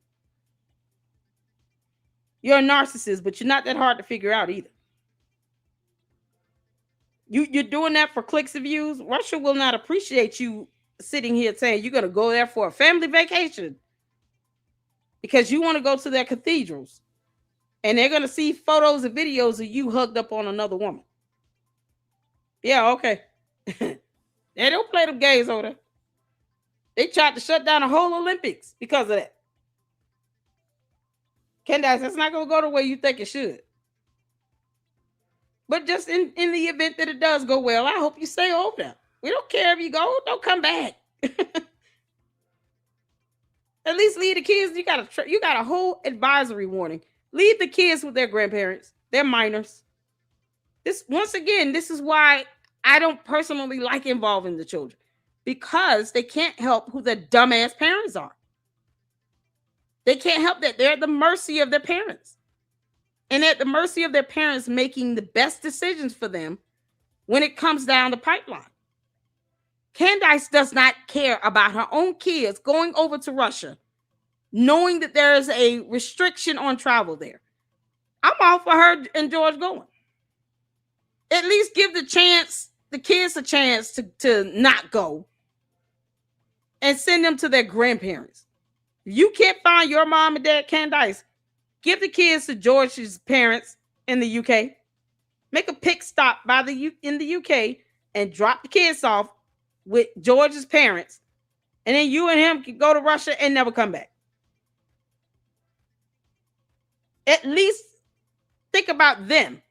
You're a narcissist, but you're not that hard to figure out either. You're doing that for clicks and views. Russia will not appreciate you sitting here saying you're going to go there for a family vacation because you want to go to their cathedrals. And they're going to see photos and videos of you hugged up on another woman. Yeah, okay. They don't play them games over there. They tried to shut down the whole Olympics because of that. Candace, that's not going to go the way you think it should. But just in the event that it does go well, I hope you stay over there. We don't care if you go. Don't come back. At least leave the kids. You got a whole advisory warning. Leave the kids with their grandparents. They're minors. This is why I don't personally like involving the children. Because they can't help who their dumbass parents are. They can't help that. They're at the mercy of their parents. And at the mercy of their parents making the best decisions for them when it comes down the pipeline. Candace does not care about her own kids going over to Russia, knowing that there is a restriction on travel there. I'm all for her and George going. At least give the kids a chance to not go and send them to their grandparents. If you can't find your mom and dad, Candace, give the kids to George's parents in the UK. Make a pit stop in the UK and drop the kids off with George's parents. And then you and him can go to Russia and never come back. At least think about them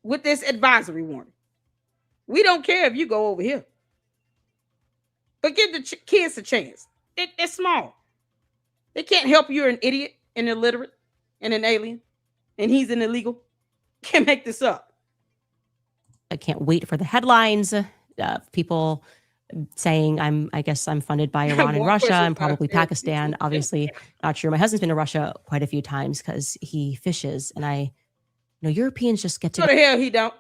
with this advisory warning. We don't care if you go over here. But give the kids a chance. They're small. They can't help you're an idiot and illiterate and an alien. And he's an illegal. Can't make this up. I can't wait for the headlines. People saying I guess I'm funded by Iran and Russia and probably Pakistan. Obviously, not sure. My husband's been to Russia quite a few times because he fishes, and I know Europeans just get to. What the hell he don't?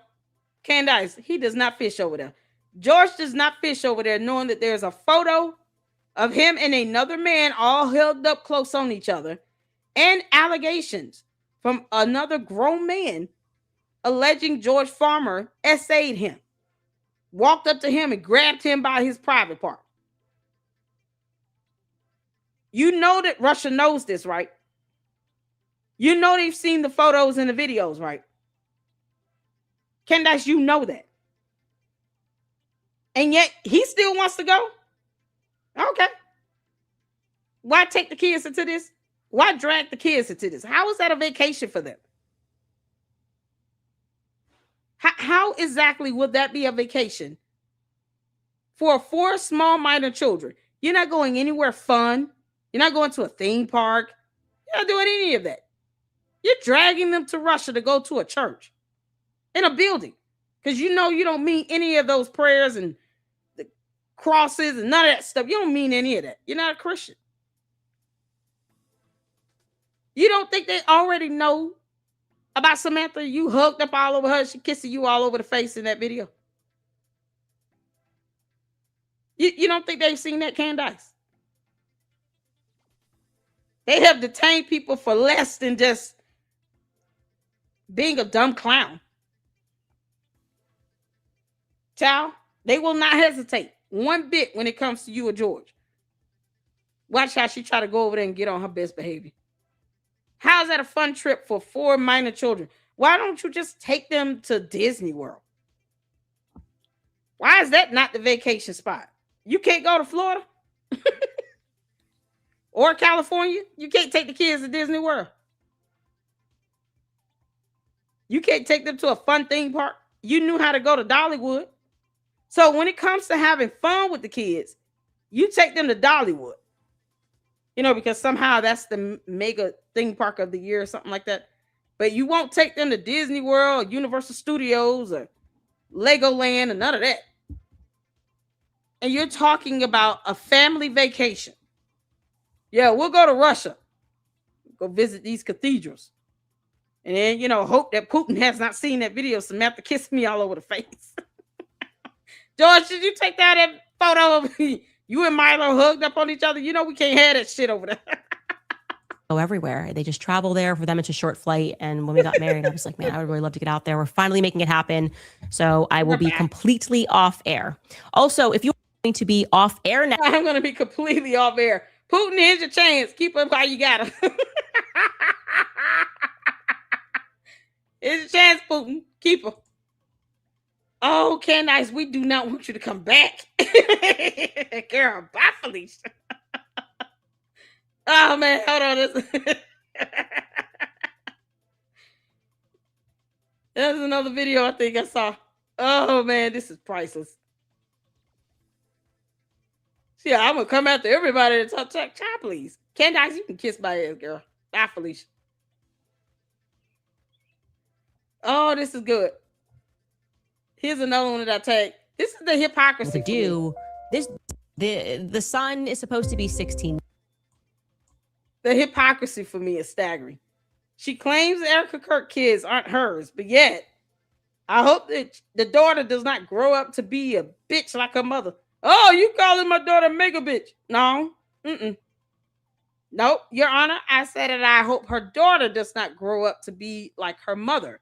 Candace, he does not fish over there. George does not fish over there, knowing that there's a photo of him and another man all held up close on each other, and allegations from another grown man alleging George Farmer essayed him, walked up to him and grabbed him by his private part. You know that Russia knows this, right? You know they've seen the photos and the videos, right? Candace, you know that. And yet he still wants to go? Okay. Why take the kids into this? Why drag the kids into this? How is that a vacation for them? How exactly would that be a vacation for 4 small minor children? You're not going anywhere fun. You're not going to a theme park. You're not doing any of that. You're dragging them to Russia to go to a church in a building because you know you don't mean any of those prayers and the crosses and none of that stuff. You don't mean any of that. You're not a Christian. You don't think they already know about Samantha? You hugged up all over her. She kissing you all over the face in that video. You don't think they've seen that, Candace? They have detained people for less than just being a dumb clown. Child, they will not hesitate one bit when it comes to you or George. Watch how she try to go over there and get on her best behavior. How's that a fun trip for 4 minor children? Why don't you just take them to Disney World? Why is that not the vacation spot? You can't go to Florida or California. You can't take the kids to Disney World. You can't take them to a fun theme park. You knew how to go to Dollywood. So when it comes to having fun with the kids, you take them to Dollywood. Because somehow that's the mega theme park of the year or something like that. But you won't take them to Disney World or Universal Studios or Legoland and none of that. And you're talking about a family vacation. Yeah, we'll go to Russia. Go visit these cathedrals. And then, hope that Putin has not seen that video. Samantha kissed me all over the face. George, did you take that photo of you and Milo hugged up on each other? We can't have that shit over there. Go everywhere. They just travel there. For them, it's a short flight. And when we got married, I was like, man, I would really love to get out there. We're finally making it happen. So I will be completely off air. Also, if you're going to be off air now. I'm going to be completely off air. Putin, here's your chance. Keep up how you got him. Here's your chance, Putin. Keep him. Oh, Candace, we do not want you to come back. Girl, bye, Felicia. Oh, man, hold on. There's another video I think I saw. Oh, man, this is priceless. Yeah, I'm going to come after everybody to talk child, please. Candace, you can kiss my ass, girl. Bye, Felicia. Oh, this is good. Here's another one that I take. This is the hypocrisy. To do this, the son is supposed to be 16. The hypocrisy for me is staggering. She claims Erica Kirk kids aren't hers, but yet I hope that the daughter does not grow up to be a bitch like her mother. Oh, you calling my daughter mega bitch? No. Nope, Your Honor, I said that I hope her daughter does not grow up to be like her mother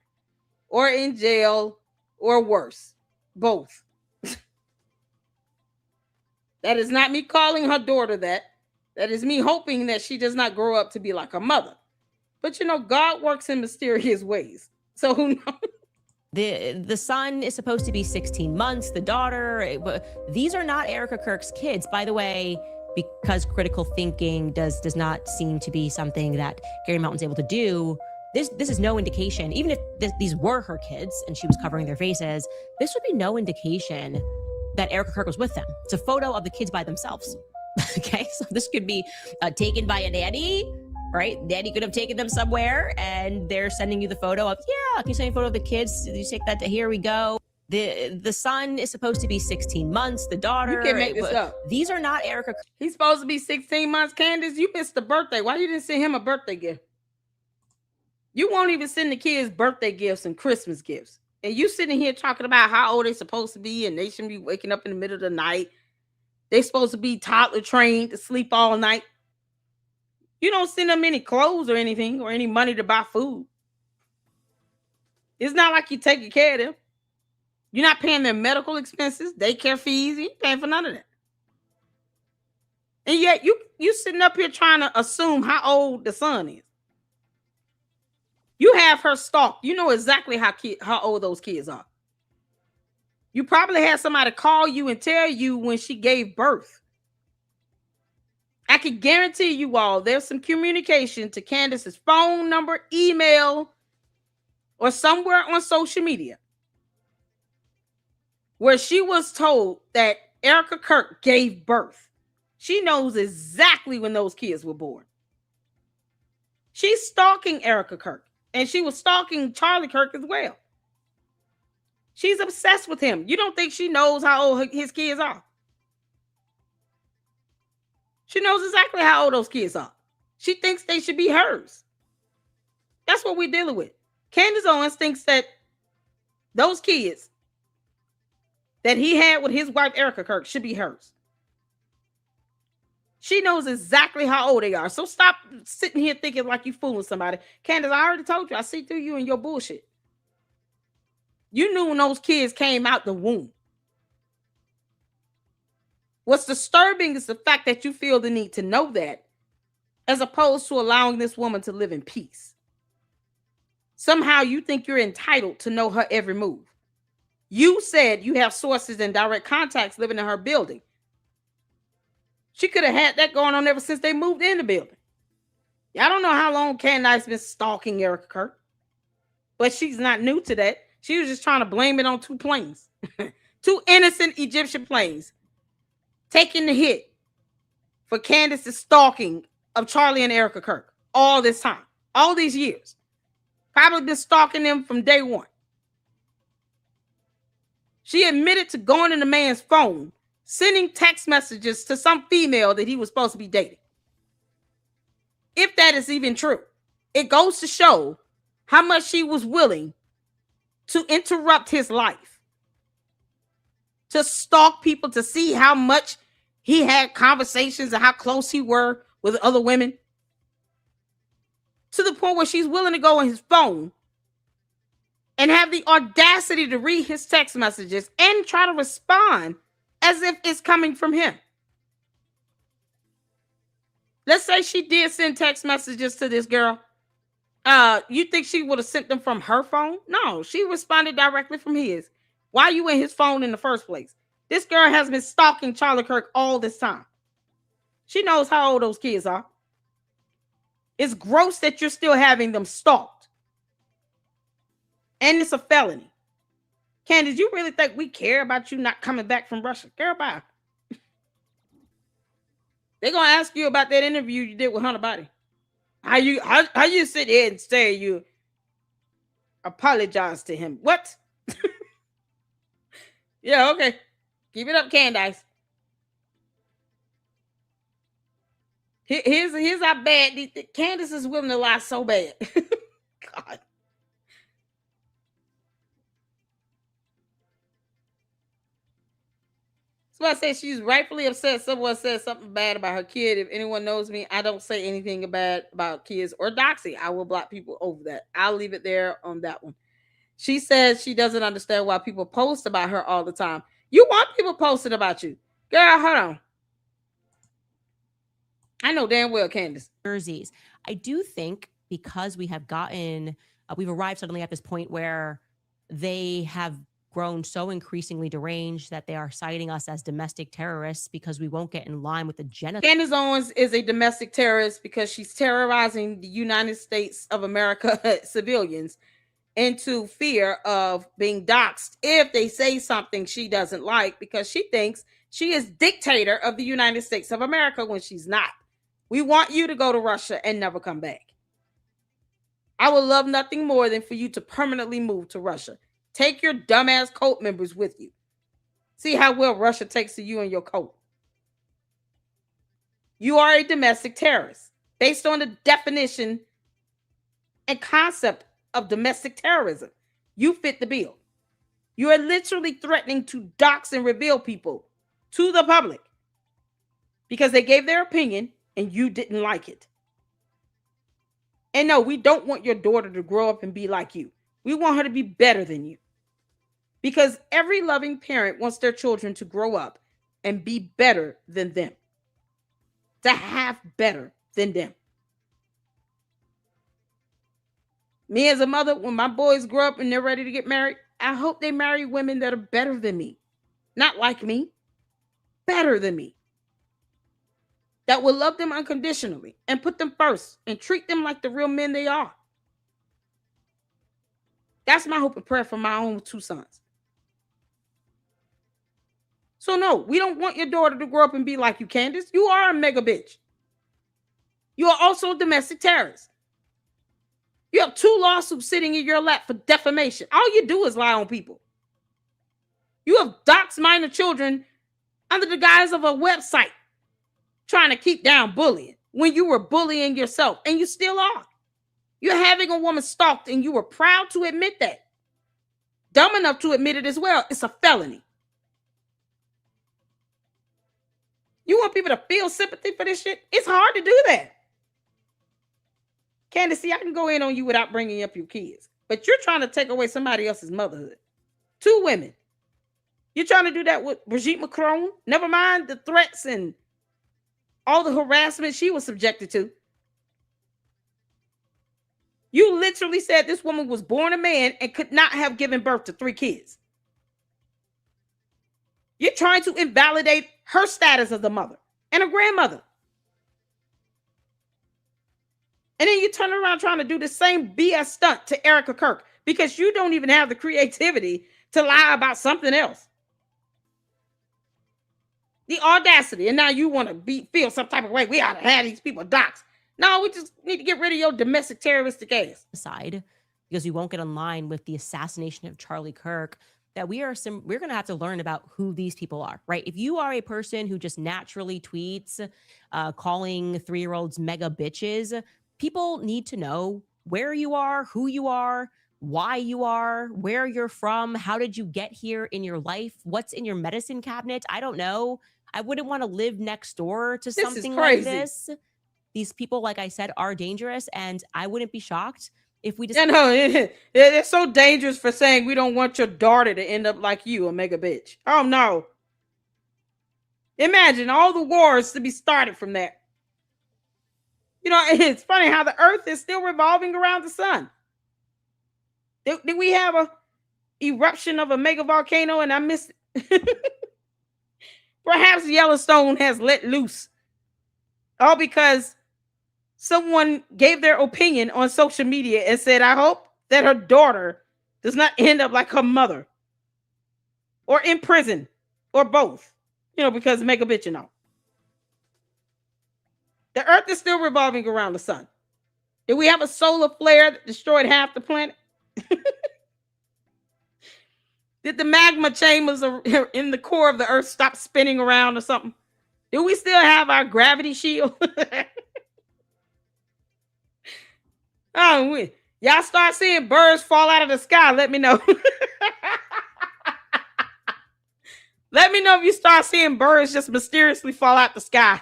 or in jail or worse. Both. That is not me calling her daughter that. That is me hoping that she does not grow up to be like her mother. But God works in mysterious ways. So who knows? The son is supposed to be 16 months. The daughter, these are not Erica Kirk's kids, by the way, because critical thinking does not seem to be something that Gary Mountain's able to do. This is no indication, even if these were her kids and she was covering their faces, this would be no indication that Erica Kirk was with them. It's a photo of the kids by themselves. Okay, so this could be taken by a nanny, right? Nanny could have taken them somewhere and they're sending you the photo of, yeah, can you send me a photo of the kids? You take that, here we go. The son is supposed to be 16 months. The daughter. You can't make this up. These are not Erica. He's supposed to be 16 months. Candace, you missed the birthday. Why you didn't send him a birthday gift? You won't even send the kids birthday gifts and Christmas gifts. And you sitting here talking about how old they're supposed to be and they shouldn't be waking up in the middle of the night. They're supposed to be toddler trained to sleep all night. You don't send them any clothes or anything or any money to buy food. It's not like you're taking care of them. You're not paying their medical expenses, daycare fees. You ain't paying for none of that. And yet you sitting up here trying to assume how old the son is. You have her stalked. You know exactly how old those kids are. You probably had somebody call you and tell you when she gave birth. I can guarantee you all there's some communication to Candace's phone number, email, or somewhere on social media where she was told that Erica Kirk gave birth. She knows exactly when those kids were born. She's stalking Erica Kirk, and she was stalking Charlie Kirk as well. She's obsessed with him. You don't think she knows how old his kids are? She knows exactly how old those kids are. She thinks they should be hers. That's what we're dealing with. Candace Owens thinks that those kids that he had with his wife, Erica Kirk, should be hers. She knows exactly how old they are. So stop sitting here thinking like you fooling somebody. Candace, I already told you, I see through you and your bullshit. You knew when those kids came out the womb. What's disturbing is the fact that you feel the need to know that, as opposed to allowing this woman to live in peace. Somehow you think you're entitled to know her every move. You said you have sources and direct contacts living in her building. She could have had that going on ever since they moved in the building. I don't know how long Candace been stalking Erica Kirk, But she's not new to that. She was just trying to blame it on two planes. Two innocent Egyptian planes taking the hit for Candace's stalking of Charlie and Erica Kirk all this time, all these years. Probably been stalking them from day one. She admitted to going in the man's phone, sending text messages to some female that he was supposed to be dating. If that is even true, it goes to show how much she was willing to interrupt his life, to stalk people, to see how much he had conversations and how close he were with other women, to the point where she's willing to go on his phone and have the audacity to read his text messages and try to respond as if it's coming from him. Let's say she did send text messages to this girl. You think she would have sent them from her phone? No, she responded directly from his. Why are you in his phone in the first place? This girl has been stalking Charlie Kirk all this time. She knows how old those kids are. It's gross that you're still having them stalked. And it's a felony. Candace, you really think we care about you not coming back from Russia? Girl, bye. They're going to ask you about that interview you did with Hunter Biden. How you sit here and say you apologize to him? What? Yeah, okay. Keep it up, Candace. Here's how bad Candace is willing to lie so bad. God. So I say she's rightfully upset someone said something bad about her kid. If anyone knows me, I don't say anything bad about kids or doxing. I will block people over that. I'll leave it there on that one. She says she doesn't understand why people post about her all the time. You want people posting about you. Girl, hold on. I know damn well, Candace. Jerseys. I do think because we have we've arrived suddenly at this point where they have grown so increasingly deranged that they are citing us as domestic terrorists because we won't get in line with the genocide. Candace Owens is a domestic terrorist because she's terrorizing the United States of America civilians into fear of being doxxed if they say something she doesn't like, because she thinks she is dictator of the United States of America when she's not. We want you to go to Russia and never come back. I would love nothing more than for you to permanently move to Russia. Take your dumbass cult members with you. See how well Russia takes to you and your cult. You are a domestic terrorist based on the definition and concept of domestic terrorism. You fit the bill. You are literally threatening to dox and reveal people to the public because they gave their opinion and you didn't like it. And no, we don't want your daughter to grow up and be like you. We want her to be better than you. Because every loving parent wants their children to grow up and be better than them. To have better than them. Me as a mother, when my boys grow up and they're ready to get married, I hope they marry women that are better than me. Not like me. Better than me. That will love them unconditionally and put them first and treat them like the real men they are. That's my hope and prayer for my own two sons. So no, we don't want your daughter to grow up and be like you, Candace. You are a mega bitch. You are also a domestic terrorist. You have 2 lawsuits sitting in your lap for defamation. All you do is lie on people. You have doxed minor children under the guise of a website trying to keep down bullying when you were bullying yourself, and you still are. You're having a woman stalked and you were proud to admit that. Dumb enough to admit it as well. It's a felony. You want people to feel sympathy for this shit? It's hard to do that. Candace, see, I can go in on you without bringing up your kids, but you're trying to take away somebody else's motherhood. 2 women. You're trying to do that with Brigitte Macron? Never mind the threats and all the harassment she was subjected to. You literally said this woman was born a man and could not have given birth to 3 kids. You're trying to invalidate her status as a mother and a grandmother. And then you turn around trying to do the same BS stunt to Erica Kirk because you don't even have the creativity to lie about something else. The audacity. And now you want to feel some type of way. We ought to have these people doxxed. No, we just need to get rid of your domestic terroristic ass. Aside, because we won't get in line with the assassination of Charlie Kirk, that we're going to have to learn about who these people are, right? If you are a person who just naturally tweets, calling 3-year-olds mega bitches, people need to know where you are, who you are, why you are, where you're from, how did you get here in your life, what's in your medicine cabinet. I don't know. I wouldn't want to live next door to something like this. These people, like I said, are dangerous, and I wouldn't be shocked if we just... Yeah, no, it's so dangerous for saying we don't want your daughter to end up like you, a mega bitch. Oh, no. Imagine all the wars to be started from that. You know, it's funny how the earth is still revolving around the sun. Did we have a eruption of a mega volcano and I missed it? Perhaps Yellowstone has let loose. All because someone gave their opinion on social media and said, I hope that her daughter does not end up like her mother or in prison or both, you know, because mega bitch, you know. The earth is still revolving around the sun. Did we have a solar flare that destroyed half the planet? Did the magma chambers in the core of the earth stop spinning around or something? Do we still have our gravity shield? Oh, y'all start seeing birds fall out of the sky. Let me know. Let me know if you start seeing birds just mysteriously fall out the sky.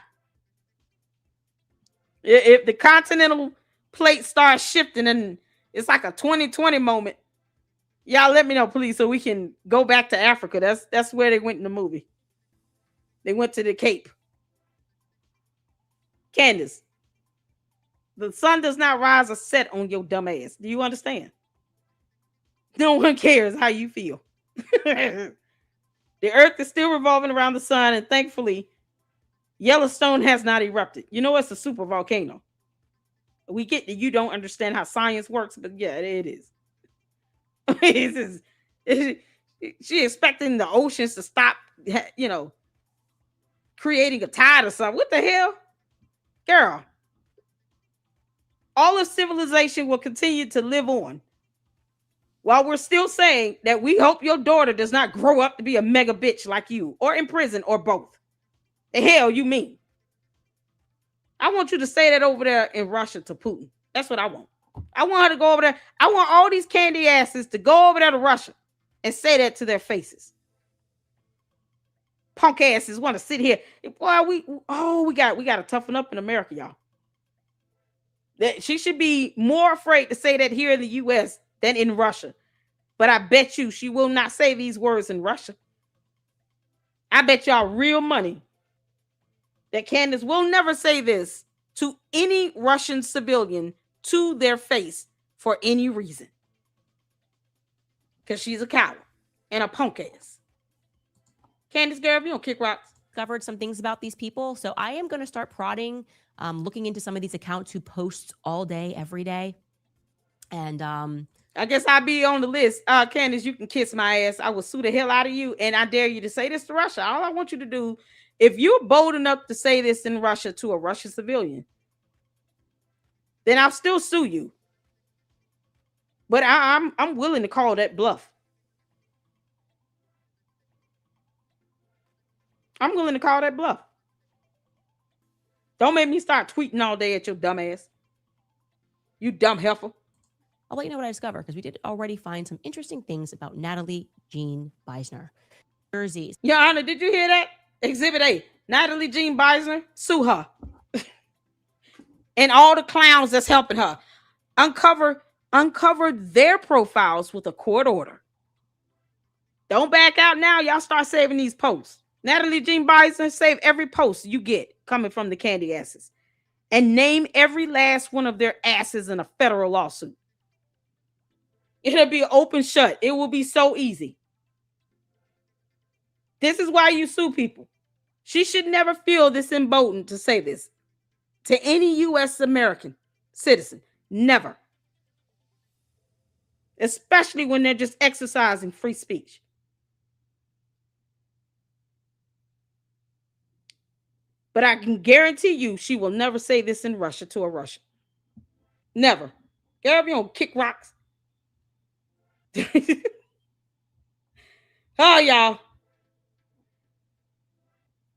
If the continental plate starts shifting and it's like a 2020 moment, y'all let me know, please, so we can go back to Africa. That's where they went in the movie. They went to the Cape. Candace, the sun does not rise or set on your dumb ass. Do you understand? No one cares how you feel. The earth is still revolving around the sun, and thankfully, Yellowstone has not erupted. You know, it's a super volcano. We get that you don't understand how science works, but yeah, it is. She expecting the oceans to stop, you know, creating a tide or something. What the hell? Girl, all of civilization will continue to live on while we're still saying that we hope your daughter does not grow up to be a mega bitch like you or in prison or both. The hell you mean? I want you to say that over there in Russia to Putin. That's what I want. I want her to go over there. I want all these candy asses to go over there to Russia and say that to their faces. Punk asses want to sit here. Boy, we got to toughen up in America, y'all. That she should be more afraid to say that here in the U.S. than in Russia. But I bet you she will not say these words in Russia. I bet y'all real money that Candace will never say this to any Russian civilian to their face for any reason. Because she's a coward and a punk ass. Candace, girl, if you don't kick rocks. Covered some things about these people. So I am going to start prodding, looking into some of these accounts who post all day, every day. And I guess I'll be on the list. Candace, you can kiss my ass. I will sue the hell out of you. And I dare you to say this to Russia. All I want you to do, if you're bold enough to say this in Russia to a Russian civilian, then I'll still sue you. But I'm willing to call that bluff. I'm willing to call that bluff. Don't make me start tweeting all day at your dumb ass. You dumb heifer. I'll let you know what I discover, because we did already find some interesting things about Natalie Jean Beisner. Jerseys. Your Honor, did you hear that? Exhibit A. Natalie Jean Beisner, sue her. And all the clowns that's helping her. Uncover their profiles with a court order. Don't back out now. Y'all start saving these posts. Natalie Jean Beisner, save every post you get coming from the candy asses. And name every last one of their asses in a federal lawsuit. It'll be open shut. It will be so easy. This is why you sue people. She should never feel this emboldened to say this to any U.S. American. citizen. Never. Especially when they're just exercising free speech. But I can guarantee you she will never say this in Russia to a Russian. Never. Girl, you don't kick rocks. Oh, y'all.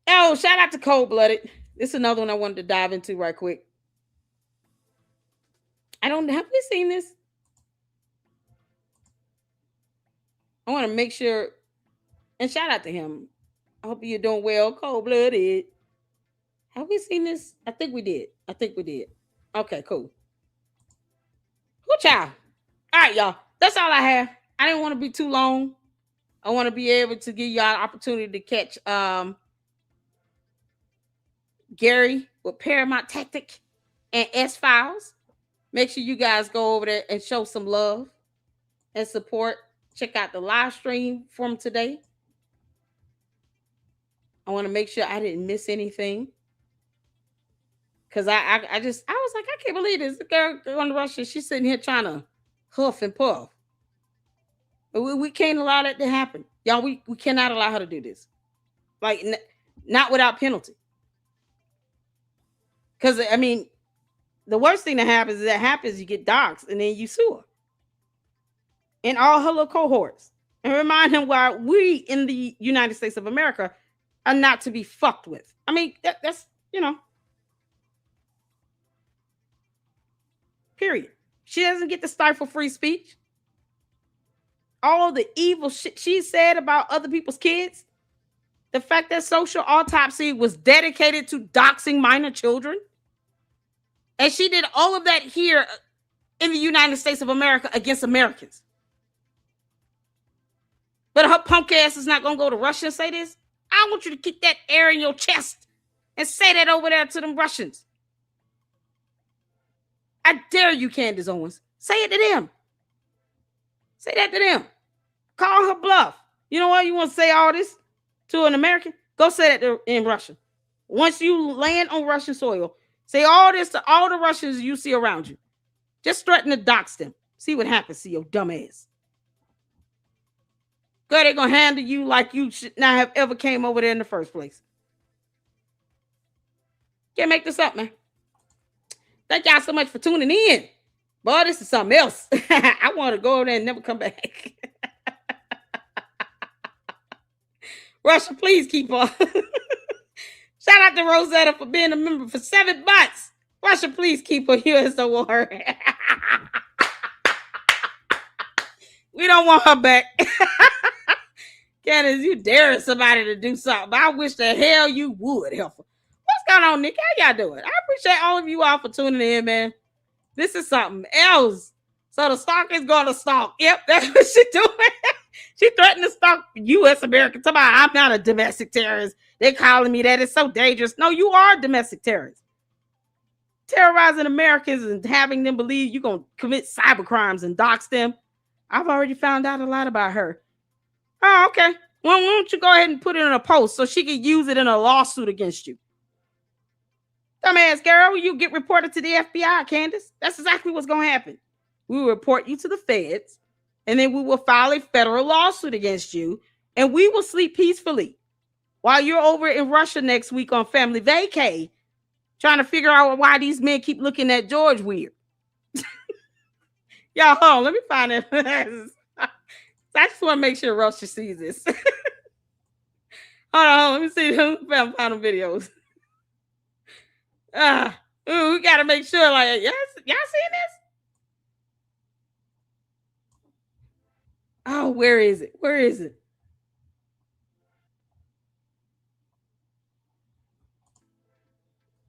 Oh, shout out to Cold Blooded. This is another one I wanted to dive into right quick. Have we seen this? I want to make sure, and shout out to him. I hope you're doing well, Cold Blooded. Have we seen this? I think we did. Okay, cool. Good child. All right, y'all. That's all I have. I didn't want to be too long. I want to be able to give y'all an opportunity to catch Gary with Paramount Tactic and S-Files. Make sure you guys go over there and show some love and support. Check out the live stream from today. I want to make sure I didn't miss anything. Because I was like, I can't believe this girl going to Russia. She's sitting here trying to huff and puff. But we can't allow that to happen. Y'all, we cannot allow her to do this. Like, not without penalty. Because, I mean, the worst thing that happens, you get doxxed and then you sue her. And all her little cohorts. And remind him why we in the United States of America are not to be fucked with. I mean, that's, period. She doesn't get to stifle free speech. All the evil shit she said about other people's kids. The fact that Social Autopsy was dedicated to doxing minor children. And she did all of that here in the United States of America against Americans. But her punk ass is not going to go to Russia and say this. I want you to keep that air in your chest and say that over there to them Russians. I dare you, Candace Owens. Say it to them. Say that to them. Call her bluff. You know what? You want to say all this to an American? Go say that in Russian. Once you land on Russian soil, say all this to all the Russians you see around you. Just threaten to dox them. See what happens to your dumb ass. Girl, they're going to handle you like you should not have ever came over there in the first place. Can't make this up, man. Thank y'all so much for tuning in. Boy, this is something else. I want to go over there and never come back. Russia, please keep on. Shout out to Rosetta for being a member for 7 months. Russia, please keep a U.S. award. We don't want her back. Candace, you daring somebody to do something. I wish the hell you would help her. What's going on, Nick? How y'all doing? I appreciate all of you all for tuning in, man. This is something else. So the stalker is going to stalk. Yep, that's what she's doing. She threatened to stalk U.S. Americans. Somebody, I'm not a domestic terrorist. They're calling me that. It's so dangerous. No, you are a domestic terrorist. Terrorizing Americans and having them believe you're going to commit cyber crimes and dox them. I've already found out a lot about her. Oh, okay. Well, why don't you go ahead and put it in a post so she can use it in a lawsuit against you? Dumbass girl, you get reported to the FBI, Candace. That's exactly what's going to happen. We will report you to the feds, and then we will file a federal lawsuit against you, and we will sleep peacefully while you're over in Russia next week on family vacay, trying to figure out why these men keep looking at George weird. Y'all, hold on. Let me find it. I just want to make sure Russia sees this. Hold on. Let me see. Find them videos. We got to make sure, like, y'all seen this? Oh, where is it? Where is it?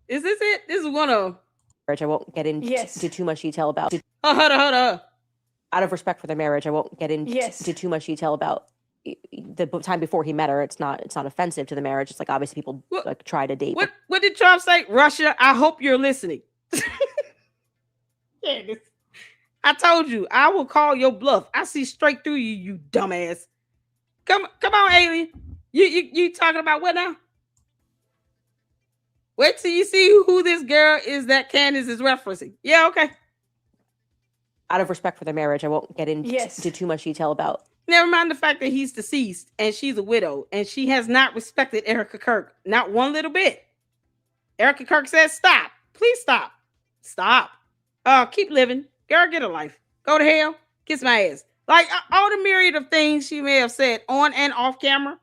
Is this it? This is one of... I won't get into too much detail about. Oh, hold on. Out of respect for the marriage, I won't get into too much detail about the time before he met her. It's not offensive to the marriage. It's like obviously people like try to date. What did Trump say? Russia, I hope you're listening. Yeah, I told you, I will call your bluff. I see straight through you, you dumbass. Come on, alien. You talking about what now? Wait till you see who this girl is that Candace is referencing. Yeah, okay. Out of respect for their marriage, I won't get into Yes. too much detail about. Never mind the fact that he's deceased and she's a widow, and she has not respected Erica Kirk, not one little bit. Erica Kirk says, "Stop, please stop, stop. Keep living, girl. Get a life. Go to hell. Kiss my ass." Like all the myriad of things she may have said on and off camera,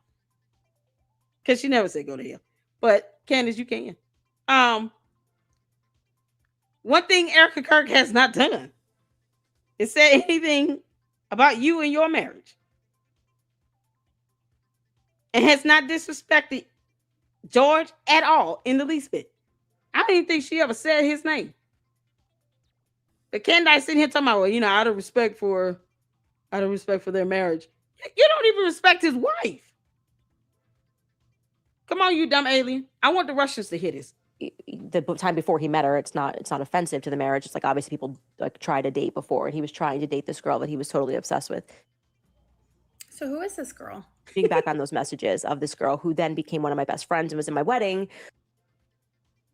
because she never said go to hell. But Candace, you can. One thing Erica Kirk has not done is said anything about you and your marriage, and has not disrespected George at all in the least bit. I don't even think she ever said his name. But Candace sitting here talking about, well, out of respect for their marriage. You don't even respect his wife. Come on, you dumb alien. I want the Russians to hear this. The time before he met her, it's not offensive to the marriage. It's like obviously people like try to date before, and he was trying to date this girl that he was totally obsessed with. So who is this girl? Being back on those messages of this girl who then became one of my best friends and was in my wedding.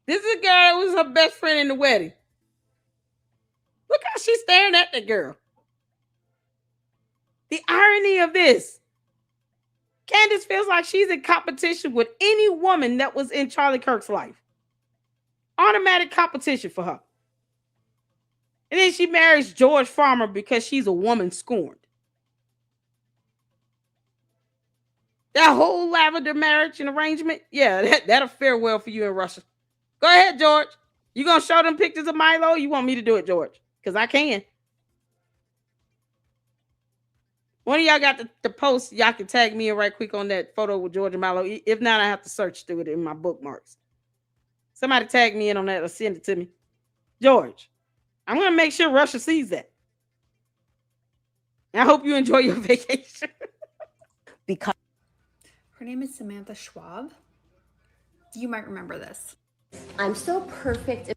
This is a girl who was her best friend in the wedding. Look how she's staring at the girl. The irony of this. Candace feels like she's in competition with any woman that was in Charlie Kirk's life. Automatic competition for her. And then she marries George Farmer because she's a woman scorned. That whole lavender marriage and arrangement, yeah, that'll fare well for you in Russia. Go ahead, George. You gonna show them pictures of Milo? You want me to do it, George? Because I can. One of y'all got the post. Y'all can tag me in right quick on that photo with George and Milo. If not, I have to search through it in my bookmarks. Somebody tag me in on that or send it to me. George, I'm going to make sure Russia sees that. And I hope you enjoy your vacation. Because Her name is Samantha Schwab. You might remember this. I'm so perfect.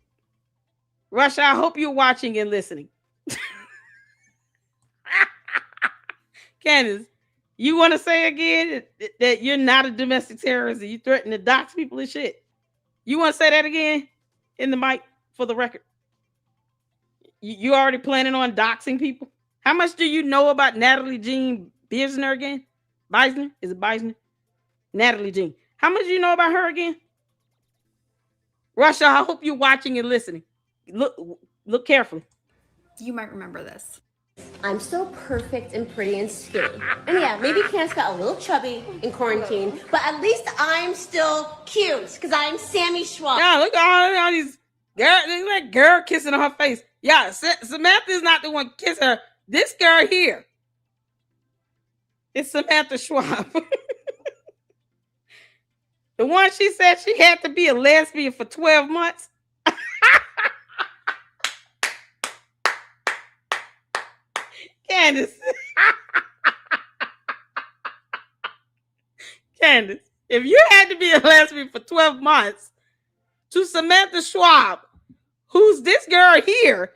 Russia, I hope you're watching and listening. Candace, you want to say again that you're not a domestic terrorist and you threaten to dox people and shit? You want to say that again in the mic for the record? You already planning on doxing people? How much do you know about Natalie Jean Bisner again? Beisner? Is it Beisner? Natalie Jean. How much do you know about her again? Russia, I hope you're watching and listening. Look carefully. You might remember this. I'm so perfect and pretty and skinny. And yeah, maybe Candace got a little chubby in quarantine, but at least I'm still cute because I'm Sammy Schwab. Yeah, look at all these girl, that girl kissing on her face. Yeah, Samantha is not the one kissing her. This girl here. It's Samantha Schwab. The one she said she had to be a lesbian for 12 months. Candace. Candace, if you had to be a lesbian for 12 months to Samantha Schwab, who's this girl here,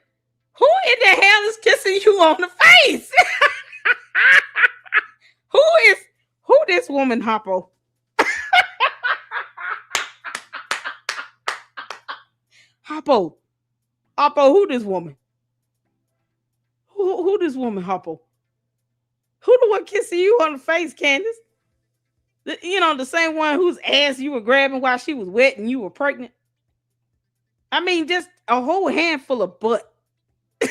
who in the hell is kissing you on the face? Who this woman, Hoppo? Hoppo, who this woman? Who this woman, Hoppo? Who the one kissing you on the face, Candace? The same one whose ass you were grabbing while she was wet and you were pregnant. I mean, just a whole handful of butt. y'all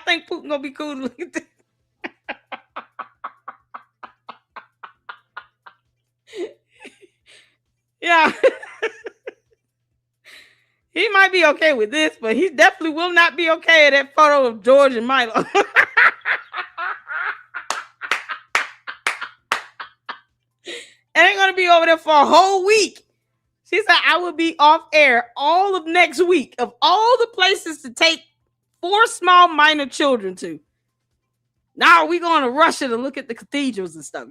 think Putin gonna be cool to look at this? Yeah. He might be okay with this, but he definitely will not be okay at that photo of George and Milo. And they're going to be over there for a whole week. She said, I will be off air all of next week of all the places to take 4 small minor children to. Now we going to Russia to look at the cathedrals and stuff,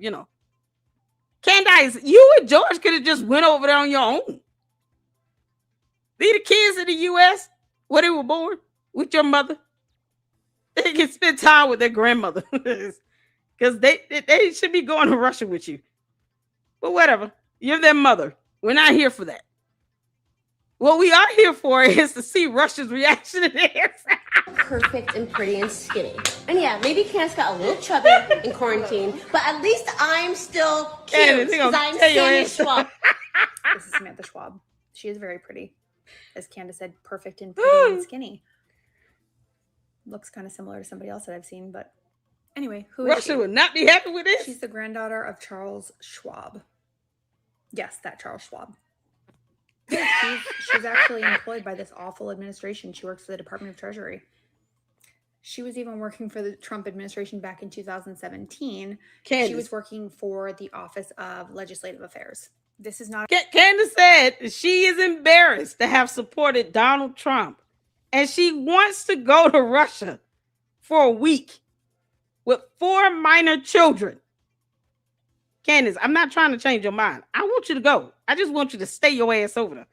Candace, you and George could have just went over there on your own. Leave the kids in the U.S. where they were born with your mother. They can spend time with their grandmother because they should be going to Russia with you. But whatever. You're their mother. We're not here for that. What we are here for is to see Russia's reaction to this. Perfect and pretty and skinny. And yeah, maybe Candace got a little chubby in quarantine, but at least I'm still cute because I'm Sammy Schwab. This is Samantha Schwab. She is very pretty. As Candace said, perfect and pretty and skinny. Looks kind of similar to somebody else that I've seen, but anyway, who is Russia she? would not be happy with this. She's the granddaughter of Charles Schwab. Yes, that Charles Schwab. She's actually employed by this awful administration. She works for the Department of Treasury. She was even working for the Trump administration back in 2017. Candace. She was working for the Office of Legislative Affairs. This is not... Candace said she is embarrassed to have supported Donald Trump, and she wants to go to Russia for a week with 4 minor children. Candace, I'm not trying to change your mind. I want you to go. I just want you to stay your ass over there.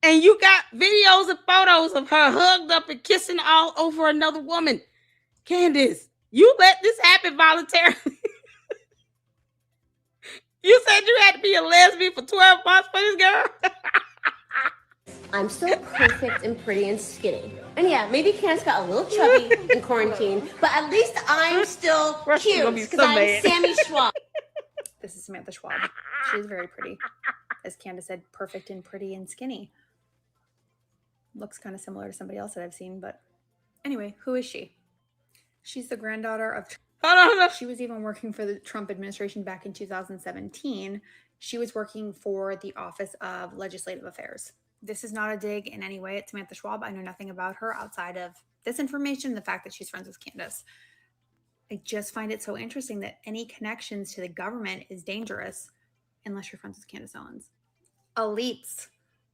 And you got videos and photos of her hugged up and kissing all over another woman. Candace, you let this happen voluntarily. You said you had to be a lesbian for 12 months for this girl? I'm still perfect and pretty and skinny. And yeah, maybe Candace got a little chubby in quarantine, but at least I'm still cute because I'm Sammy Schwab. This is Samantha Schwab. She is very pretty. As Candace said, perfect and pretty and skinny. Looks kind of similar to somebody else that I've seen, but anyway, who is she? She's the granddaughter of... Hold on. She was even working for the Trump administration back in 2017. She was working for the Office of Legislative Affairs. This is not a dig in any way at Samantha Schwab. I know nothing about her outside of this information, the fact that she's friends with Candace. I just find it so interesting that any connections to the government is dangerous unless you're friends with Candace Owens. Elites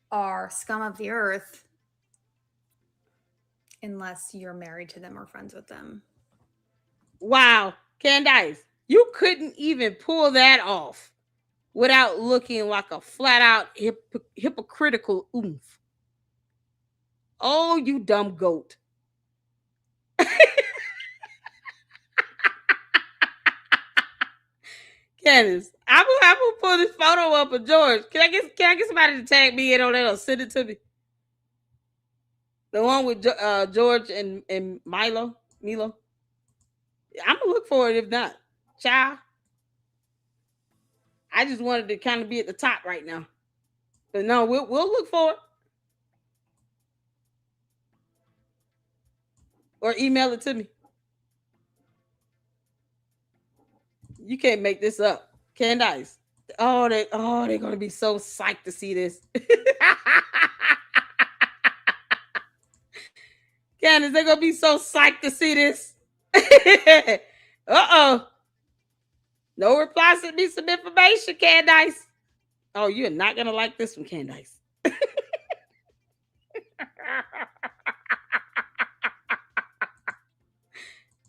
are scum of the earth unless you're married to them or friends with them. Wow, Candace, you couldn't even pull that off without looking like a flat-out hypocritical oomph. Oh, you dumb goat. Candace, I'm gonna pull this photo up of George. Can I get somebody to tag me in on that or send it to me? The one with George and Milo. I'm gonna look for it if not. Child. I just wanted to kind of be at the top right now. But no, we'll look for it. Or email it to me. You can't make this up. Candace. Oh, they're gonna be so psyched to see this. Candace, they're gonna be so psyched to see this. Uh-oh. No reply sent me some information, Candace. Oh, you're not gonna like this one, Candace.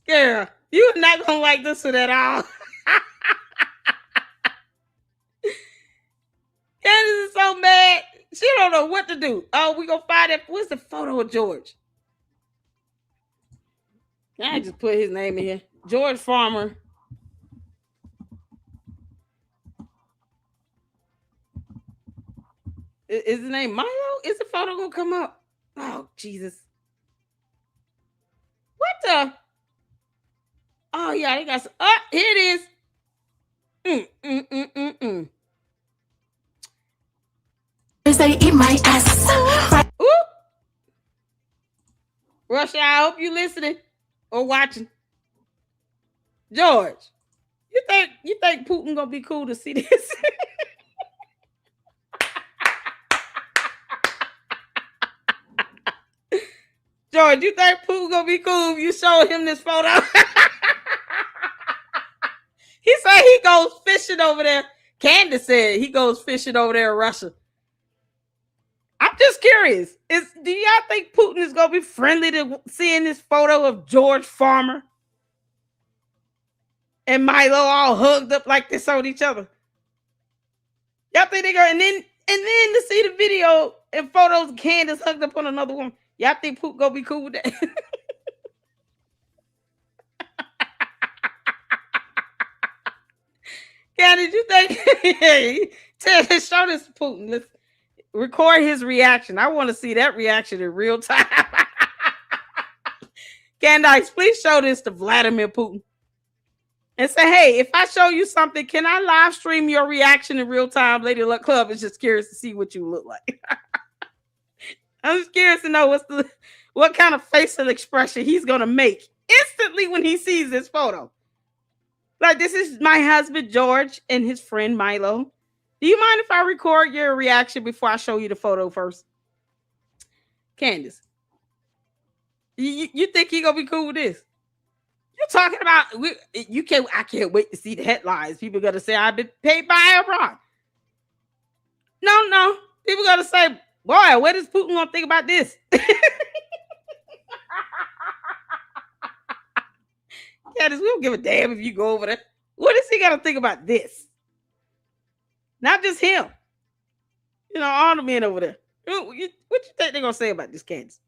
Girl, you're not gonna like this one at all. Candace is so mad. She don't know what to do. Oh, we gonna find it. Where's the photo of George? I just put his name in here. George Farmer. Is his name Milo? Is the photo gonna come up? Oh, Jesus. What the? Oh, yeah, they got some. Oh, here it is. They eat my ass. Ooh. Russia, I hope you listening or watching. George, you think Putin gonna be cool to see this? George, you think Putin gonna be cool if you show him this photo? He said he goes fishing over there. Candace said he goes fishing over there in Russia. I'm just curious. Do y'all think Putin is gonna be friendly to seeing this photo of George Farmer and Milo all hugged up like this on each other? Y'all think they're gonna and then to see the video and photos of Candace hugged up on another woman? Y'all think Putin gonna be cool with that? Candace, you think? Show this to Putin. Let's record his reaction. I want to see that reaction in real time. Candace, please show this to Vladimir Putin. And say, hey, if I show you something, can I live stream your reaction in real time? Lady Luck Club is just curious to see what you look like. I'm just curious to know what kind of facial expression he's gonna make instantly when he sees this photo. Like, this is my husband George and his friend Milo. Do you mind if I record your reaction before I show you the photo first? Candace, you think he gonna be cool with this? You're talking about I can't wait to see the headlines. People gonna say I've been paid by Iran. No. People gonna say, boy, what is Putin gonna think about this? Candace, we don't give a damn if you go over there. What is he gonna think about this? Not just him. All the men over there. What you think they're gonna say about this, Candace?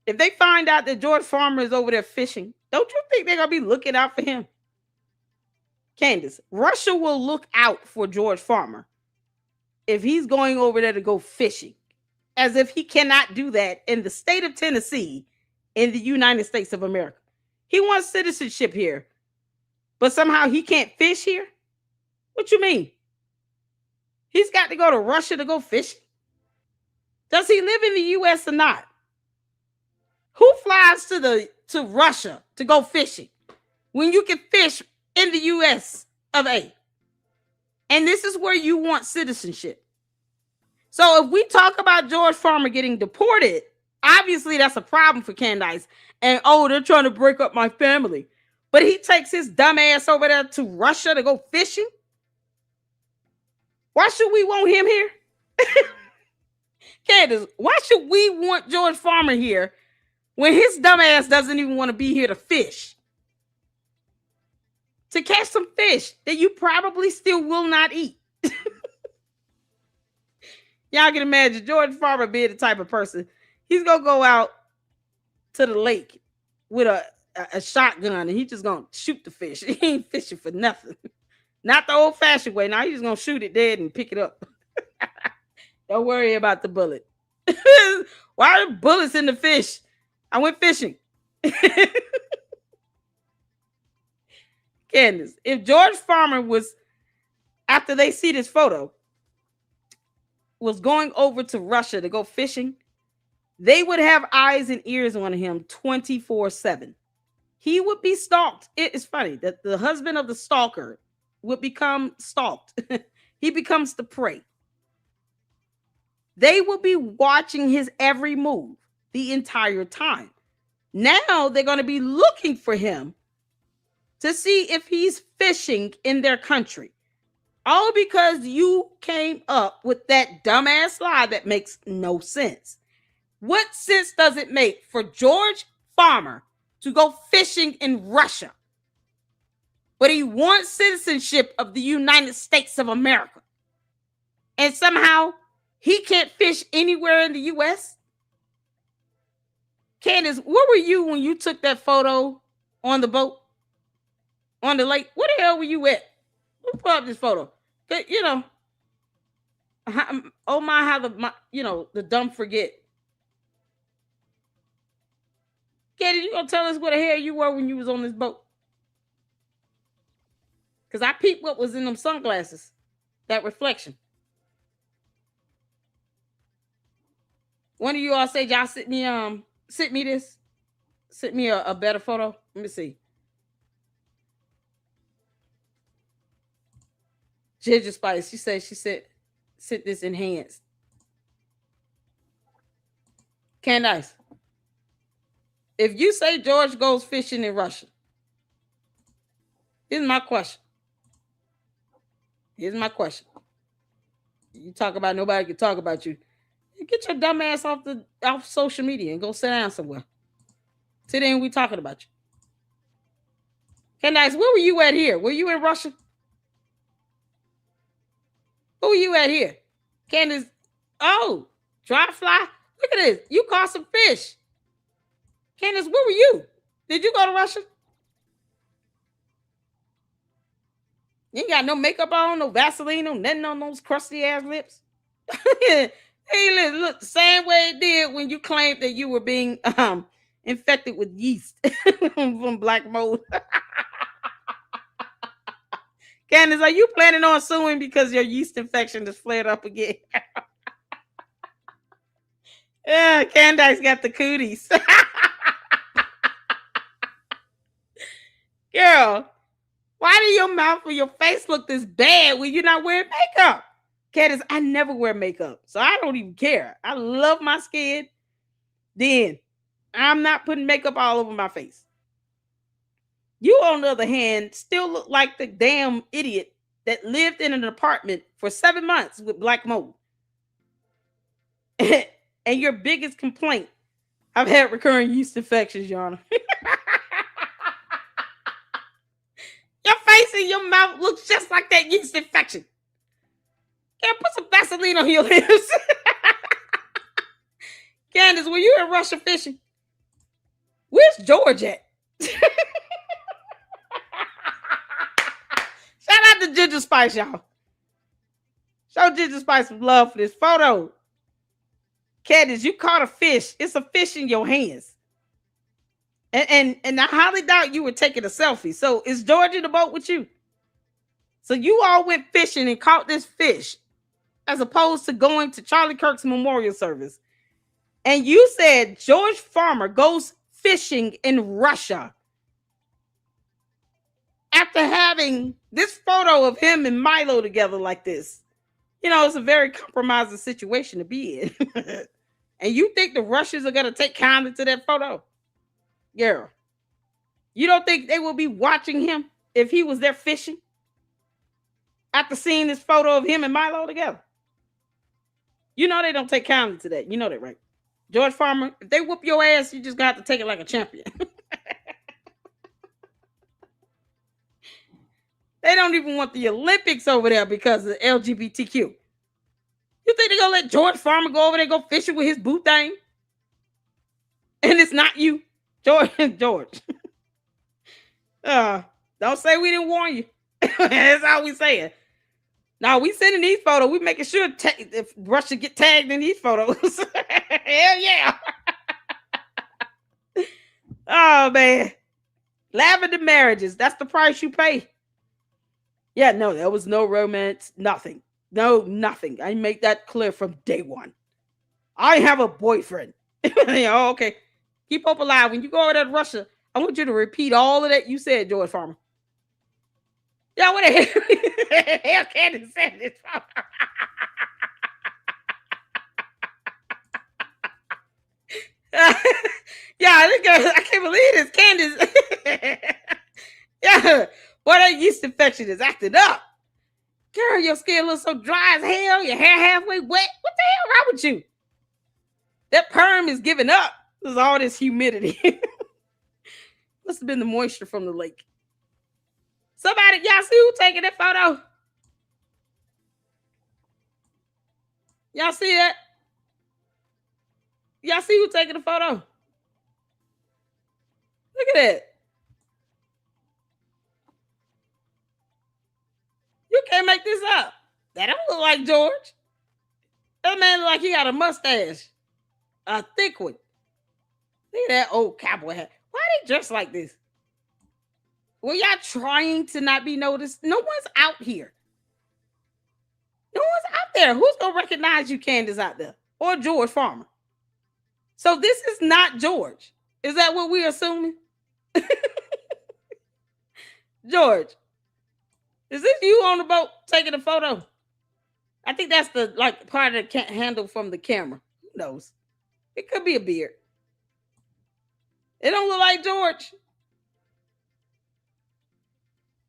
If they find out that George Farmer is over there fishing, don't you think they're going to be looking out for him? Candace, Russia will look out for George Farmer if he's going over there to go fishing, as if he cannot do that in the state of Tennessee in the United States of America. He wants citizenship here, but somehow he can't fish here? What you mean? He's got to go to Russia to go fishing? Does he live in the U.S. or not? Who flies to Russia to go fishing when you can fish in the U.S. of A? And this is where you want citizenship. So if we talk about George Farmer getting deported, obviously that's a problem for Candace. And, they're trying to break up my family. But he takes his dumb ass over there to Russia to go fishing? Why should we want him here? Candace, why should we want George Farmer here when his dumb ass doesn't even want to be here to fish? To catch some fish that you probably still will not eat. Y'all can imagine George Farmer being the type of person. He's going to go out to the lake with a shotgun and he's just going to shoot the fish. He ain't fishing for nothing. Not the old fashioned way. Now he's just going to shoot it dead and pick it up. Don't worry about the bullet. Why are bullets in the fish? I went fishing. Candace, if George Farmer was, after they see this photo, was going over to Russia to go fishing, they would have eyes and ears on him 24/7. He would be stalked. It is funny that the husband of the stalker would become stalked. He becomes the prey. They will be watching his every move the entire time. Now they're going to be looking for him to see if he's fishing in their country. All because you came up with that dumbass lie that makes no sense. What sense does it make for George Farmer to go fishing in Russia, but he wants citizenship of the United States of America, and somehow he can't fish anywhere in the U.S.? Candace, where were you when you took that photo on the boat, on the lake? Where the hell were you at? Let me pull up this photo. Oh my, how the dumb forget. Candace, you gonna tell us where the hell you were when you was on this boat? Because I peeped what was in them sunglasses, that reflection. One of you all said y'all sent me a better photo. Let me see. Ginger Spice, she sent this enhanced. Candace, if you say George goes fishing in Russia, here's my question. You talk about nobody can talk about you. Get your dumb ass off social media and go sit down somewhere. Today we talking about you. Candace, where were you at here? Were you in Russia? Who were you at here? Candace, dry fly. Look at this. You caught some fish. Candace, where were you? Did you go to Russia? You ain't got no makeup on, no Vaseline, no nothing on those crusty ass lips. Hey, look, the same way it did when you claimed that you were being infected with yeast from black mold. Candace, are you planning on suing because your yeast infection has flared up again? Yeah, Candace got the cooties. Girl, why do your mouth or your face look this bad when you're not wearing makeup? Candace, I never wear makeup, so I don't even care. I love my skin. Then I'm not putting makeup all over my face. You, on the other hand, still look like the damn idiot that lived in an apartment for 7 months with black mold. And your biggest complaint, I've had recurring yeast infections, Your Honor. Your face and your mouth looks just like that yeast infection. Can't put some Vaseline on your lips. Candace, were you in Russia fishing? Where's George at? Shout out to Ginger Spice, y'all. Show Ginger Spice some love for this photo. Candace, you caught a fish. It's a fish in your hands. And I highly doubt you were taking a selfie. So is George in the boat with you? So you all went fishing and caught this fish as opposed to going to Charlie Kirk's memorial service. And you said George Farmer goes fishing in Russia after having this photo of him and Milo together like this. You know, it's a very compromising situation to be in. And you think the Russians are going to take kindly to that photo? Girl, you don't think they will be watching him if he was there fishing after seeing this photo of him and Milo together? You know they don't take kindly to that. You know that, right? George Farmer, if they whoop your ass, you just got to take it like a champion. They don't even want the Olympics over there because of LGBTQ. You think they're going to let George Farmer go over there and go fishing with his boo thing? And it's not you, George. Don't say we didn't warn you. That's all we saying. Now we sending these photos. We making sure if Russia get tagged in these photos. Hell yeah. Oh man. Lavender marriages. That's the price you pay. Yeah, no, there was no romance. Nothing. No, nothing. I make that clear from day one. I have a boyfriend. Oh, okay. Keep hope alive. When you go over to Russia, I want you to repeat all of that you said, George Farmer. Yeah, what the hell Candace said this from? Yeah, I can't believe this, Candace. Yeah, boy, that yeast infection is acting up. Girl, your skin looks so dry as hell. Your hair halfway wet. What the hell wrong with you? That perm is giving up. There's all this humidity. Must have been the moisture from the lake. Somebody, y'all see who taking that photo? Y'all see that? Y'all see who taking the photo? Look at that. You can't make this up. That don't look like George. That man look like he got a mustache. A thick one. Look at that old cowboy hat. Why are they dressed like this? Were y'all trying to not be noticed? No one's out here. No one's out there. Who's going to recognize you, Candace, out there? Or George Farmer? So this is not George. Is that what we're assuming? George, is this you on the boat taking a photo? I think that's the part of the handle from the camera. Who knows? It could be a beard. It don't look like George.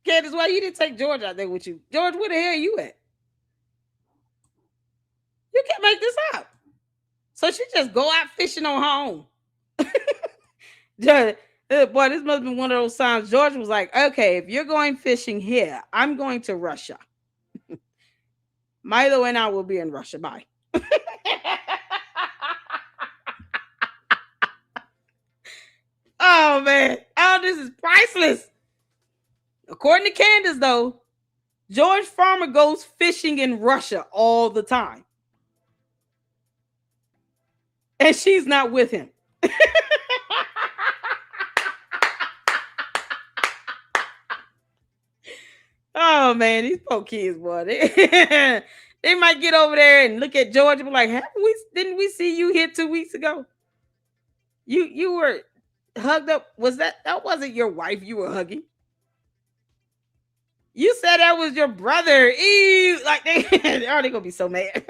Candace, why you didn't take George out there with you? George, where the hell are you at? You can't make this up. So she just go out fishing on her own. Boy, this must have been one of those times George was like, okay, if you're going fishing here, I'm going to Russia. Milo and I will be in Russia. Bye. Oh, man. Oh, this is priceless. According to Candace, though, George Farmer goes fishing in Russia all the time. And she's not with him. Oh man, these poor kids, boy. They might get over there and look at George and be like, didn't we see you here 2 weeks ago? You were hugged up. That wasn't your wife you were hugging? You said that was your brother. Ew. Like they're gonna be so mad.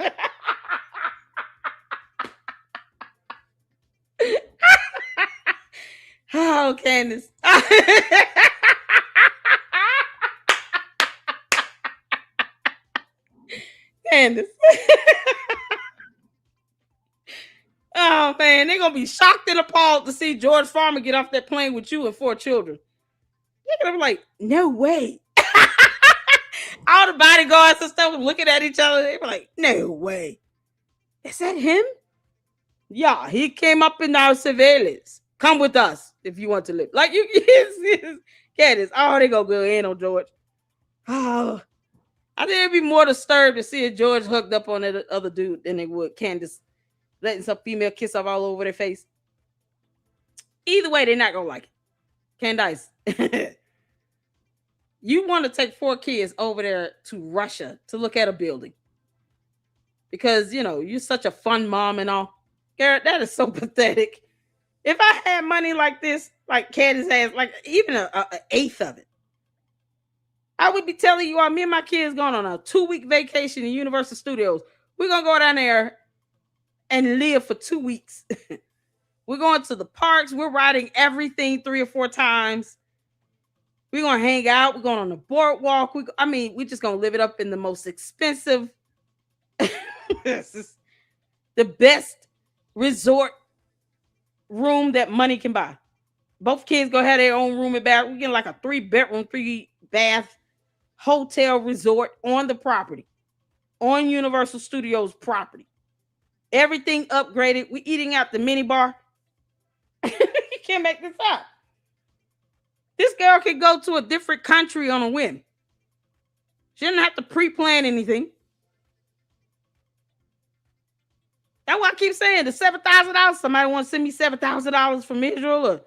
Oh, Candace. Candace. Oh man, they're gonna be shocked and appalled to see George Farmer get off that plane with you and 4 children. They're gonna be like, no way. All the bodyguards and stuff looking at each other. They were like, no way. Is that him? Yeah, he came up in our surveillance. Come with us if you want to live. Like you Candace. Oh, they gonna go in on George. Oh, I think it'd be more disturbed to see a George hooked up on that other dude than they would Candace letting some female kiss off all over their face. Either way, they're not gonna like it. Candace. You want to take 4 kids over there to Russia to look at a building because you're such a fun mom and all. Garrett, that is so pathetic. If I had money like this, like Candace has, like even an eighth of it, I would be telling you all, me and my kids going on a 2-week vacation in Universal Studios. We're going to go down there and live for 2 weeks. We're going to the parks. We're riding everything 3 or 4 times. We're going to hang out. We're going on the boardwalk. We're just going to live it up in the most expensive, the best resort room that money can buy. Both kids gonna have their own room and bath. We're getting like a 3-bedroom, 3-bath hotel resort on the property, on Universal Studios property. Everything upgraded. We're eating out the mini bar. You can't make this up. This girl could go to a different country on a whim. She didn't have to pre-plan anything. That's why I keep saying the $7,000. Somebody want to send me $7,000 from Israel or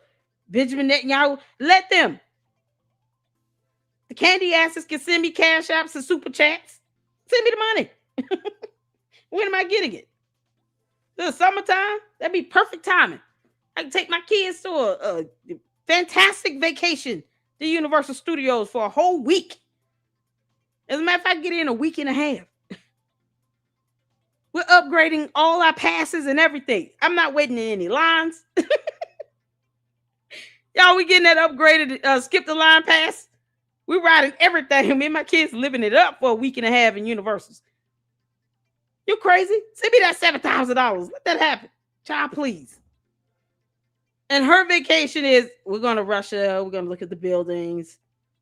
Benjamin Netanyahu. Let them. The candy asses can send me cash apps and super chats. Send me the money. When am I getting it? The summertime? That'd be perfect timing. I can take my kids to a fantastic vacation to Universal Studios for a whole week. As a matter of fact, I get in a week and a half. We're upgrading all our passes and everything. I'm not waiting in any lines. Y'all, we getting that upgraded skip the line pass. We're riding everything. Me and my kids living it up for a week and a half in Universals. You crazy? Send me that $7,000. Let that happen. Child, please. And her vacation is, we're going to Russia. We're going to look at the buildings.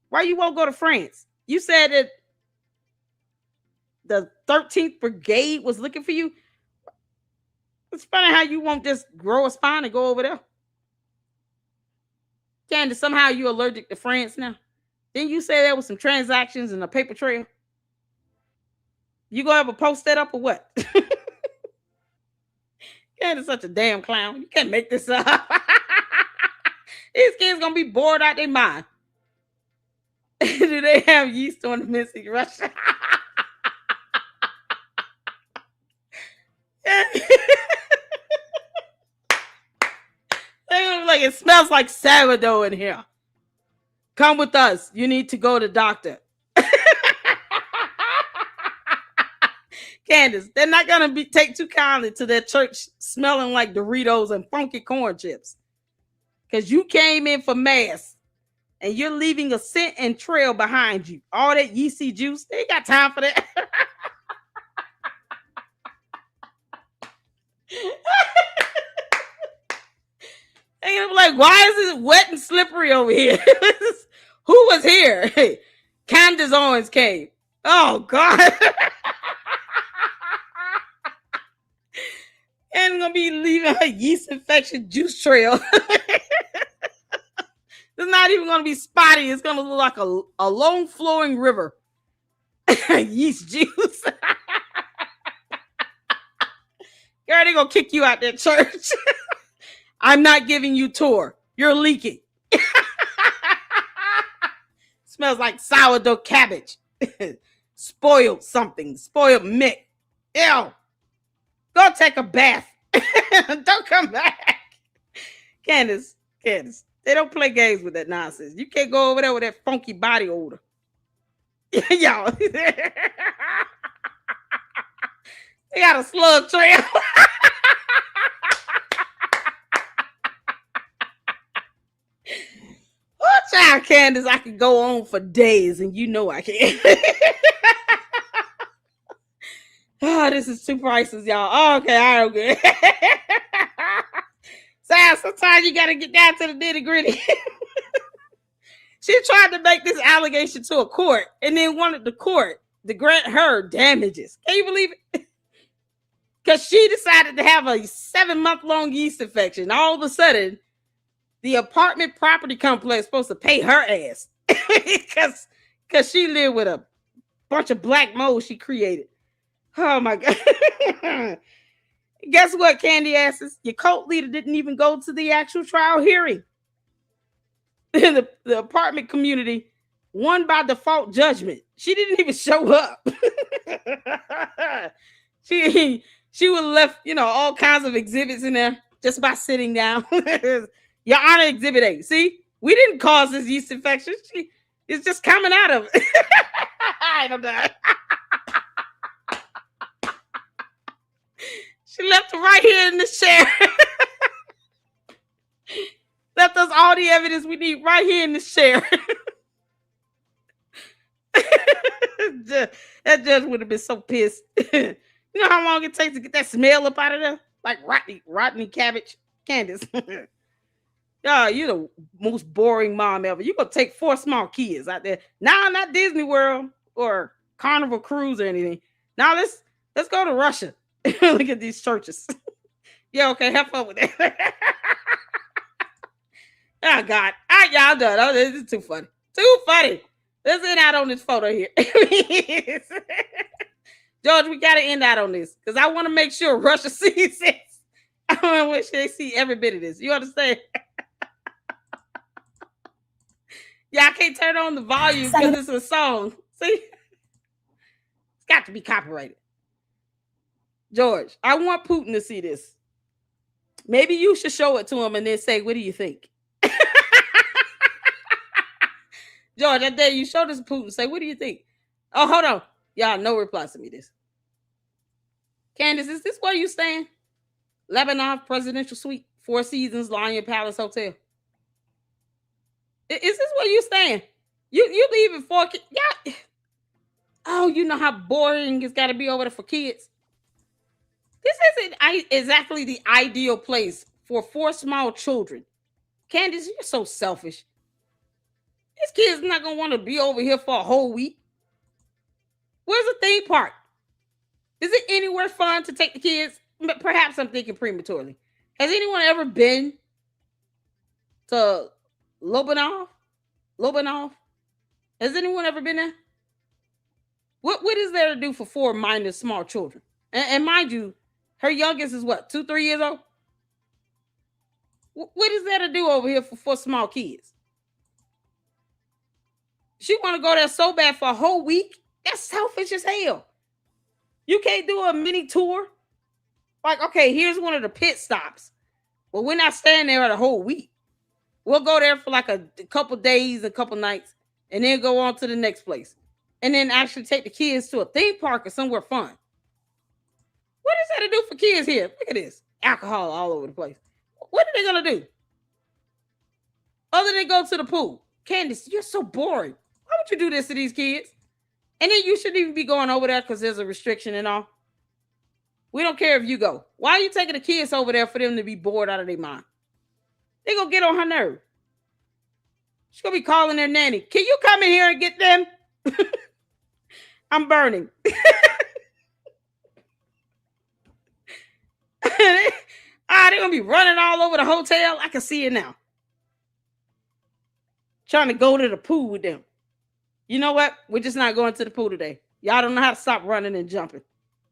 Why you won't go to France? You said that the 13th Brigade was looking for you. It's funny how you won't just grow a spine and go over there. Candace, somehow you're allergic to France now. Didn't you say there was some transactions in a paper trail? You gonna ever post that up or what? Candace such a damn clown. You can't make this up. These kids gonna be bored out their mind. Do they have yeast on the missing Russia? Like it smells like sourdough in here. Come with us. You need to go to doctor. Candace, they're not gonna take too kindly to their church smelling like Doritos and funky corn chips. Because you came in for mass and you're leaving a scent and trail behind you. All that yeasty juice, they ain't got time for that. And I'm like, why is it wet and slippery over here? Who was here? Candace Owens came. Oh, God. And I'm going to be leaving her yeast infection juice trail. It's not even going to be spotty. It's going to look like a long flowing river. Yeast juice. Girl, they gonna kick you out that church. I'm not giving you tour. You're leaking. Smells like sourdough cabbage. Spoiled something. Spoiled Mick. Ew. Go take a bath. Don't come back. Candace. They don't play games with that nonsense. You can't go over there with that funky body odor. Y'all. They got a slug trail. Oh, child, Candace, I could go on for days, and you know I can. Oh, this is two prices, y'all. Oh, okay, I don't get it. Sometimes you got to get down to the nitty gritty. She tried to make this allegation to a court and then wanted the court to grant her damages. Can you believe it? Because she decided to have a 7-month-long yeast infection. All of a sudden, the apartment property complex is supposed to pay her ass because she lived with a bunch of black mold she created. Oh my God. Guess what, Candy asses? Your cult leader didn't even go to the actual trial hearing. The apartment community won by default judgment. She didn't even show up. She was left, all kinds of exhibits in there just by sitting down. Your Honor, Exhibit A. See, we didn't cause this yeast infection. It's just coming out of it. I don't know. She left it right here in this chair. Left us all the evidence we need right here in this chair. That judge would have been so pissed. You know how long it takes to get that smell up out of there? Like rotten cabbage. Candace. Oh, you're the most boring mom ever. You're going to take 4 small kids out there. Now, not Disney World or Carnival Cruise or anything. Now, let's go to Russia. Look at these churches. Yeah, okay, have fun with that. Oh, God. All right, y'all done. Oh, this is too funny. Too funny. Let's end out on this photo here. George, we got to end out on this because I want to make sure Russia sees this. I want to make sure they see every bit of this. You understand? Yeah, I can't turn on the volume because it's a song. See? It's got to be copyrighted. George, I want Putin to see this. Maybe you should show it to him and then say, what do you think? George, I dare you show this to Putin. Say, what do you think? Oh, hold on. Y'all, no replies to me this. Candace, is this where you staying? Lebanon Presidential Suite, 4 Seasons, Lion Palace Hotel. Is this where you staying? You leaving 4 kids? Yeah. Oh, you know how boring it's got to be over there for kids. This isn't exactly the ideal place for 4 small children. Candace, you're so selfish. These kids not going to want to be over here for a whole week. Where's the theme park? Is it anywhere fun to take the kids? Perhaps I'm thinking prematurely. Has anyone ever been to Lobanov? Has anyone ever been there? What is there to do for 4 minor small children? And mind you, her youngest is what, 2-3 years old? What is there to do over here for 4 small kids? She want to go there so bad for a whole week? That's selfish as hell. You can't do a mini tour? Like, okay, here's one of the pit stops. Well, we're not staying there a whole week. We'll go there for like a couple days, a couple nights, and then go on to the next place. And then actually take the kids to a theme park or somewhere fun. What is that to do for kids here? Look at this. Alcohol all over the place. What are they going to do? Other than go to the pool. Candace, you're so boring. Why would you do this to these kids? And then you shouldn't even be going over there because there's a restriction and all. We don't care if you go. Why are you taking the kids over there for them to be bored out of their mind? They're going to get on her nerve. She's going to be calling their nanny. Can you come in here and get them? I'm burning. They're going to be running all over the hotel. I can see it now. Trying to go to the pool with them. You know what? We're just not going to the pool today. Y'all don't know how to stop running and jumping.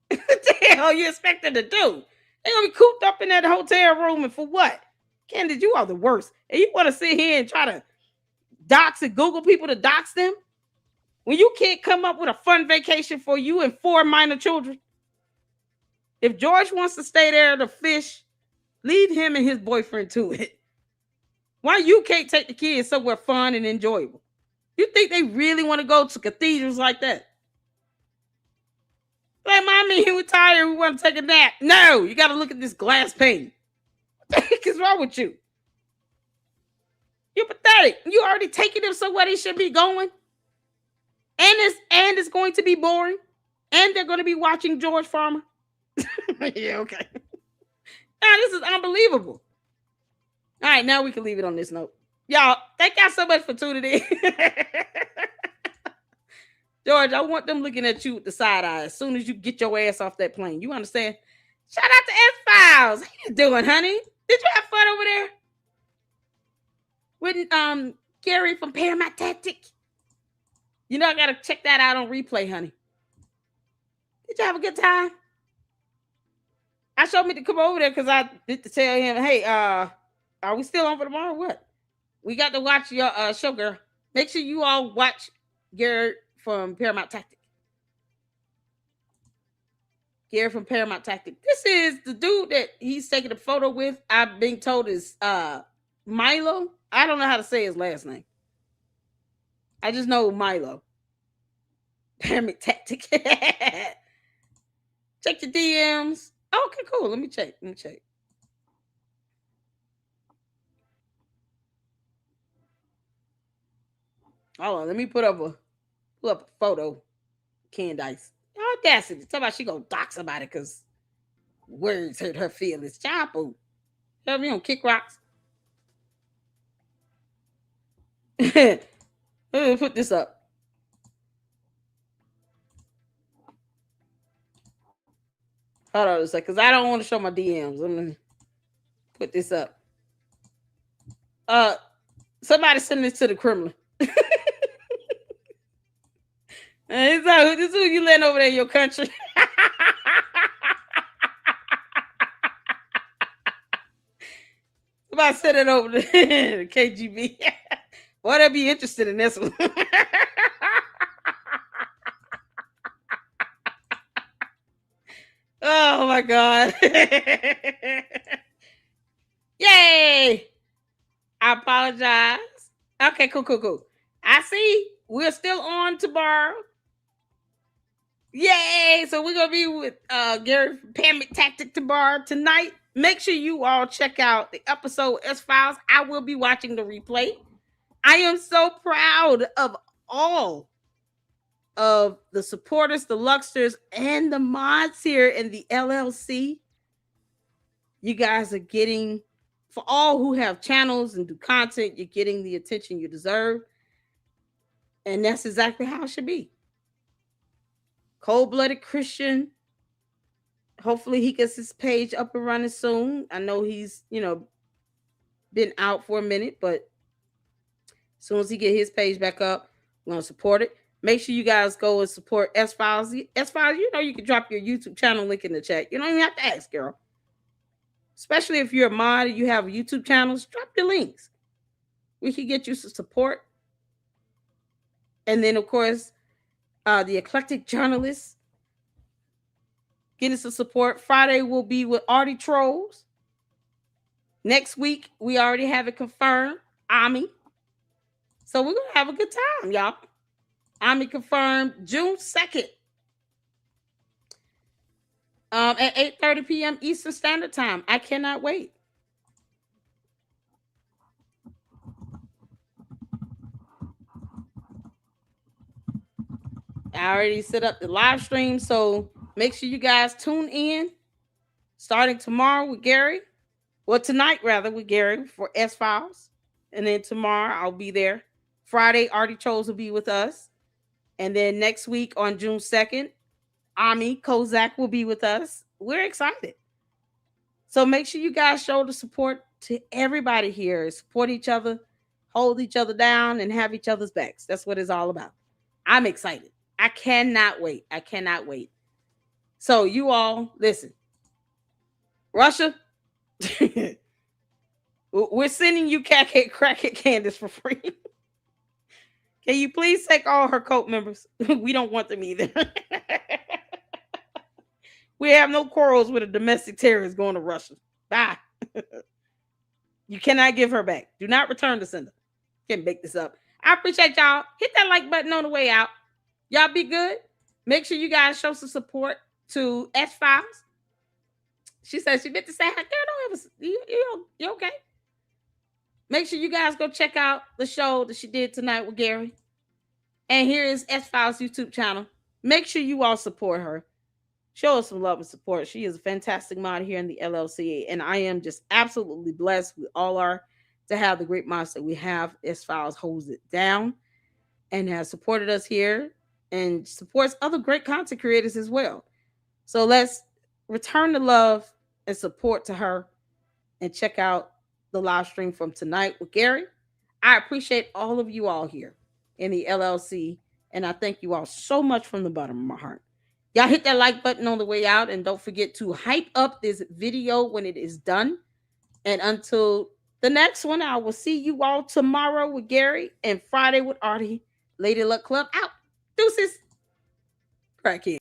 What the hell you expected to do? They're gonna be cooped up in that hotel room, and for what? Candace, you are the worst. And you want to sit here and try to dox and Google people to dox them? When you can't come up with a fun vacation for you and 4 minor children? If George wants to stay there to fish, leave him and his boyfriend to it. Why you can't take the kids somewhere fun and enjoyable? You think they really want to go to cathedrals like that? Like, mommy, we're tired. We want to take a nap. No, you got to look at this glass painting. What the heck is wrong with you? You're pathetic. You already taking them somewhere they should be going. And it's going to be boring. And they're going to be watching George Farmer. Yeah, okay. Now, this is unbelievable. All right, now we can leave it on this note. Y'all, thank y'all so much for tuning in. George, I want them looking at you with the side eye as soon as you get your ass off that plane. You understand? Shout out to S-Files. How you doing, honey? Did you have fun over there? With Gary from Paramount Tactic? You know I gotta check that out on replay, honey. Did you have a good time? I showed me to come over there because I did to tell him, hey, are we still on for tomorrow? What? We got to watch your show, girl. Make sure you all watch Gary from Paramount Tactic. Gary from Paramount Tactic. This is the dude that he's taking a photo with. I've been told is Milo. I don't know how to say his last name. I just know Milo. Paramount Tactic. Check your DMs. Okay, cool. Let me check. Hold on. Let me pull up a photo. Candace. Audacity. Tell about she gonna dox somebody because words hurt her feelings. Chapo. Tell me on Kick Rocks. Let me put this up. Hold on a second, because I don't want to show my DMs. I'm gonna put this up. Somebody send this to the Kremlin. This is who you letting over there in your country. Somebody send it over to the KGB. Boy, they'll be interested in this one. Oh my God. Yay. I apologize. Okay, cool. I see we're still on tomorrow. Yay. So we're going to be with Gary from Paramount Tactic tomorrow tonight. Make sure you all check out the episode S-Files. I will be watching the replay. I am so proud of all of the supporters, the Luxters, and the mods here in the LLC. You guys are getting, for all who have channels and do content, you're getting the attention you deserve. And that's exactly how it should be. Cold-blooded Christian. Hopefully he gets his page up and running soon. I know he's, been out for a minute, but as soon as he get his page back up, we're going to support it. Make sure you guys go and support S-Files. S-Files, you can drop your YouTube channel link in the chat. You don't even have to ask, girl. Especially if you're a mod and you have YouTube channels, drop your links. We can get you some support. And then, of course, the Eclectic Journalists, get us some support. Friday will be with Artie Trolls. Next week, we already have it confirmed, Ami. So we're going to have a good time, y'all. Ami confirmed June 2nd at 8:30 p.m. Eastern Standard Time. I cannot wait. I already set up the live stream, so make sure you guys tune in. Starting tomorrow with Gary. Well, tonight, rather, with Gary for S-Files. And then tomorrow, I'll be there. Friday, Artie Trolls will be with us. And then next week on June 2nd, Ami Kozak will be with us. We're excited. So make sure you guys show the support to everybody here. Support each other, hold each other down, and have each other's backs. That's what it's all about. I'm excited. I cannot wait. I cannot wait. So you all listen. Russia, we're sending you crackhead Candace for free. Can you please take all her cult members? We don't want them either. We have no quarrels with a domestic terrorist going to Russia. Bye. You cannot give her back. Do not return the sender. Can't make this up. I appreciate y'all. Hit that like button on the way out. Y'all be good. Make sure you guys show some support to S Files. She said she meant to say, "Girl, don't ever. You okay?" Make sure you guys go check out the show that she did tonight with Gary. And here is S Files YouTube channel. Make sure you all support her. Show us some love and support. She is a fantastic mod here in the LLCA, and I am just absolutely blessed. We all are to have the great mods that we have. S Files holds it down and has supported us here and supports other great content creators as well. So let's return the love and support to her and check out the live stream from tonight with Gary. I appreciate all of you all here in the LLC, and I thank you all so much from the bottom of my heart. Y'all hit that like button on the way out, and don't forget to hype up this video when it is done. And until the next one, I will see you all tomorrow with Gary and Friday with Artie. Lady Luck Club out. Deuces. Crackhead.